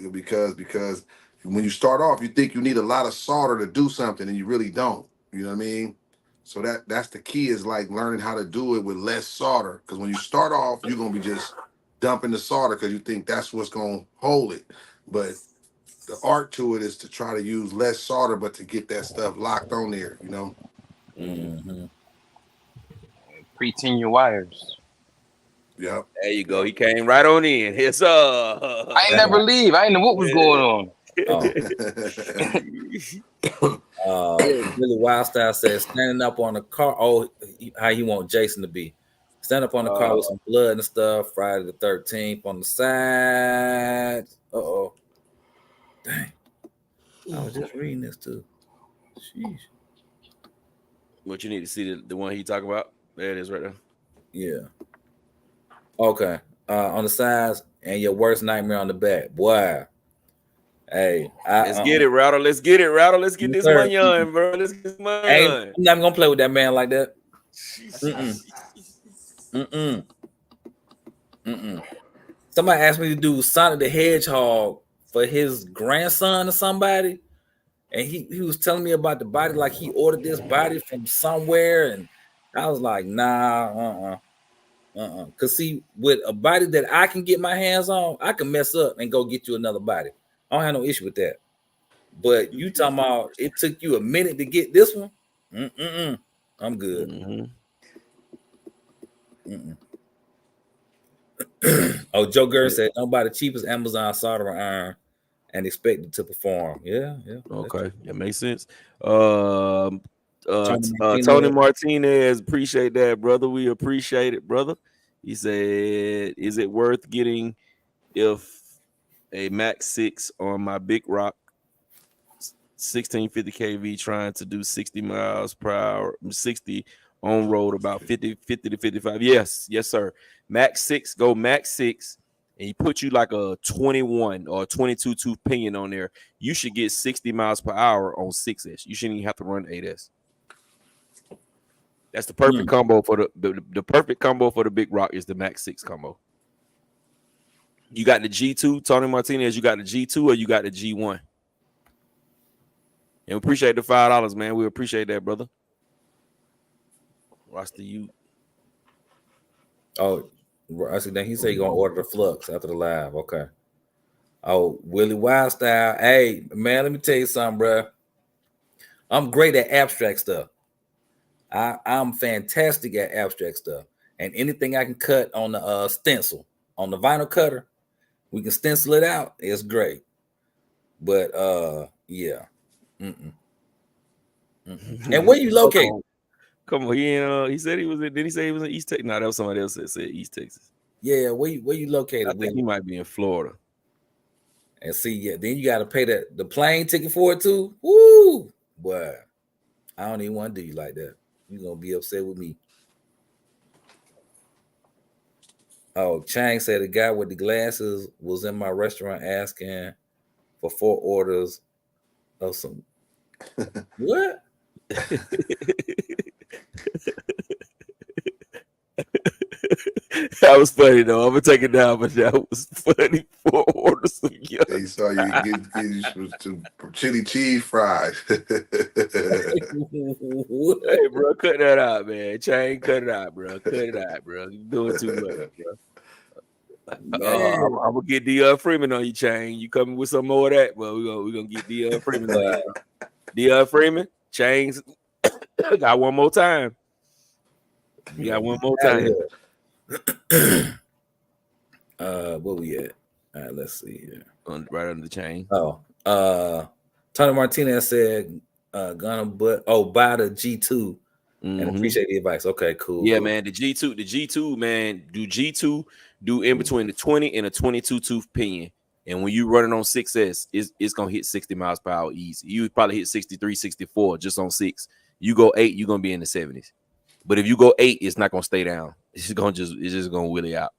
because when you start off, you think you need a lot of solder to do something, and you really don't. You know what I mean? So that's the key, is like learning how to do it with less solder. Because when you start off, you're gonna be just dumping the solder because you think that's what's gonna hold it. But the art to it is to try to use less solder, but to get that stuff locked on there. Pre-tin your wires. Yep. There you go. He came right on in. Yes, I ain't never leave. I ain't know what was going on. Billy Wildstyle says standing up on the car. Oh, how you want Jason to be? Stand up on the car with some blood and stuff. Friday the 13th on the side. Dang. I was just reading this too. Sheesh. What you need to see the one he talking about? There it is right there. Yeah. Okay. On the sides and your worst nightmare on the back. Boy. Hey. Let's get it, Router. Let's get this money on, bro. Let's get this money on. I'm not gonna play with that man like that. Somebody asked me to do Sonic the Hedgehog for his grandson or somebody, and he was telling me about the body, like he ordered this body from somewhere, and I was like, nah, Cause see, with a body that I can get my hands on, I can mess up and go get you another body. I don't have no issue with that. But you talking about it took you a minute to get this one? I'm good. Oh, Joe Gurr said, don't buy the cheapest Amazon soldering iron and expect it to perform. Yeah. Okay, that makes sense. Tony Martinez, appreciate that, brother. We appreciate it, brother. He said, is it worth getting if a Max 6 on my Big Rock 1650 kV trying to do 60 miles per hour, 60 on road, about 50 to 55? Yes, sir. Max 6, go Max 6, and he put you like a 21 or 22 tooth pinion on there. You should get 60 miles per hour on 6S. You shouldn't even have to run 8S. That's the perfect combo for the perfect combo for the Big Rock is the Max 6 combo. You got the G2, Tony Martinez, you got the G2 or you got the G1? And we appreciate the $5, man. We appreciate that, brother. Watch the you. Oh, I see that he said he's gonna order the Flux after the live. Okay. Oh, Willie Wildstyle. Hey, man, let me tell you something, bro. I'm great at abstract stuff. I'm fantastic at abstract stuff. And anything I can cut on the stencil, on the vinyl cutter, we can stencil it out. It's great. But yeah. And where you located? Come on, he said he was. Did he say he was in East Texas? No, that was somebody else that said East Texas. Yeah, where you located? I think he might be in Florida. And see, yeah, then you got to pay the plane ticket for it too. Woo, boy, I don't even want to do you like that. You're gonna be upset with me. Oh, Chang said the guy with the glasses was in my restaurant asking for 4 orders of some what? That was funny though. I'm gonna take it down, but that was funny. 4 orders of young. They saw you get you some chili cheese fries. Hey, bro, cut that out, man. Chain, cut it out, bro. Cut it out, bro. You doing too much, bro. I'm gonna get Deion Freeman on you, Chain. You coming with some more of that? Well, we're gonna get Deion Freeman on you. Deion Freeman, Chains. Got one more time. You got one more time. Where we at? All right, let's see here. Right under the chain. Tony Martinez said, "Gonna buy the G2 and appreciate the advice." Okay, cool. Yeah, cool. man. The G2, man. Do in between the 20 and a 22 tooth pin, and when you running on 6S, it's gonna hit 60 miles per hour easy. You probably hit 63, 64 just on 6. You go 8, you're gonna be in the 70s. But if you go 8, it's not gonna stay down. It's just gonna wheelie out.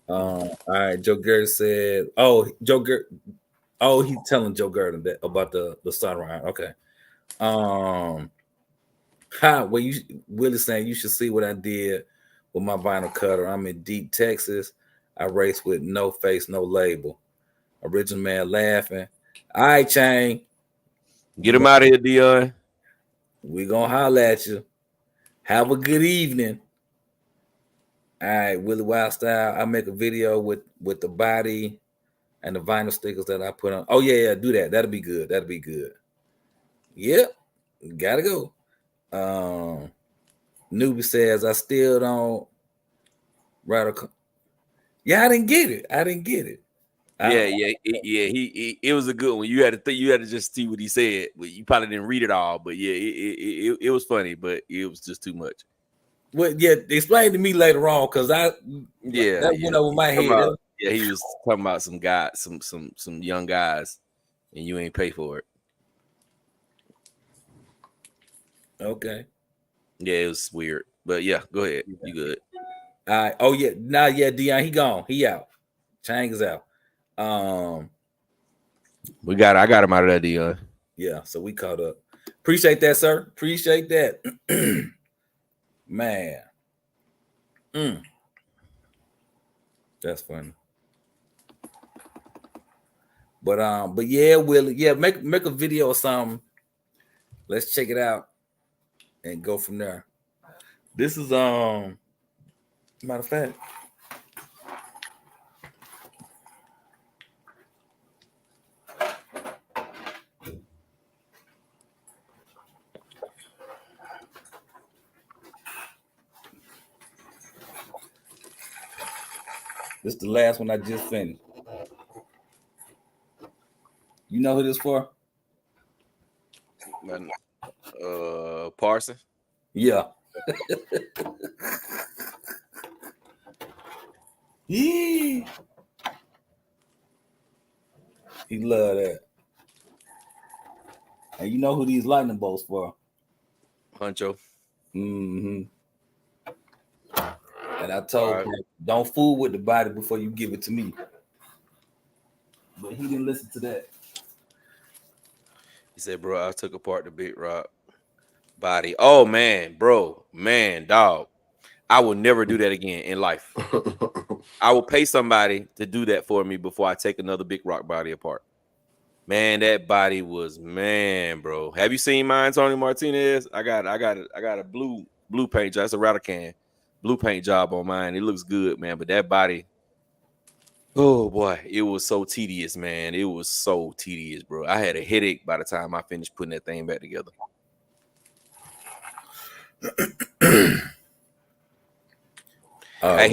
All right, Joe Gert said, he's telling Joe Gert that about the sunrise. Okay. Willie saying you should see what I did with my vinyl cutter. I'm in deep Texas. I race with no face, no label. Original man laughing. All right, Chain. Get him out of here, Deion. We gonna holler at you. Have a good evening. All right, Willie Wild Style. I make a video with the body and the vinyl stickers that I put on. Oh yeah, do that. That'll be good. Yep, gotta go. Newbie says I still don't write a. Yeah, I didn't get it. It was a good one. You had to just see what he said. But you probably didn't read it all. But yeah, it was funny, but it was just too much. Well, yeah, explain to me later on because that went over my head. He was talking about some guys, some young guys, and you ain't pay for it. Okay. Yeah, it was weird, but yeah, go ahead. You good? All right. Oh yeah, Deion, he gone. He out. Chang is out. I got him out of that, Deion. Yeah, so we caught up. Appreciate that, sir. Appreciate that. Man. That's funny. But yeah, Willie. Yeah, make a video or something. Let's check it out and go from there. This is matter of fact. This is the last one I just finished. You know who this for? Parson. Yeah. He love that. And you know who these lightning bolts for? Huncho. Mm-hmm. And I told him, don't fool with the body before you give it to me. But he didn't listen to that. He said, bro, I took apart the Big Rock body. Oh, man, bro. Man, dog. I will never do that again in life. I will pay somebody to do that for me before I take another Big Rock body apart. Man, that body was, bro. Have you seen mine, Tony Martinez? I got a blue paint job. That's a rattle can. Blue paint job on mine. It looks good, man. But that body, oh boy, it was so tedious, man. It was so tedious, bro. I had a headache by the time I finished putting that thing back together. Hey,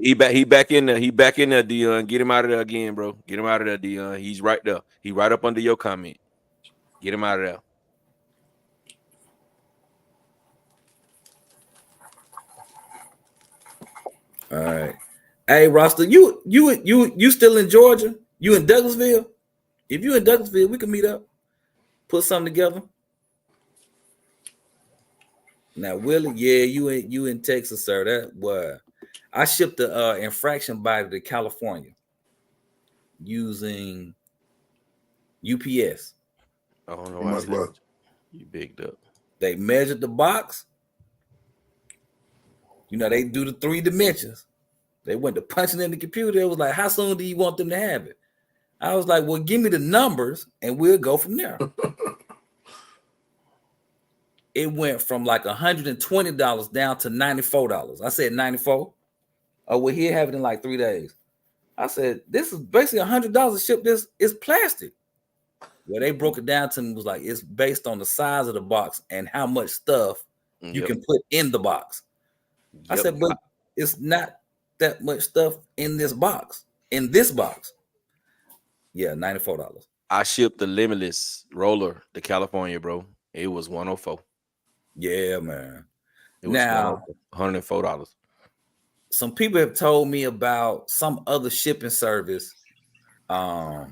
he back in there. He back in there, Deion. Get him out of there again, bro. Get him out of there, Deion. He's right there. He right up under your comment. Get him out of there. All right. Hey, Roster, you still in Georgia? You in Douglasville? If you in Douglasville, we can meet up. Put something together. Now, Willie, yeah, you in Texas, sir. That was. I shipped the infraction body to California using UPS. I don't know How much was it? you bigged up. They measured the box. You know, they do the 3 dimensions. They went to punching in the computer. It was like, how soon do you want them to have it? I was like, well, give me the numbers and we'll go from there. It went from like $120 down to $94. I said 94. Oh, well, he'll have it in like 3 days. I said, this is basically $100 to ship this. It's plastic. Well, they broke it down to me, was like, it's based on the size of the box and how much stuff you can put in the box. I said, but it's not that much stuff in this box. Yeah, $94. I shipped the Limitless roller to California, bro. It was $104. Yeah, man. It was now $104. Some people have told me about some other shipping service. I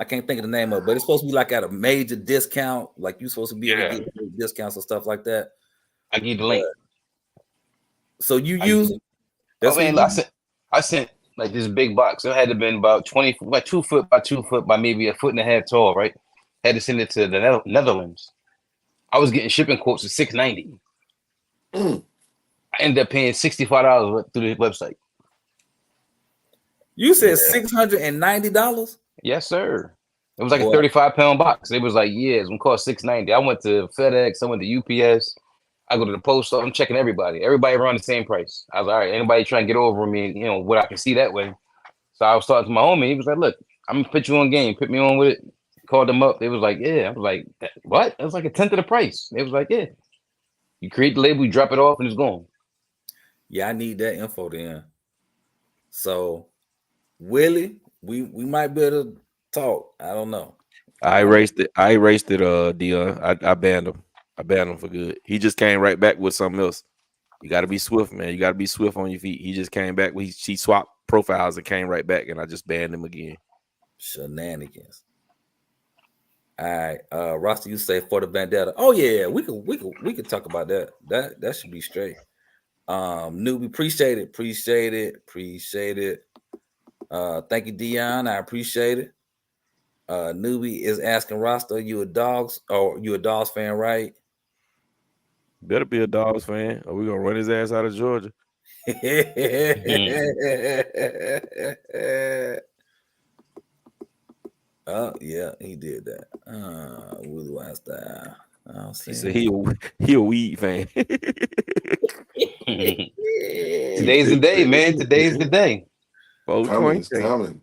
can't think of the name of it, but it's supposed to be like at a major discount. Like you're supposed to be able to get discounts and stuff like that. I give the link. So you use it? That's I sent like this big box. It had to have been about 20, like 2 foot by 2 foot by maybe 1.5 feet tall, right? Had to send it to the Netherlands. I was getting shipping quotes of $690. I ended up paying $65 through the website. You said $690? Yes, sir. It was like a 35-pound box. It was like, yeah, it's gonna cost $690. I went to FedEx, I went to UPS, I go to the post office, I'm checking everybody. Everybody around the same price. I was like, all right, anybody trying to get over me, you know, what I can see that way. So I was talking to my homie. He was like, look, I'm gonna put you on game, put me on with it. Called them up. They was like, yeah. I was like, what? It was like 1/10 of the price. They was like, yeah. You create the label, you drop it off, and it's gone. Yeah, I need that info then. So, Willie, we might be able to talk. I don't know. I erased it, Dion. I banned him. I banned him for good. He just came right back with something else. You got to be swift, man. You got to be swift on your feet. He just came back. He swapped profiles and came right back, and I just banned him again. Shenanigans. All right, Rasta, you say for the vendetta. Oh yeah, we could talk about that. That should be straight. Newbie, appreciate it. Thank you, Dion. I appreciate it. Newbie is asking Rasta, you a Dogs fan, right? Better be a Dogs fan, or we gonna run his ass out of Georgia. Oh yeah, he did that. Willie Wildstyle. He said he a weed fan. Today's the day, man. Today's the day. It's coming.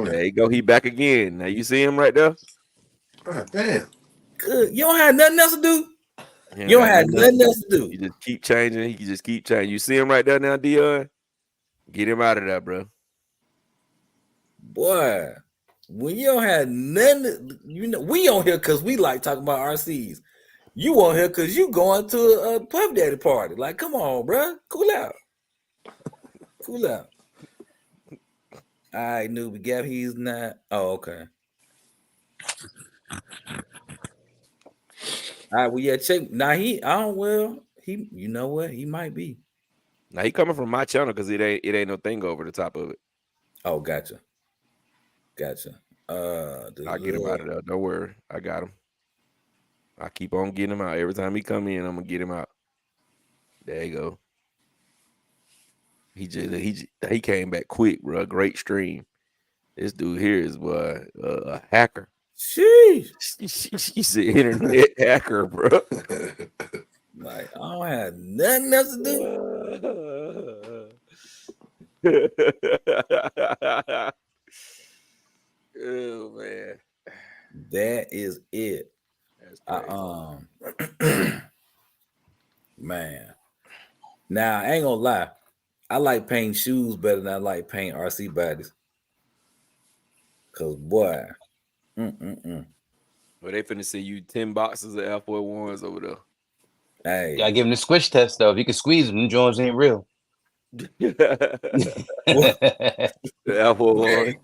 There you go. He back again. Now you see him right there. God damn. Good. You don't have nothing else to do. You don't have nothing else to do. You just keep changing. He can just keep changing. You see him right there now, Dion? Get him out of there, bro. Boy, when you don't have nothing, you know, we on here because we like talking about RCs. You on here because you going to a Puff Daddy party. Like, come on, bro. Cool out. Cool out. All right, Newbie Gap, he's not. Oh, okay. All right, well, yeah, check. Now you know what? He might be. Now he coming from my channel because it ain't no thing over the top of it. Oh, gotcha. I'll get him out of there. Don't worry. I got him. I keep on getting him out. Every time he come in, I'm gonna get him out. There you go. He came back quick, bro. Great stream. This dude here is a hacker. Sheesh. He said internet hacker, bro. Like, I don't have nothing else to do. Oh man, that is it. Man. Now I ain't gonna lie. I like painting shoes better than I like painting RC bodies. Cause boy, well, they finna see you 10 boxes of Air Force Ones over there. Hey, gotta give him the squish test though. If you can squeeze them, Jones ain't real. The Air Force One.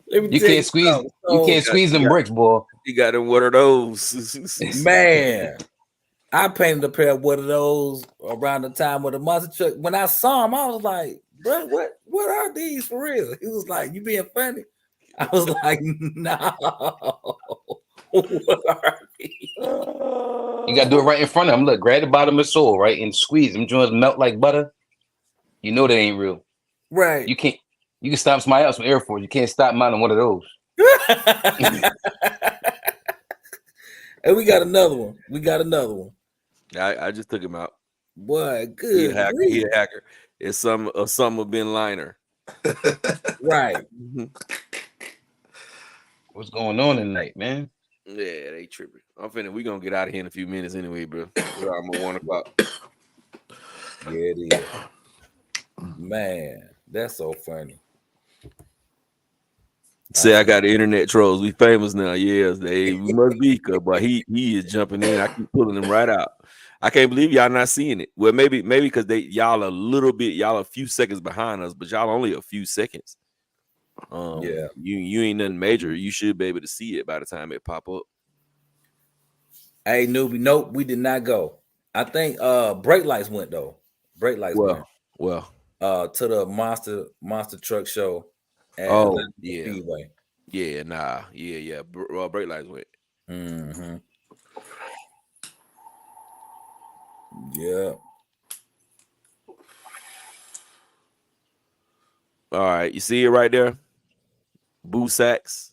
You can't squeeze. You can't squeeze them bricks, boy. You got him one of those. Man, I painted a pair of one of those around the time of the monster truck. When I saw him, I was like, bro, what are these for real? He was like, you being funny? I was like, no. What are these? You gotta do it right in front of him. Look, grab the bottom of the sole, right, and squeeze them. Joints melt like butter. You know they ain't real. Right. You can stop somebody else from Air Force. You can't stop mine on one of those. And we got another one. I just took him out. Boy, good. He a hacker. It's some of Ben Liner. Right. What's going on tonight, man? Yeah, they tripping. We gonna get out of here in a few minutes anyway, bro. We're almost 1 o'clock. Yeah, it is. Man, that's so funny. Say I got the internet trolls. We famous now. Yes, we must be, but he is jumping in. I keep pulling him right out. I can't believe y'all not seeing it. Well, maybe because y'all a few seconds behind us, but y'all only a few seconds. Yeah, you ain't nothing major. You should be able to see it by the time it pop up. Hey, newbie, nope, we did not go. I think brake lights went though. Brake lights went. Well, to the monster truck show at Speedway. Yeah, nah, yeah. Brake lights went. Mm-hmm. Yeah. All right, you see it right there. Busacks.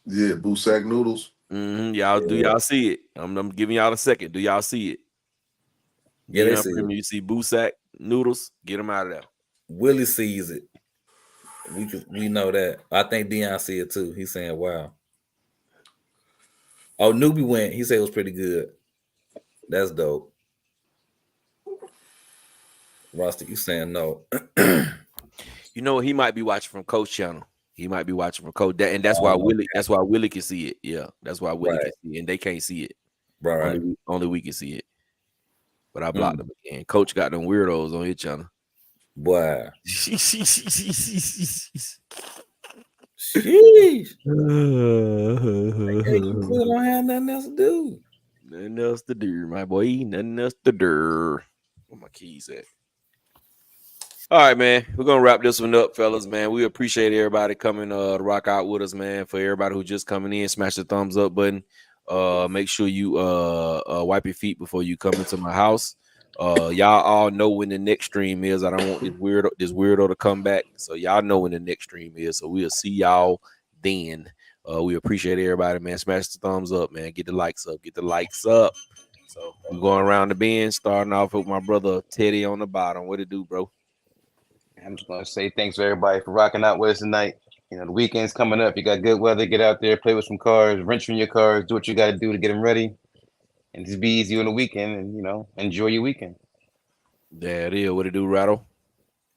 Yeah, Busack noodles. Mm-hmm. Do y'all see it? I'm giving y'all a second. Do y'all see it? Yeah, they see it. You see Busack noodles? Get them out of there. Willie sees it. We know that. I think Dion see it too. He's saying, "Wow." Oh, newbie went. He said it was pretty good. That's dope. Rusty, you saying no? You know, he might be watching from Coach channel. He might be watching from Coach, and that's why Willie. That's why Willie can see it. Yeah, that's why Willie can see it, and they can't see it. Right. Only we can see it. But I blocked them again. Coach got them weirdos on his channel. Boy. Sheesh. I don't have nothing else to do. Nothing else to do, my boy. Nothing else to do. Where my keys at? All right, man. We're gonna wrap this one up, fellas. Man, we appreciate everybody coming to rock out with us, man. For everybody who just coming in, smash the thumbs up button. Make sure you wipe your feet before you come into my house. Y'all all know when the next stream is. I don't want this weirdo to come back. So y'all know when the next stream is. So we'll see y'all then. We appreciate everybody, man. Smash the thumbs up, man. Get the likes up. So we're going around the bend, starting off with my brother Teddy on the bottom. What it do, bro? I'm just gonna say thanks to everybody for rocking out with us tonight. You know, the weekend's coming up. You got good weather. Get out there, play with some cars, wrench from your cars, do what you got to do to get them ready, and just be easy on the weekend. And enjoy your weekend. There it is. What it do, Rattle?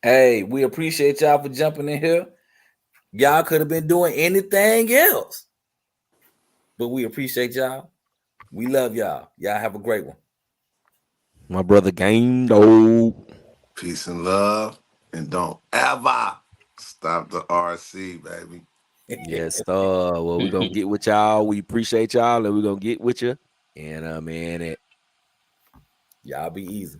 Hey, we appreciate y'all for jumping in here. Y'all could have been doing anything else, but we appreciate y'all. We love y'all. Y'all have a great one. My brother Game Dog. Peace and love. And don't ever stop the RC, baby. Yes, well, we're gonna get with y'all. We appreciate y'all, and we're gonna get with you. And man, y'all be easy.